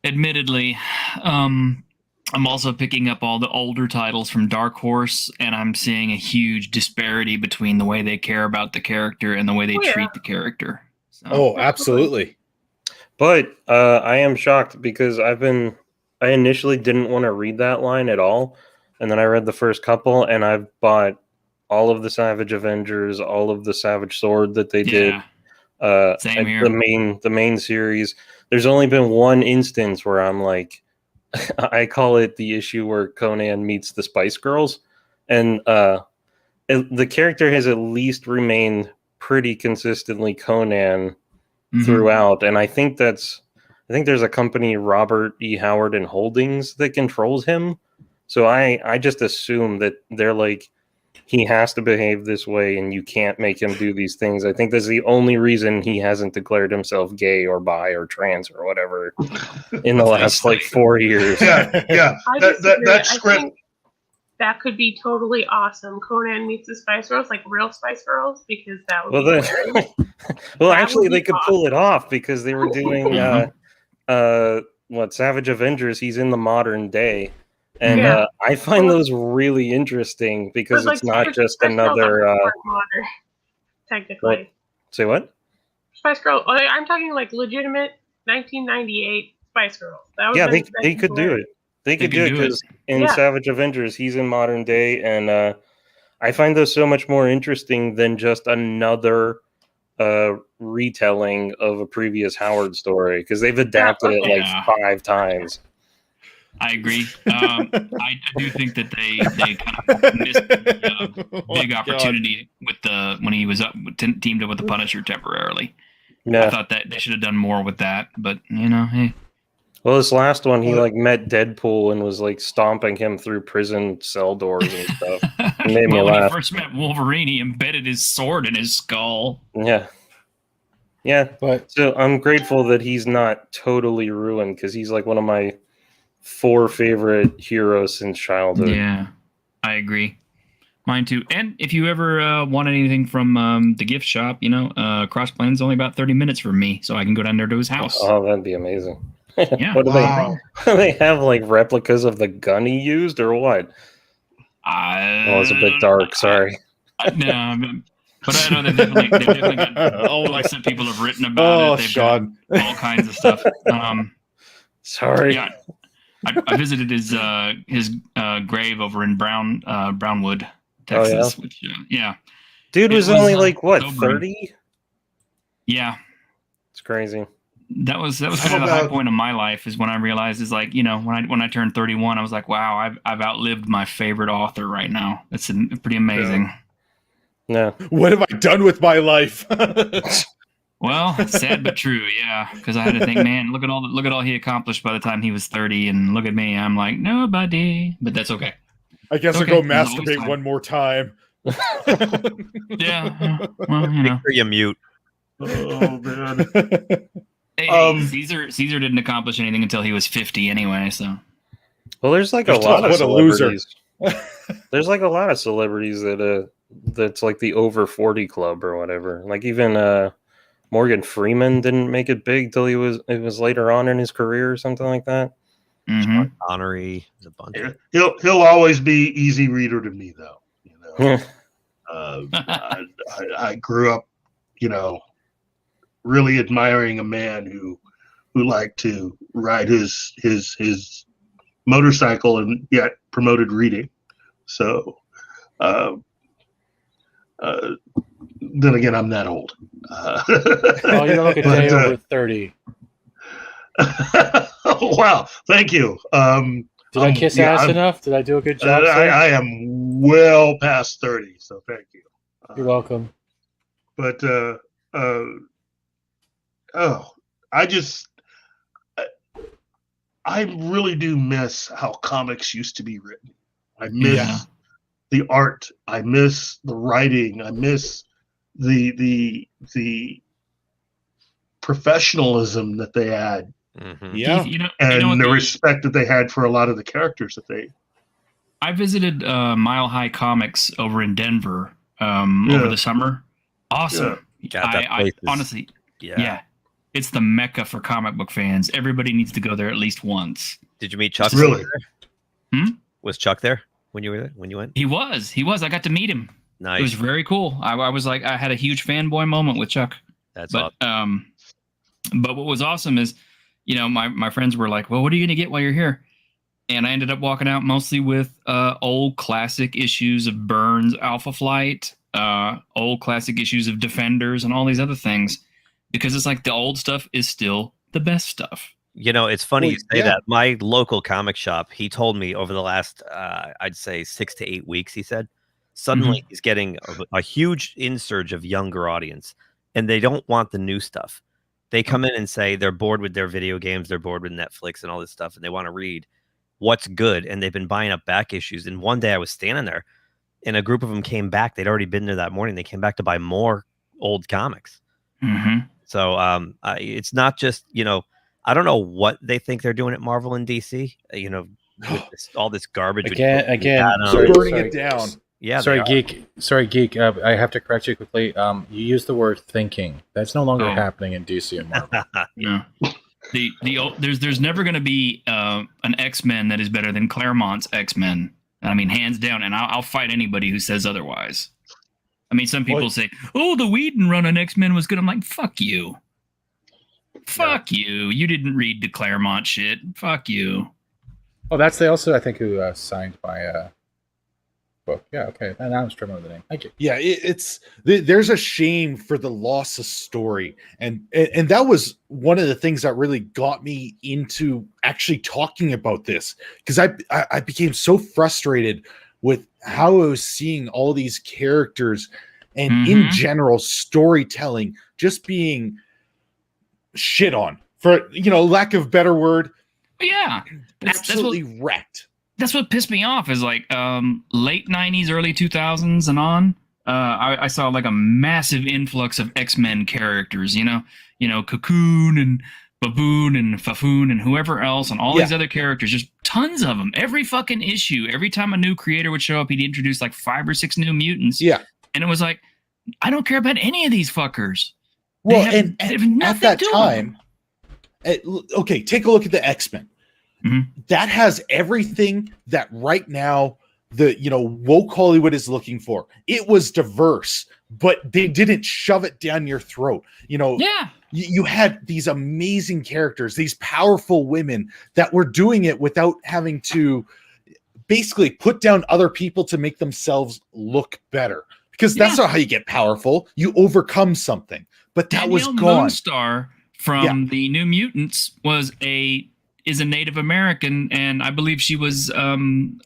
[SPEAKER 4] admittedly, I'm also picking up all the older titles from Dark Horse, and I'm seeing a huge disparity between the way they care about the character and the way they treat the character. So.
[SPEAKER 9] Oh, absolutely.
[SPEAKER 10] But I am shocked, because I initially didn't want to read that line at all, and then I read the first couple, and I've bought all of the Savage Avengers, all of the Savage Sword that they did.
[SPEAKER 4] Same here.
[SPEAKER 10] The main series. There's only been one instance where I'm like, I call it the issue where Conan meets the Spice Girls, and the character has at least remained pretty consistently Conan throughout, and I think there's a company, Robert E. Howard and Holdings, that controls him. So I just assume that they're like, he has to behave this way, and you can't make him do these things. I think that's the only reason he hasn't declared himself gay or bi or trans or whatever in the last 4 years.
[SPEAKER 5] Yeah. That script.
[SPEAKER 6] That could be totally awesome. Conan meets the Spice Girls, like real Spice Girls, because that would be hilarious.
[SPEAKER 10] Well, actually, they could pull it off, because they were doing Savage Avengers. He's in the modern day. And I find those really interesting, because it's not just another.
[SPEAKER 6] Modern, technically.
[SPEAKER 10] What? Say what?
[SPEAKER 6] Spice Girl. I'm talking legitimate 1998 Spice Girls.
[SPEAKER 10] They could do it. They could do it, because in Savage Avengers, he's in modern day, and I find those so much more interesting than just another retelling of a previous Howard story, because they've adapted it 5 times.
[SPEAKER 4] I agree. I do think that they kind of missed the big opportunity with when he was teamed up with the Punisher temporarily. Yeah. I thought that they should have done more with that, but hey.
[SPEAKER 10] Well, this last one, he met Deadpool and was stomping him through prison cell doors and stuff. It made me laugh.
[SPEAKER 4] When he first met Wolverine, he embedded his sword in his skull.
[SPEAKER 10] Yeah. But so I'm grateful that he's not totally ruined, because he's one of my 4 favorite heroes since childhood.
[SPEAKER 4] Yeah, I agree. Mine too. And if you ever want anything from the gift shop, Cross Plan's only about 30 minutes from me, so I can go down there to his house.
[SPEAKER 10] Oh, that'd be amazing.
[SPEAKER 4] Yeah.
[SPEAKER 10] What do they have like replicas of the gun he used or what? It's a bit dark. Sorry.
[SPEAKER 4] No, but I know they've definitely got, like some people have written about it. They've got all kinds of stuff.
[SPEAKER 10] Sorry.
[SPEAKER 4] Yeah, I visited his grave over in Brownwood, Texas. Which,
[SPEAKER 10] dude was only like what, 30?
[SPEAKER 4] Yeah,
[SPEAKER 10] it's crazy.
[SPEAKER 4] That was kind of the high point of my life, is when I realized, is like, when I turned 31, I was like, wow, I've outlived my favorite author right now. It's pretty amazing.
[SPEAKER 10] No.
[SPEAKER 9] What have I done with my life?
[SPEAKER 4] Well, sad but true, yeah. Because I had to think, man, look at all he accomplished by the time he was 30, and look at me, I'm like, nobody. But that's okay.
[SPEAKER 9] I guess I'll go masturbate one more time.
[SPEAKER 4] Yeah. Well,
[SPEAKER 8] Make sure you mute.
[SPEAKER 5] Oh man.
[SPEAKER 4] Hey, Caesar didn't accomplish anything until he was 50 anyway. So.
[SPEAKER 10] Well, there's like a lot of celebrities. There's like a lot of celebrities that's like the over 40 club or whatever. Like even Morgan Freeman didn't make it big till it was later on in his career or something like that.
[SPEAKER 8] Sean Connery, a bunch.
[SPEAKER 5] He'll always be easy reader to me though. I grew up, really admiring a man who liked to ride his motorcycle and yet promoted reading. So, then again, I'm that old.
[SPEAKER 3] Oh, you don't look a day over 30.
[SPEAKER 5] Wow, thank you.
[SPEAKER 3] Did I kiss ass enough? Did I do a good job?
[SPEAKER 5] I am well past 30, so thank you.
[SPEAKER 3] You're welcome.
[SPEAKER 5] But I really do miss how comics used to be written. I miss the art. I miss the writing. I miss the professionalism that they had.
[SPEAKER 4] Mm-hmm.
[SPEAKER 5] Yeah, and the respect that they had for a lot of the characters that they.
[SPEAKER 4] I visited Mile High Comics over in Denver over the summer. Awesome.
[SPEAKER 8] Yeah.
[SPEAKER 4] I honestly, it's the mecca for comic book fans. Everybody needs to go there at least once.
[SPEAKER 8] Did you meet Chuck?
[SPEAKER 5] Really?
[SPEAKER 8] Was Chuck there when you went?
[SPEAKER 4] He was. I got to meet him.
[SPEAKER 8] Nice.
[SPEAKER 4] It was very cool. I was like, I had a huge fanboy moment with Chuck.
[SPEAKER 8] That's awesome.
[SPEAKER 4] But what was awesome is, my friends were like, well, what are you going to get while you're here? And I ended up walking out mostly with old classic issues of Burns Alpha Flight, old classic issues of Defenders, and all these other things, because it's like the old stuff is still the best stuff.
[SPEAKER 8] It's funny you say that. My local comic shop, he told me over the last, I'd say 6 to 8 weeks, he said, suddenly he's getting a huge insurge of younger audience, and they don't want the new stuff. They come in and say they're bored with their video games, they're bored with Netflix and all this stuff, and they want to read what's good, and they've been buying up back issues. And one day I was standing there, and a group of them came back. They'd already been there that morning. They came back to buy more old comics. So it's not just, I don't know what they think they're doing at Marvel and DC, with all this garbage.
[SPEAKER 3] Again,
[SPEAKER 9] burning it down.
[SPEAKER 8] Yeah.
[SPEAKER 3] Sorry, Geek. I have to correct you quickly. You used the word thinking. That's no longer happening in DC and Marvel.
[SPEAKER 4] No. There's never going to be an X-Men that is better than Claremont's X-Men. I mean, hands down, and I'll fight anybody who says otherwise. I mean, some people say, "Oh, the Whedon run on X-Men was good." I'm like, "Fuck you, fuck you! You didn't read the Claremont shit. Fuck you."
[SPEAKER 3] Oh, that's also I think who signed my book. Yeah, okay. And I was trying to remember the name. Thank you.
[SPEAKER 9] Yeah, there's a shame for the loss of story, and that was one of the things that really got me into actually talking about this, because I became so frustrated with how I was seeing all these characters and in general storytelling just being shit on, for lack of a better word.
[SPEAKER 4] Yeah,
[SPEAKER 9] absolutely wrecked.
[SPEAKER 4] That's what pissed me off, is like late 90s, early 2000s and on. I saw like a massive influx of X-Men characters, Cocoon and Baboon and Fafoon and whoever else and all these other characters, just tons of them. Every fucking issue, every time a new creator would show up, he'd introduce like 5 or 6 new mutants.
[SPEAKER 9] Yeah.
[SPEAKER 4] And it was like, I don't care about any of these fuckers.
[SPEAKER 9] Well, and at that time, okay, take a look at the X-Men.
[SPEAKER 4] Mm-hmm.
[SPEAKER 9] That has everything that right now the woke Hollywood is looking for. It was diverse, but they didn't shove it down your throat. You had these amazing characters, these powerful women that were doing it without having to basically put down other people to make themselves look better. Because that's not how you get powerful. You overcome something. But that was gone.
[SPEAKER 4] Moonstar from the New Mutants is a Native American, and I believe she was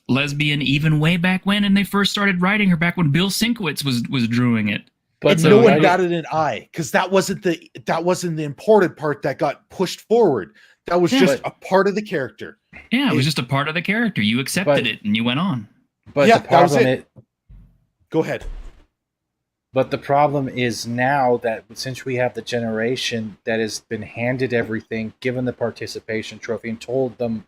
[SPEAKER 4] lesbian even way back when, and they first started writing her back when Bill Sienkiewicz was drawing it.
[SPEAKER 9] But no one batted an eye because that wasn't the important part that got pushed forward. That was just a part of the character.
[SPEAKER 4] Yeah, it was just a part of the character. You accepted it and you went on.
[SPEAKER 3] But the problem
[SPEAKER 9] go ahead.
[SPEAKER 3] But the problem is now that since we have the generation that has been handed everything, given the participation trophy, and told them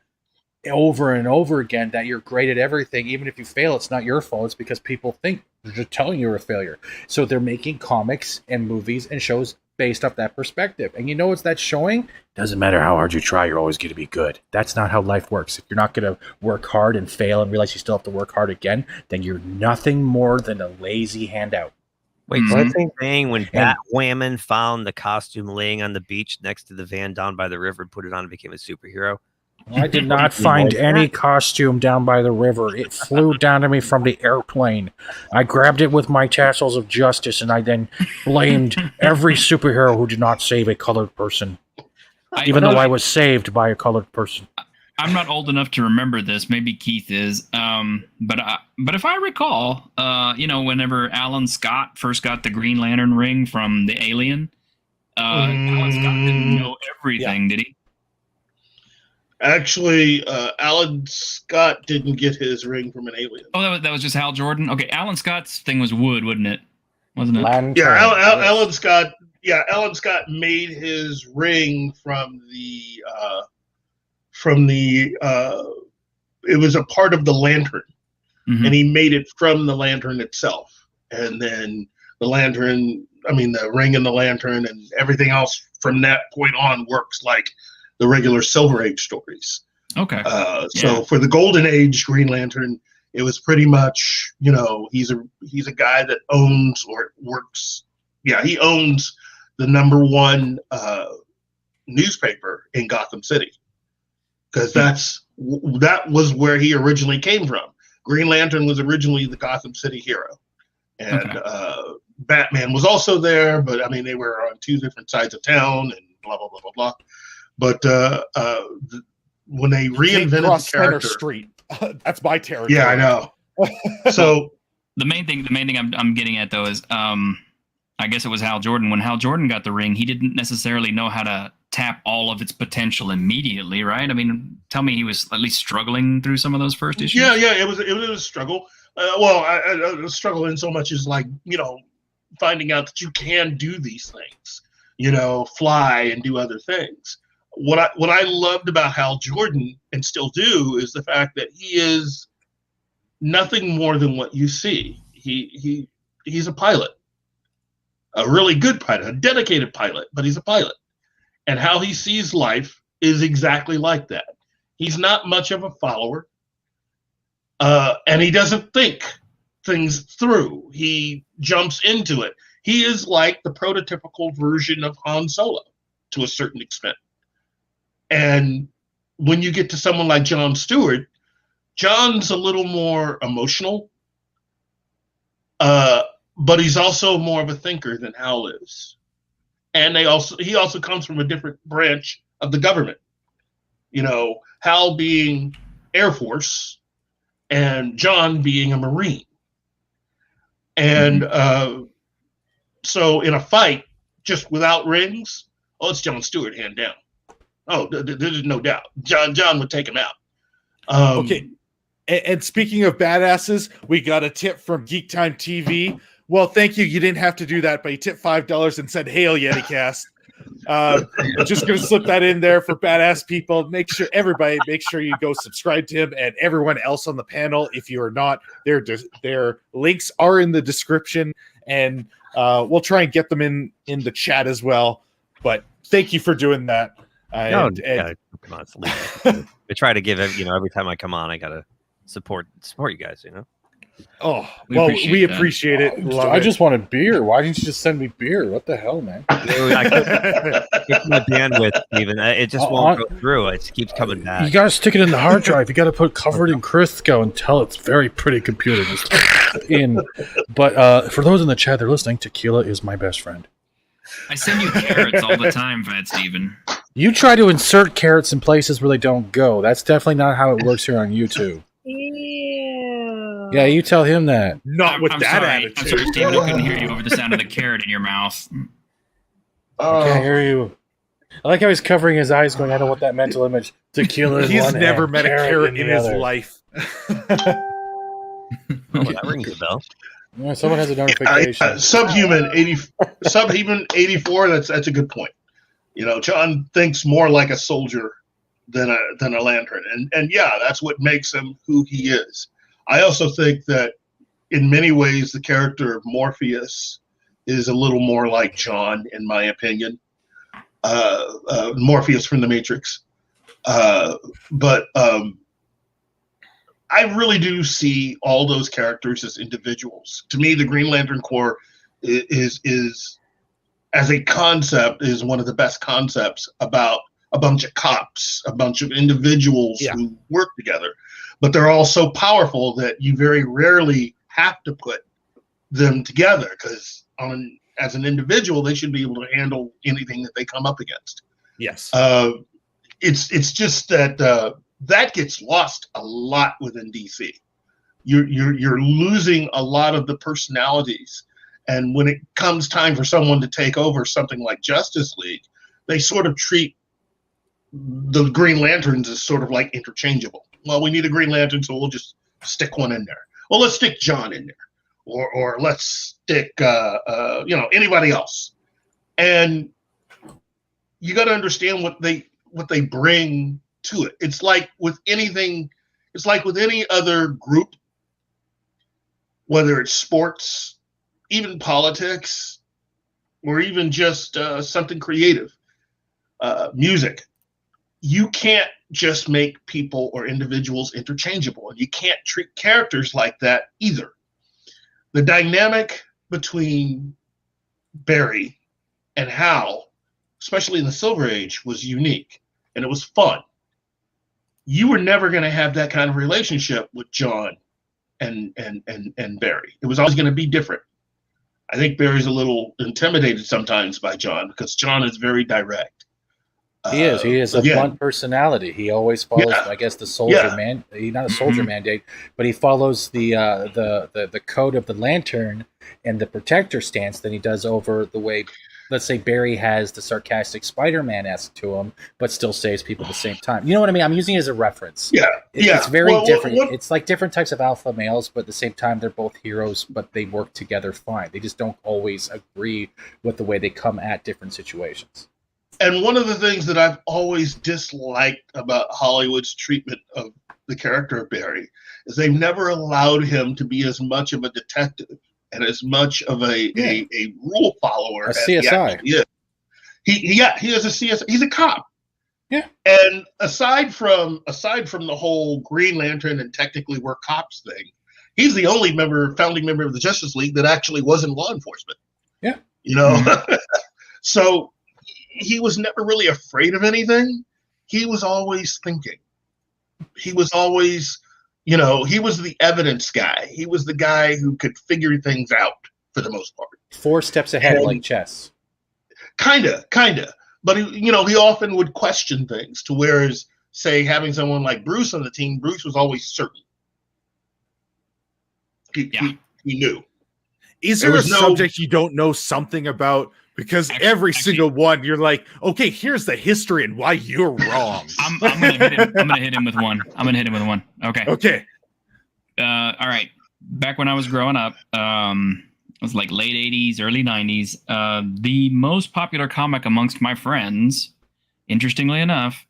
[SPEAKER 3] over and over again that you're great at everything, even if you fail, it's not your fault. It's because people think they're just telling you you're a failure. So they're making comics and movies and shows based off that perspective. And you know what's that showing? Doesn't matter how hard you try, you're always going to be good. That's not how life works. If you're not going to work hard and fail and realize you still have to work hard again, then you're nothing more than a lazy handout.
[SPEAKER 8] Wait, so that same thing when Batwoman found the costume laying on the beach next to the van down by the river, put it on and became a superhero?
[SPEAKER 3] I did not find any costume down by the river. It flew down to me from the airplane. I grabbed it with my tassels of justice, and I then blamed every superhero who did not save a colored person, even though I was saved by a colored person.
[SPEAKER 4] I'm not old enough to remember this. Maybe Keith is. But if I recall, whenever Alan Scott first got the Green Lantern ring from the Alien, Alan Scott didn't know everything, did he?
[SPEAKER 5] Actually, Alan Scott didn't get his ring from an alien.
[SPEAKER 4] Oh, that was just Hal Jordan? Okay, Alan Scott's thing was wood, wasn't it? Wasn't it?
[SPEAKER 5] Alan Scott. Yeah, Alan Scott made his ring from the it was a part of the lantern, and he made it from the lantern itself. And then the ring and the lantern and everything else from that point on works like the regular Silver Age stories.
[SPEAKER 4] Okay.
[SPEAKER 5] So for the Golden Age Green Lantern, it was pretty much, he's a guy that owns or works. Yeah, he owns the #1 newspaper in Gotham City. Because that was where he originally came from. Green Lantern was originally the Gotham City hero, and Batman was also there. But they were on 2 different sides of town, and blah blah blah blah blah. But when they reinvented the character,
[SPEAKER 9] Street, that's my territory.
[SPEAKER 5] Yeah, I know. So
[SPEAKER 4] the main thing I'm getting at though is, I guess it was Hal Jordan. When Hal Jordan got the ring, he didn't necessarily know how to tap all of its potential immediately, right? Tell me he was at least struggling through some of those first issues.
[SPEAKER 5] Yeah, it was a struggle. I was struggling so much as finding out that you can do these things, fly and do other things. What I loved about Hal Jordan and still do is the fact that he is nothing more than what you see. He's a pilot, a really good pilot, a dedicated pilot, but he's a pilot. And how he sees life is exactly like that. He's not much of a follower, and he doesn't think things through. He jumps into it. He is like the prototypical version of Han Solo to a certain extent. And when you get to someone like John Stewart, John's a little more emotional, but he's also more of a thinker than Hal is. And he also comes from a different branch of the government. Hal being Air Force and John being a Marine. And so in a fight, just without rings, it's John Stewart hand down. Oh, there's no doubt. John would take him out.
[SPEAKER 9] Okay. And speaking of badasses, we got a tip from Geek Time TV. Well, thank you. You didn't have to do that, but he tipped $5 and said, "Hail YetiCast." Just going to slip that in there for badass people. Make sure you go subscribe to him and everyone else on the panel. If you are not, their links are in the description, and we'll try and get them in the chat as well. But thank you for doing that.
[SPEAKER 8] Come on, I try to give every time I come on, I gotta support you guys.
[SPEAKER 9] Oh, we appreciate it.
[SPEAKER 3] I just wanted beer. Why didn't you just send me beer? What the hell, man?
[SPEAKER 8] It's my bandwidth, even. It just won't go through. It keeps coming back.
[SPEAKER 3] You gotta stick it in the hard drive. You gotta put covered in Crisco and tell it's very pretty computer. But for those in the chat that are listening, tequila is my best friend.
[SPEAKER 4] I send you carrots all the time, Fat Steven.
[SPEAKER 3] You try to insert carrots in places where they don't go. That's definitely not how it works here on YouTube.
[SPEAKER 6] Ew.
[SPEAKER 3] Yeah, you tell him that.
[SPEAKER 9] Not with that attitude.
[SPEAKER 4] I'm sorry, Steven. I couldn't hear you over the sound of the carrot in your mouth.
[SPEAKER 3] I can't hear you. I like how he's covering his eyes going, I don't want that mental image. Tequila.
[SPEAKER 9] He's never met a carrot in his life.
[SPEAKER 8] That rings a bell.
[SPEAKER 3] Yeah, someone has a notification.
[SPEAKER 5] Subhuman 84. That's a good point. John thinks more like a soldier than a lantern, and yeah, that's what makes him who he is. I also think that in many ways the character of Morpheus is a little more like John, in my opinion. Morpheus from the Matrix, but I really do see all those characters as individuals. To me, the Green Lantern Corps is as a concept is one of the best concepts about a bunch of cops, a bunch of individuals who work together. But they're all so powerful that you very rarely have to put them together, because as an individual, they should be able to handle anything that they come up against.
[SPEAKER 9] Yes.
[SPEAKER 5] It's just that that gets lost a lot within DC. You're losing a lot of the personalities, and when it comes time for someone to take over something like Justice League, they sort of treat the Green Lanterns as sort of like interchangeable. Well, we need a Green Lantern, so we'll just stick one in there. Well, let's stick John in there, or let's stick anybody else. And you got to understand what they bring to it. It's like with anything. It's like with any other group, whether it's sports, even politics, or even just something creative, music. You can't just make people or individuals interchangeable, and you can't treat characters like that either. The dynamic between Barry and Hal, especially in the Silver Age, was unique, and it was fun. You were never going to have that kind of relationship with John and Barry. It was always going to be different. I think Barry's a little intimidated sometimes by John, because John is very direct.
[SPEAKER 3] He is a blunt personality. He always follows, I guess, the soldier man. He's not a soldier mandate, but he follows the code of the Lantern and the Protector stance that he does over the way. Let's say Barry has the sarcastic Spider-Man-esque to him, but still saves people at the same time. You know what I mean? I'm using it as a reference. It's very different. It's like different types of alpha males, but at the same time, they're both heroes, but they work together fine. They just don't always agree with the way they come at different situations.
[SPEAKER 5] And one of the things that I've always disliked about Hollywood's treatment of the character of Barry is they've never allowed him to be as much of a detective and as much of a rule follower.
[SPEAKER 3] A CSI.
[SPEAKER 5] He is a CSI. He's a cop.
[SPEAKER 3] Yeah.
[SPEAKER 5] And aside from the whole Green Lantern and technically we're cops thing, he's the only founding member of the Justice League that actually was in law enforcement.
[SPEAKER 3] Yeah.
[SPEAKER 5] So he was never really afraid of anything. He was always thinking. He was always, he was the evidence guy. He was the guy who could figure things out for the most part.
[SPEAKER 3] 4 steps ahead, like chess.
[SPEAKER 5] Kinda. But he often would question things, to whereas, say, having someone like Bruce on the team, Bruce was always certain. He knew.
[SPEAKER 9] Is there a subject you don't know something about? Because every single one, you're like, okay, here's the history and why you're wrong.
[SPEAKER 4] I'm gonna hit him with one. Okay.
[SPEAKER 9] Okay.
[SPEAKER 4] All right. Back when I was growing up, was like late 80s, early 90s. The most popular comic amongst my friends, interestingly enough,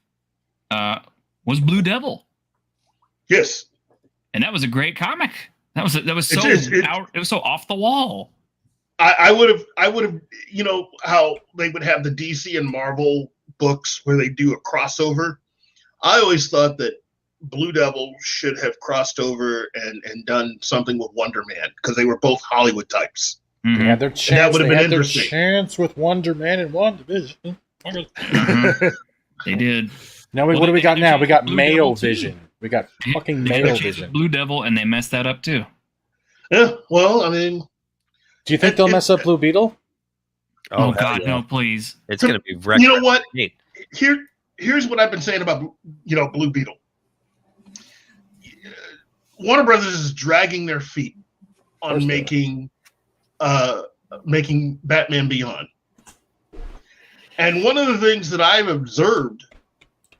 [SPEAKER 4] was Blue Devil.
[SPEAKER 5] Yes.
[SPEAKER 4] And that was a great comic. That was so it was so off the wall.
[SPEAKER 5] I would have, you know, how they would have the DC and Marvel books where they do a crossover. I always thought that Blue Devil should have crossed over and done something with Wonder Man because they were both Hollywood types.
[SPEAKER 3] Mm-hmm. They had their chance.
[SPEAKER 5] That would have been
[SPEAKER 3] their
[SPEAKER 5] interesting.
[SPEAKER 3] Chance with Wonder Man in WandaVision.
[SPEAKER 4] They did.
[SPEAKER 3] Now what do we got now? We got Male Vision. We got fucking Male Vision.
[SPEAKER 4] Blue Devil, and they messed that up too.
[SPEAKER 5] Yeah. Well, I mean,
[SPEAKER 3] do you think they'll mess up Blue Beetle?
[SPEAKER 4] Oh God, no! Please.
[SPEAKER 8] It's going to be.
[SPEAKER 5] You know what? Here's what I've been saying about Blue Beetle. Warner Brothers is dragging their feet on making Batman Beyond. And one of the things that I've observed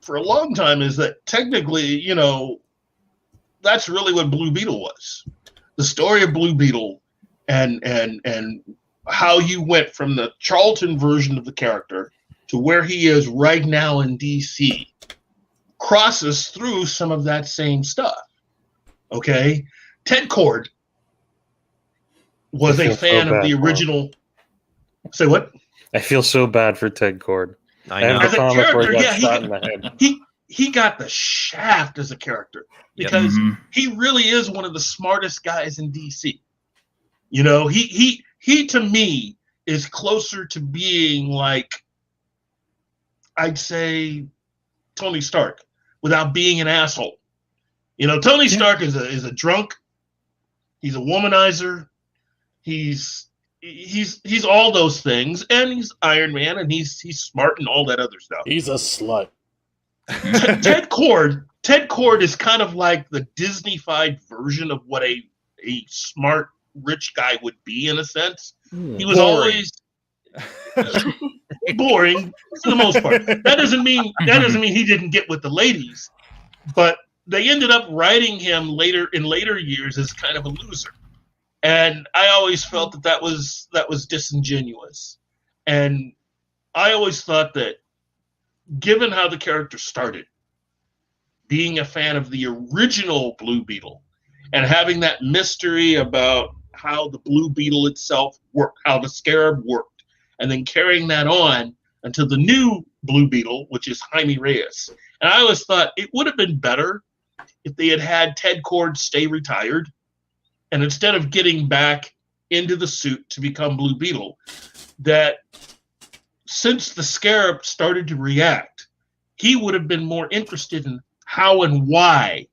[SPEAKER 5] for a long time is that technically, that's really what Blue Beetle was. The story of Blue Beetle and how you went from the Charlton version of the character to where he is right now in DC crosses through some of that same stuff. Okay? Ted Kord was a fan of the original. Say what?
[SPEAKER 10] I feel so bad for Ted Kord.
[SPEAKER 8] I know.
[SPEAKER 10] As a character,
[SPEAKER 5] he got the shaft as a character because he really is one of the smartest guys in DC. He to me is closer to being like, I'd say, Tony Stark without being an asshole. Tony Stark is a drunk. He's a womanizer. He's all those things, and he's Iron Man, and he's smart and all that other stuff.
[SPEAKER 3] He's a slut.
[SPEAKER 5] Ted Kord is kind of like the Disney-fied version of what a smart rich guy would be in a sense. He was always boring for the most part. That doesn't mean he didn't get with the ladies, but they ended up writing him in later years as kind of a loser. And I always felt that was disingenuous. And I always thought that given how the character started, being a fan of the original Blue Beetle and having that mystery about how the Blue Beetle itself worked, how the Scarab worked, and then carrying that on until the new Blue Beetle, which is Jaime Reyes. And I always thought it would have been better if they had Ted Kord stay retired, and instead of getting back into the suit to become Blue Beetle, that since the Scarab started to react, he would have been more interested in how and why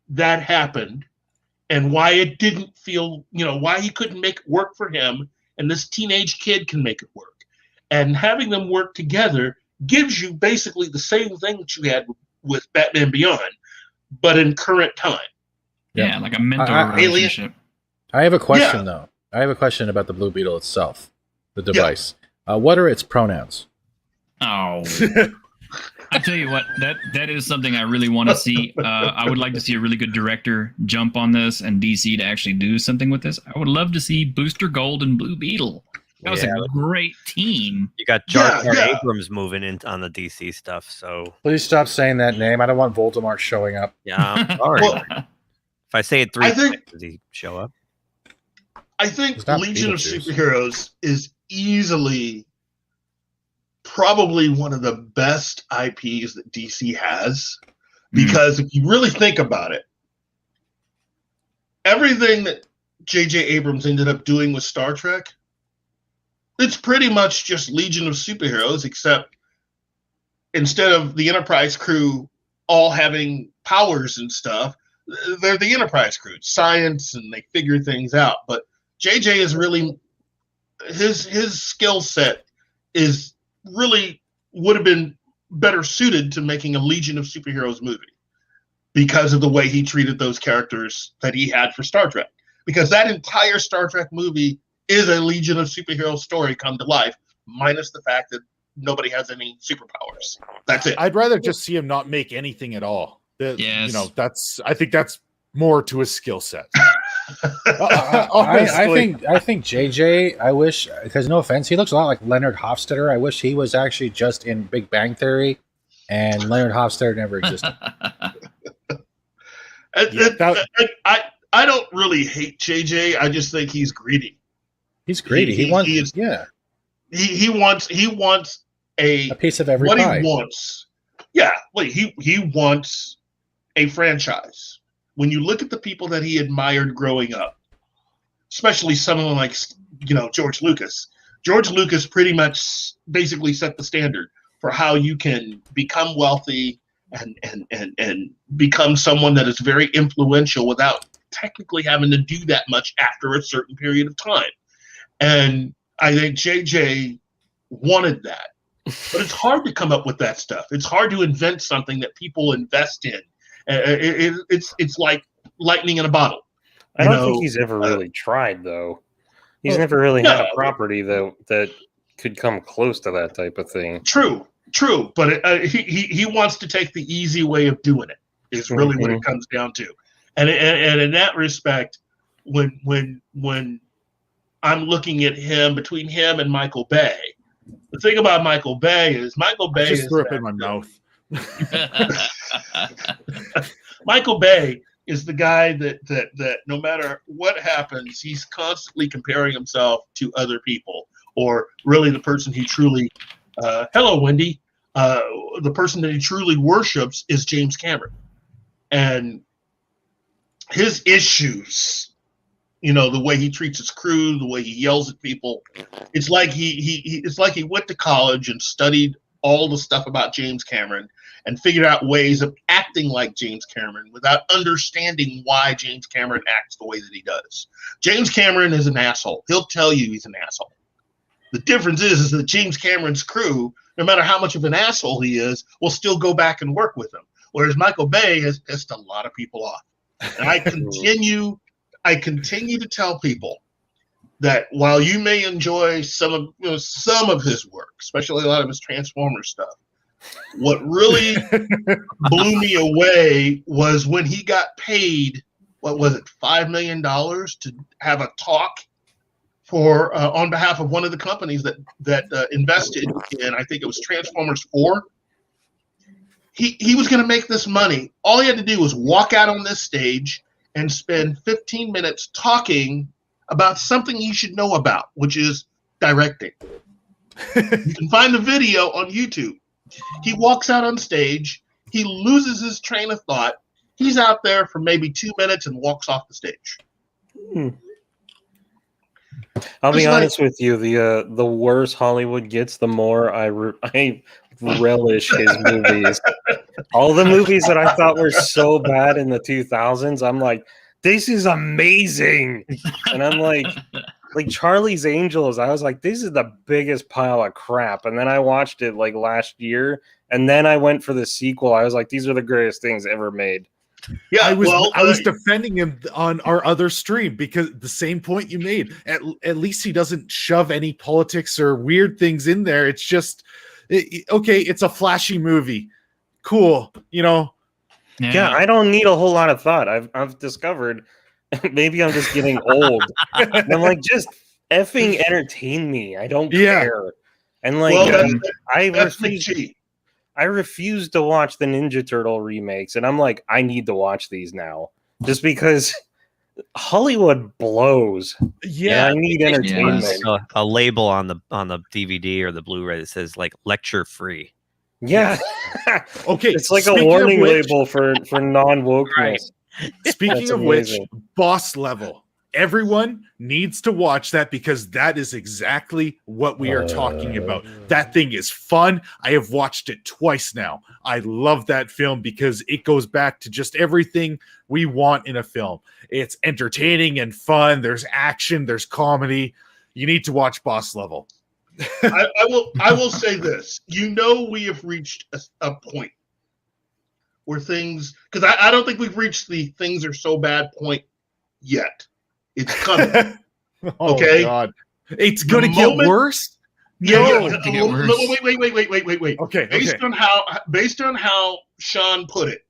[SPEAKER 5] that happened and why it didn't feel, why he couldn't make it work for him and this teenage kid can make it work. And having them work together gives you basically the same thing that you had with Batman Beyond, but in current time.
[SPEAKER 4] Yeah, like a mentor relationship.
[SPEAKER 3] I have a question, though. I have a question about the Blue Beetle itself, the device. What are its pronouns?
[SPEAKER 4] Oh. I tell you what, that is something I really want to see. I would like to see a really good director jump on this and DC to actually do something with this. I would love to see Booster Gold and Blue Beetle. That was a great team.
[SPEAKER 8] You got Jar Jar Abrams moving in on the DC stuff, so
[SPEAKER 3] please stop saying that name. I don't want Voldemort showing up.
[SPEAKER 8] Yeah, I'm sorry. If I say it 3 times, does he show up?
[SPEAKER 5] I think Legion of Superheroes is easily probably one of the best IPs that DC has, because if you really think about it, everything that J.J. Abrams ended up doing with Star Trek, it's pretty much just Legion of Superheroes, except instead of the Enterprise crew all having powers and stuff, they're the Enterprise crew, science, and they figure things out. But JJ is really, his skill set is really would have been better suited to making a Legion of Superheroes movie because of the way he treated those characters that he had for Star Trek. Because that entire Star Trek movie is a Legion of Superheroes story come to life, minus the fact that nobody has any superpowers. That's it.
[SPEAKER 9] I'd rather just see him not make anything at all. I think that's more to his skill set.
[SPEAKER 3] I think JJ. I wish, because no offense, he looks a lot like Leonard Hofstadter. I wish he was actually just in Big Bang Theory, and Leonard Hofstadter never existed.
[SPEAKER 5] I don't really hate JJ. I just think he's greedy.
[SPEAKER 3] He's greedy. He wants
[SPEAKER 5] a
[SPEAKER 3] piece of every pie.
[SPEAKER 5] He wants. Yeah, he wants a franchise. When you look at the people that he admired growing up, especially someone like, George Lucas. George Lucas pretty much basically set the standard for how you can become wealthy and become someone that is very influential without technically having to do that much after a certain period of time. And I think JJ wanted that. But it's hard to come up with that stuff. It's hard to invent something that people invest in. It's like lightning in a bottle.
[SPEAKER 10] I don't think he's ever really tried, though. He's never really had a property that could come close to that type of thing.
[SPEAKER 5] True. But he wants to take the easy way of doing it. Is really what it comes down to. And in that respect, when I'm looking at him, between him and Michael Bay, the thing about Michael Bay is
[SPEAKER 9] just threw up in my mouth.
[SPEAKER 5] Michael Bay is the guy that no matter what happens, he's constantly comparing himself to other people, or really the person he truly hello Wendy, the person that he truly worships is James Cameron. And his issues, the way he treats his crew, the way he yells at people, it's like he went to college and studied all the stuff about James Cameron and figured out ways of acting like James Cameron without understanding why James Cameron acts the way that he does. James Cameron is an asshole. He'll tell you he's an asshole. The difference is that James Cameron's crew, no matter how much of an asshole he is, will still go back and work with him. Whereas Michael Bay has pissed a lot of people off. And I continue to tell people that while you may enjoy some of his work, especially a lot of his Transformers stuff, what really blew me away was when he got paid, what was it, $5 million to have a talk for on behalf of one of the companies that invested in, I think it was Transformers 4. He was going to make this money. All he had to do was walk out on this stage and spend 15 minutes talking about something you should know about, which is directing. You can find the video on YouTube. He walks out on stage. He loses his train of thought. He's out there for maybe 2 minutes and walks off the stage.
[SPEAKER 10] I'll be honest with you. The worse Hollywood gets, the more I relish his movies. All the movies that I thought were so bad in the 2000s, I'm like, this is amazing. And I'm like Charlie's Angels, I was like, this is the biggest pile of crap. And then I watched it like last year, and then I went for the sequel. I was like, these are the greatest things ever made.
[SPEAKER 9] Yeah, I was defending him on our other stream because the same point you made. At least he doesn't shove any politics or weird things in there. It's just okay, it's a flashy movie. Cool,
[SPEAKER 10] Yeah, I don't need a whole lot of thought. I've discovered, maybe I'm just getting old. And I'm like, just effing entertain me. I don't care. And I refuse to watch the Ninja Turtle remakes, and I'm like, I need to watch these now, just because Hollywood blows. Yeah, I need entertainment.
[SPEAKER 8] A label on the DVD or the Blu-ray that says like lecture free.
[SPEAKER 10] Yeah.
[SPEAKER 9] Okay.
[SPEAKER 10] It's like a warning label for non-wokeness. Right.
[SPEAKER 9] Speaking of which, Boss Level. Everyone needs to watch that because that is exactly what we are talking about. That thing is fun. I have watched it twice now. I love that film because it goes back to just everything we want in a film. It's entertaining and fun. There's action. There's comedy. You need to watch Boss Level.
[SPEAKER 5] I will say this. We have reached a point where things, because I don't think we've reached the things are so bad point yet. It's coming. Okay?
[SPEAKER 9] God. It's going to get worse?
[SPEAKER 5] Yeah. Wait. Okay. Based on how Sean put it,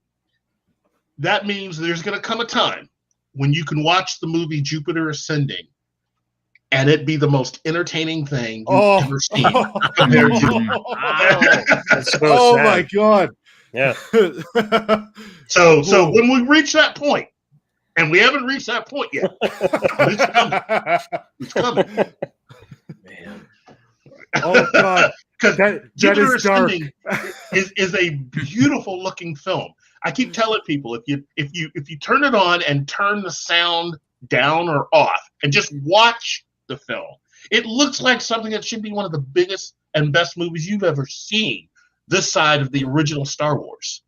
[SPEAKER 5] that means there's going to come a time when you can watch the movie Jupiter Ascending and it be the most entertaining thing you've ever seen compared to
[SPEAKER 9] my God.
[SPEAKER 10] Yeah.
[SPEAKER 5] So when we reach that point, and we haven't reached that point yet, it's coming. It's coming.
[SPEAKER 9] Man. Oh God.
[SPEAKER 5] Because
[SPEAKER 9] Jupiter
[SPEAKER 5] Ascending is a beautiful looking film. I keep telling people if you turn it on and turn the sound down or off and just watch the film, it looks like something that should be one of the biggest and best movies you've ever seen this side of the original Star Wars.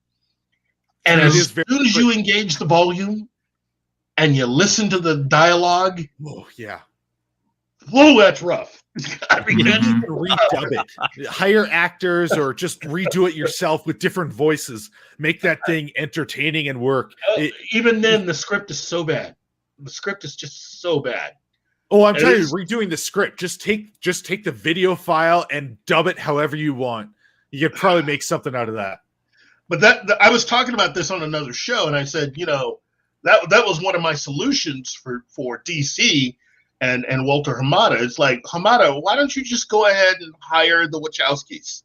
[SPEAKER 5] And as soon as you engage the volume and you listen to the dialogue,
[SPEAKER 9] oh yeah,
[SPEAKER 5] whoa, that's rough. I mean,
[SPEAKER 9] you can redub it, hire actors, or just redo it yourself with different voices. Make that thing entertaining and work.
[SPEAKER 5] Even then, the script is so bad. The script is just so bad.
[SPEAKER 9] Oh, I'm telling you, redoing the script. Just take the video file and dub it however you want. You could probably make something out of that.
[SPEAKER 5] But I was talking about this on another show, and I said, that was one of my solutions for DC and Walter Hamada. It's like, Hamada, why don't you just go ahead and hire the Wachowskis?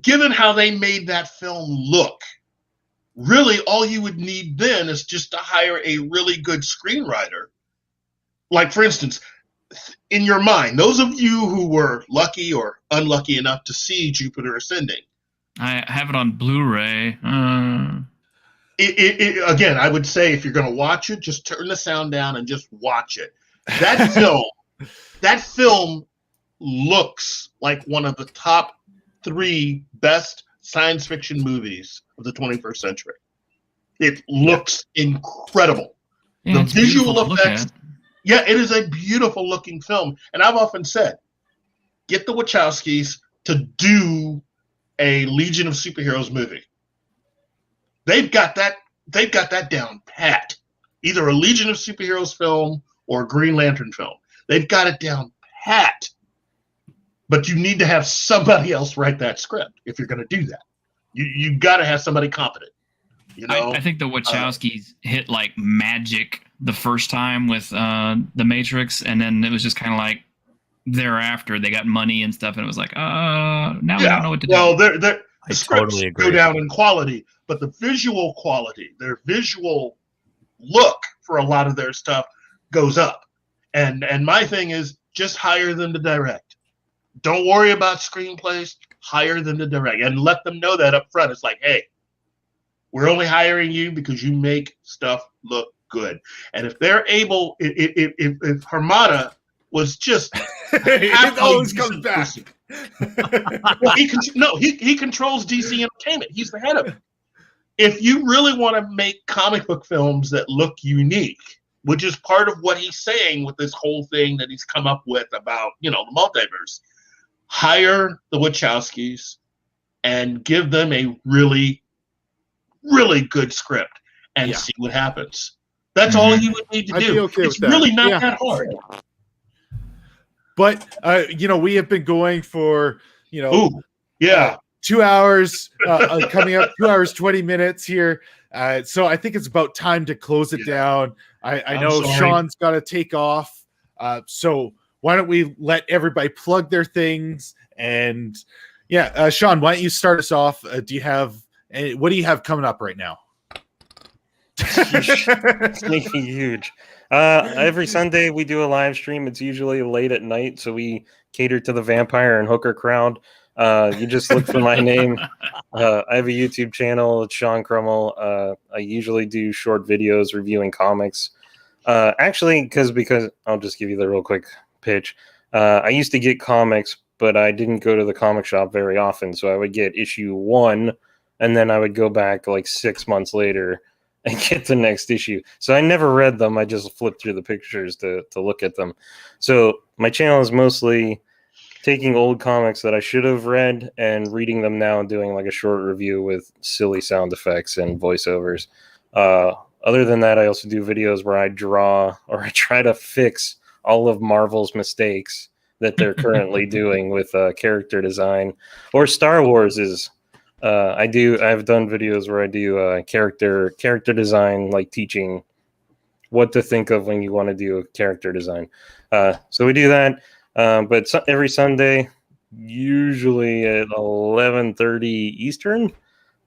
[SPEAKER 5] Given how they made that film look, really all you would need then is just to hire a really good screenwriter. Like, for instance, in your mind, those of you who were lucky or unlucky enough to see Jupiter Ascending.
[SPEAKER 4] I have it on Blu-ray.
[SPEAKER 5] Again, I would say if you're going to watch it, just turn the sound down and just watch it. That film looks like one of the top 3 best science fiction movies of the 21st century. It looks incredible.
[SPEAKER 4] Yeah,
[SPEAKER 5] the visual effects. Yeah, it is a beautiful looking film. And I've often said, get the Wachowskis to do a Legion of Superheroes movie. They've got that down pat. Either a Legion of Superheroes film or a Green Lantern film. They've got it down pat. But you need to have somebody else write that script if you're going to do that. You got to have somebody competent.
[SPEAKER 4] I think the Wachowskis hit like magic the first time with The Matrix, and then it was just kind of like thereafter they got money and stuff, and it was like, now we don't know what to do.
[SPEAKER 5] Well, the scripts totally go down in quality, but the visual quality, their visual look for a lot of their stuff goes up. And my thing is just hire them to direct. Don't worry about screenplays. Hire them to direct and let them know that up front. It's like, hey, we're only hiring you because you make stuff look good. And if they're able, if Hamada was just
[SPEAKER 9] it always comes back.
[SPEAKER 5] Well, he controls DC Entertainment. He's the head of it. If you really want to make comic book films that look unique, which is part of what he's saying with this whole thing that he's come up with about, the multiverse, hire the Wachowskis and give them a really, really good script and see what happens. That's all you would need to do. It's really not that hard.
[SPEAKER 9] But we have been going for
[SPEAKER 5] 2
[SPEAKER 9] hours coming up, 2 hours 20 minutes here. So I think it's about time to close it down. I know Sean's got to take off. So why don't we let everybody plug their things? And Sean, why don't you start us off? What do you have coming up right now?
[SPEAKER 10] It's making huge. Every Sunday we do a live stream. It's usually late at night, so we cater to the vampire and hooker crowd. You just look for my name. I have a YouTube channel. It's Sean Crummell. I usually do short videos reviewing comics. Actually, because I'll just give you the real quick pitch. I used to get comics, but I didn't go to the comic shop very often. So I would get issue 1, and then I would go back like 6 months later and get the next issue. So I never read them. I just flipped through the pictures to look at them. So my channel is mostly taking old comics that I should have read and reading them now and doing like a short review with silly sound effects and voiceovers. Other than that, I also do videos where I draw or I try to fix all of Marvel's mistakes that they're currently doing with character design, or Star Wars is. I've done videos where I do character design, like teaching what to think of when you want to do a character design. So we do that, but every Sunday, usually at 11:30 Eastern.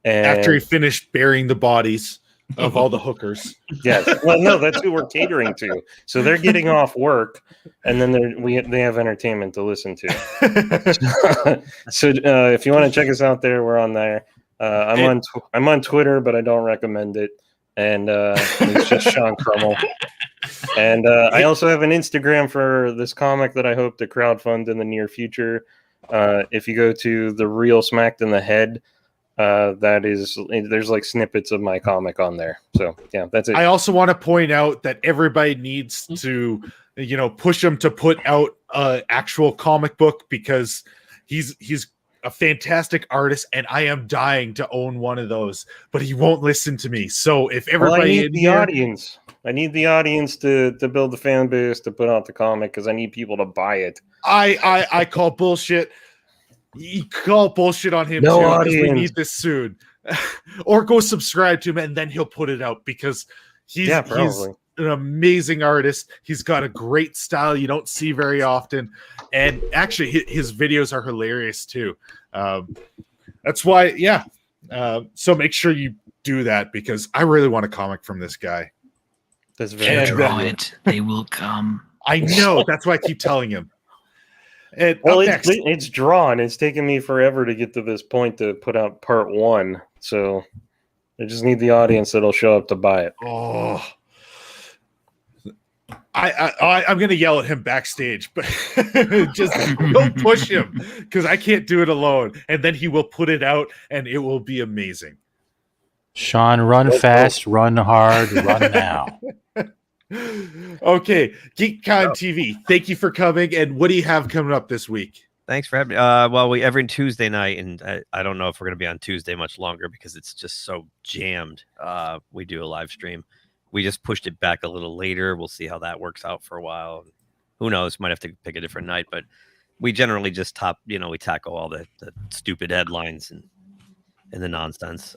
[SPEAKER 10] And
[SPEAKER 9] after he finished burying the bodies of all the hookers.
[SPEAKER 10] Yes. Well, no, that's who we're catering to. So they're getting off work, and then they have entertainment to listen to. So if you want to check us out there, we're on there. I'm on Twitter, but I don't recommend it. And it's just Sean Crummell. And I also have an Instagram for this comic that I hope to crowdfund in the near future. If you go to The Real Smacked in the Head, there's like snippets of my comic on there. So yeah, that's it.
[SPEAKER 9] I also want to point out that everybody needs to, push him to put out an actual comic book, because he's a fantastic artist, and I am dying to own one of those, but he won't listen to me. So if everybody
[SPEAKER 10] I need the audience to build the fan base to put out the comic, because I need people to buy it.
[SPEAKER 9] I call bullshit. You call bullshit on him
[SPEAKER 10] No
[SPEAKER 9] too,
[SPEAKER 10] audience.
[SPEAKER 9] because we need this soon. Or go subscribe to him, and then he'll put it out, because he's an amazing artist. He's got a great style you don't see very often, and actually his videos are hilarious too. That's why, so make sure you do that, because I really want a comic from this guy.
[SPEAKER 10] That's very
[SPEAKER 4] draw it. They will come.
[SPEAKER 9] I know. That's why I keep telling him. And
[SPEAKER 10] it's drawn. It's taken me forever to get to this point to put out part 1. So I just need the audience that'll show up to buy it.
[SPEAKER 9] Oh, I'm going to yell at him backstage, but just don't push him, because I can't do it alone. And then he will put it out, and it will be amazing.
[SPEAKER 3] Sean, run fast, run hard, run now.
[SPEAKER 9] Okay, GeekCon TV, thank you for coming. And what do you have coming up this week?
[SPEAKER 8] Thanks for having me. Well, we every Tuesday night, and I don't know if we're going to be on Tuesday much longer because it's just so jammed. We do a live stream. We just pushed it back a little later. We'll see how that works out for a while. Who knows? Might have to pick a different night, but we generally just we tackle all the stupid headlines and the nonsense.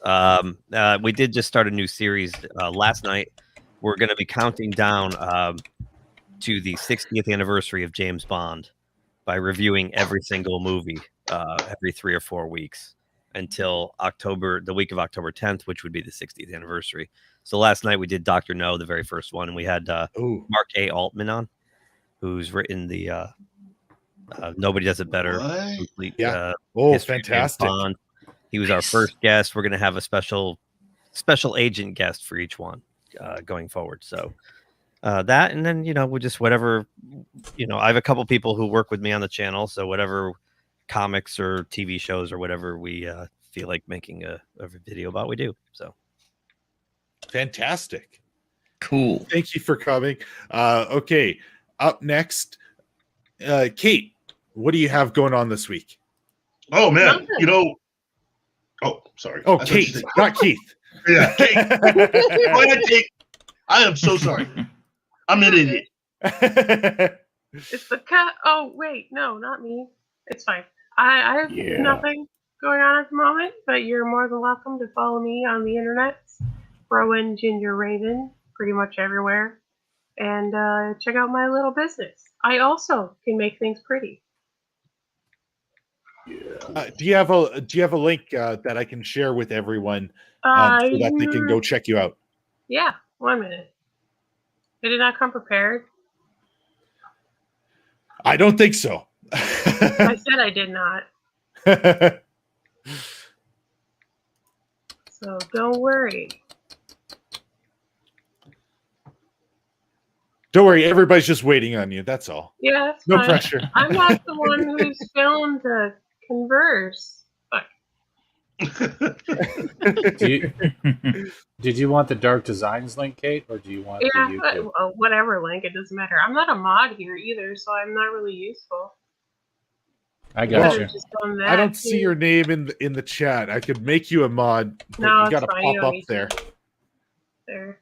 [SPEAKER 8] We did just start a new series last night. We're going to be counting down to the 60th anniversary of James Bond by reviewing every single movie every 3 or 4 weeks until the week of October 10th, which would be the 60th anniversary. So last night we did Dr. No, the very first one, and we had Mark A. Altman on, who's written the Nobody Does It Better. Complete,
[SPEAKER 9] fantastic.
[SPEAKER 8] He was our first guest. We're going to have a special agent guest for each one going forward. So that, and then, we just whatever, I have a couple people who work with me on the channel. So whatever comics or TV shows or whatever we feel like making a video about, we do. So
[SPEAKER 9] fantastic.
[SPEAKER 4] Cool.
[SPEAKER 9] Thank you for coming. Okay. Up next, Kate, what do you have going on this week?
[SPEAKER 5] Oh man, oh, sorry.
[SPEAKER 9] Oh, Kate, not Keith.
[SPEAKER 5] Yeah, Kate. Go ahead, Kate. I am so sorry. I'm an idiot.
[SPEAKER 6] It's the cat. Oh, wait. No, not me. It's fine. I have nothing going on at the moment, but you're more than welcome to follow me on the internet. Rowan Ginger Raven, pretty much everywhere. And check out my little business. I also can make things pretty.
[SPEAKER 9] Do you have a link that I can share with everyone so that they can go check you out?
[SPEAKER 6] Yeah, 1 minute. I did not come prepared.
[SPEAKER 9] I don't think so.
[SPEAKER 6] I said I did not. So don't worry.
[SPEAKER 9] Don't worry, everybody's just waiting on you. That's all.
[SPEAKER 6] Yeah, that's
[SPEAKER 9] no
[SPEAKER 6] fine.
[SPEAKER 9] pressure.
[SPEAKER 6] I'm not the one who's filmed to converse.
[SPEAKER 3] Did you want the Dark Designs link, Kate, or do you want the YouTube?
[SPEAKER 6] Whatever link, it doesn't matter. I'm not a mod here either, so I'm not really useful.
[SPEAKER 3] I got you.
[SPEAKER 9] I don't see your name in the chat. I could make you a mod, but
[SPEAKER 6] no,
[SPEAKER 9] you got to pop up there.
[SPEAKER 6] There.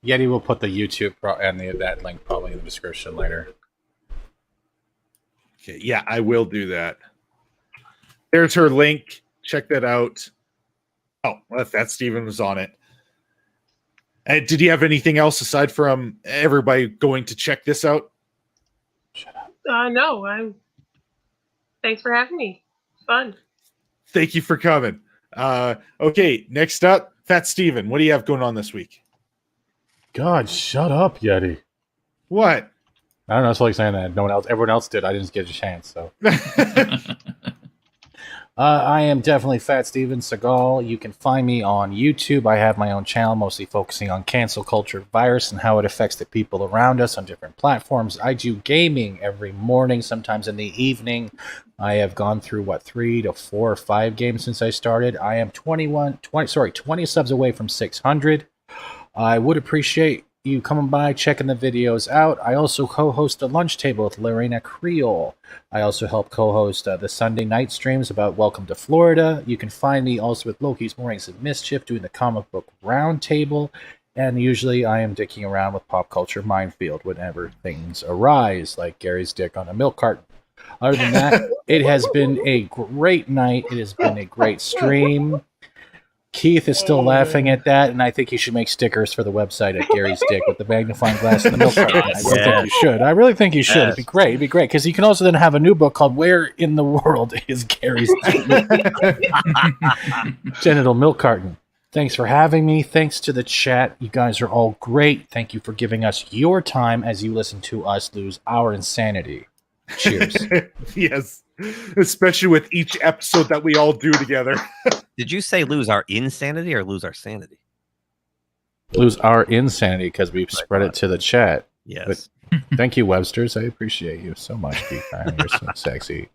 [SPEAKER 3] Yeti will put the YouTube and that link probably in the description later.
[SPEAKER 9] Okay, yeah, I will do that. There's her link. Check that out. Oh, well, that Steven was on it. Did you have anything else aside from everybody going to check this out?
[SPEAKER 6] No. Thanks for having me. Fun.
[SPEAKER 9] Thank you for coming. Okay, next up, Fat Steven. What do you have going on this week?
[SPEAKER 3] God, shut up, Yeti.
[SPEAKER 9] What?
[SPEAKER 3] I don't know. It's like saying that. Everyone else did. I didn't get a chance. So, I am definitely Fat Steven Seagal. You can find me on YouTube. I have my own channel, mostly focusing on cancel culture virus and how it affects the people around us on different platforms. I do gaming every morning, sometimes in the evening. I have gone through 3 to 4 or 5 games since I started. I am 20 subs away from 600. I would appreciate you coming by, checking the videos out. I also co-host the Lunch Table with Lorena Creole. I also help co-host the Sunday night streams about Welcome to Florida. You can find me also with Loki's Mornings of Mischief doing the Comic Book Roundtable. And usually I am dicking around with Pop Culture Minefield whenever things arise, like Gary's dick on a milk carton. Other than that, it has been a great night. It has been a great stream. Keith is still laughing at that, and I think you should make stickers for the website at Gary's Dick with the magnifying glass and the milk carton. I really think you should. It'd be great. It'd be great, because you can also then have a new book called Where in the World is Gary's Genital Milk Carton. Thanks for having me. Thanks to the chat. You guys are all great. Thank you for giving us your time as you listen to us lose our insanity. Cheers.
[SPEAKER 9] Yes. Especially with each episode that we all do together.
[SPEAKER 8] Did you say lose our insanity or lose our sanity?
[SPEAKER 3] Lose our insanity because we've spread it to the chat.
[SPEAKER 8] Yes.
[SPEAKER 3] But thank you, Websters. I appreciate you so much, Keith. You're so sexy.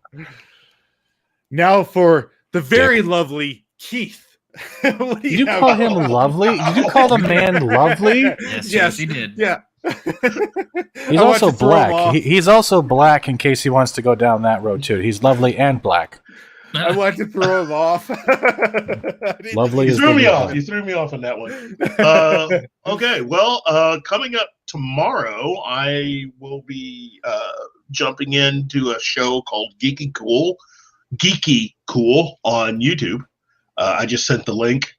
[SPEAKER 9] Now for the very lovely Keith.
[SPEAKER 3] Did you call him lovely? Did you call the man lovely?
[SPEAKER 4] Yes, he did.
[SPEAKER 9] Yeah.
[SPEAKER 3] He's also black. He's also black in case he wants to go down that road too. He's lovely and black.
[SPEAKER 9] I wanted to throw him off.
[SPEAKER 3] Lovely.
[SPEAKER 5] You threw me off. You threw me off on that one. Okay. Well, coming up tomorrow, I will be jumping into a show called Geeky Cool on YouTube. I just sent the link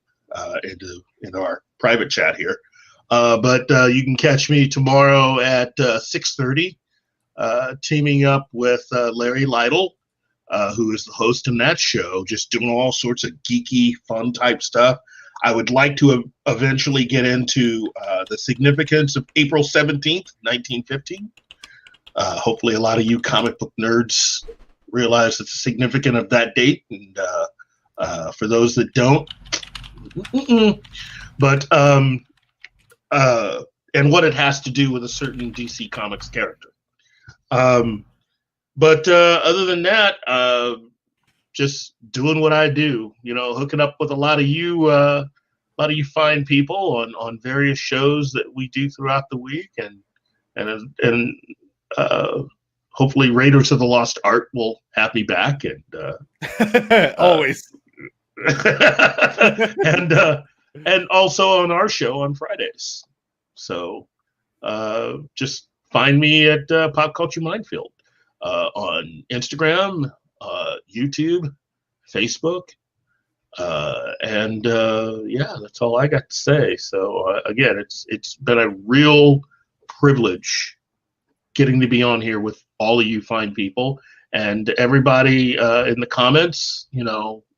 [SPEAKER 5] into our private chat here. But you can catch me tomorrow at 6:30, teaming up with Larry Lytle, who is the host in that show, just doing all sorts of geeky, fun type stuff. I would like to eventually get into the significance of April 17th, 1915. Hopefully a lot of you comic book nerds realize the significance of that date. And for those that don't, but and what it has to do with a certain DC Comics character. But other than that, just doing what I do, hooking up with a lot of you fine people on various shows that we do throughout the week, and hopefully Raiders of the Lost Art will have me back, and
[SPEAKER 9] always.
[SPEAKER 5] And also on our show on Fridays. So just find me at Pop Culture Minefield on Instagram, YouTube, Facebook, and yeah, that's all I got to say. So again, it's been a real privilege getting to be on here with all of you fine people, and everybody in the comments.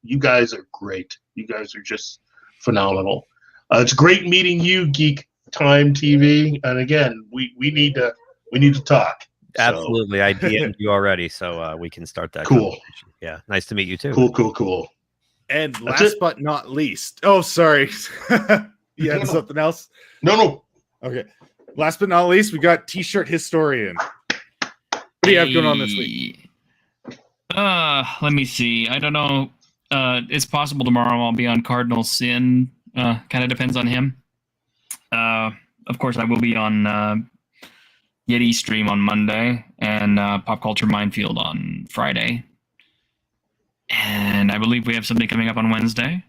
[SPEAKER 5] You guys are great. You guys are just phenomenal. It's great meeting you, Geek Time TV. And again, we need to talk.
[SPEAKER 8] Absolutely. I DM'd you already, so we can start that.
[SPEAKER 5] Cool.
[SPEAKER 8] Yeah. Nice to meet you too.
[SPEAKER 5] Cool.
[SPEAKER 9] And last but not least, oh, sorry. You had something else?
[SPEAKER 5] No.
[SPEAKER 9] Okay. Last but not least, we got T-shirt Historian. What do you have going on this week?
[SPEAKER 4] Let me see. I don't know. It's possible tomorrow I'll be on Cardinal Sin. Kind of depends on him. Of course, I will be on Yeti stream on Monday and Pop Culture Minefield on Friday. And I believe we have something coming up on Wednesday.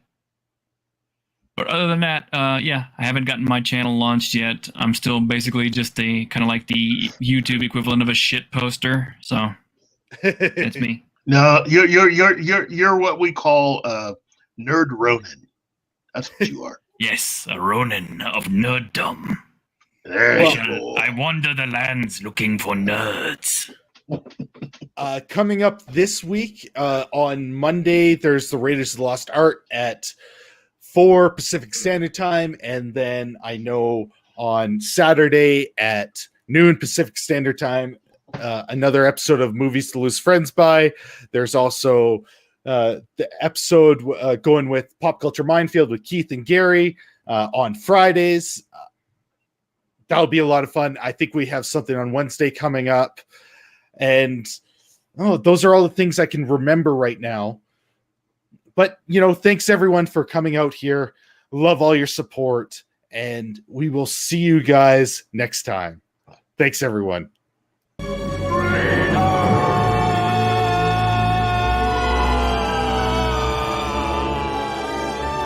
[SPEAKER 4] But other than that, yeah, I haven't gotten my channel launched yet. I'm still basically just kind of like the YouTube equivalent of a shit poster. So that's me.
[SPEAKER 5] No, you're what we call Nerd Ronin. That's what you are.
[SPEAKER 7] Yes, a Ronin of nerddom.
[SPEAKER 5] Cool.
[SPEAKER 7] I wander the lands looking for nerds.
[SPEAKER 9] Coming up this week, on Monday, there's the Raiders of the Lost Art at 4 Pacific Standard Time, and then I know on Saturday at noon Pacific Standard Time, another episode of Movies to Lose Friends By. There's also the episode going with Pop Culture Minefield with Keith and Gary on Fridays. That'll be a lot of fun. I think we have something on Wednesday coming up. And those are all the things I can remember right now. But, thanks everyone for coming out here. Love all your support. And we will see you guys next time. Thanks, everyone.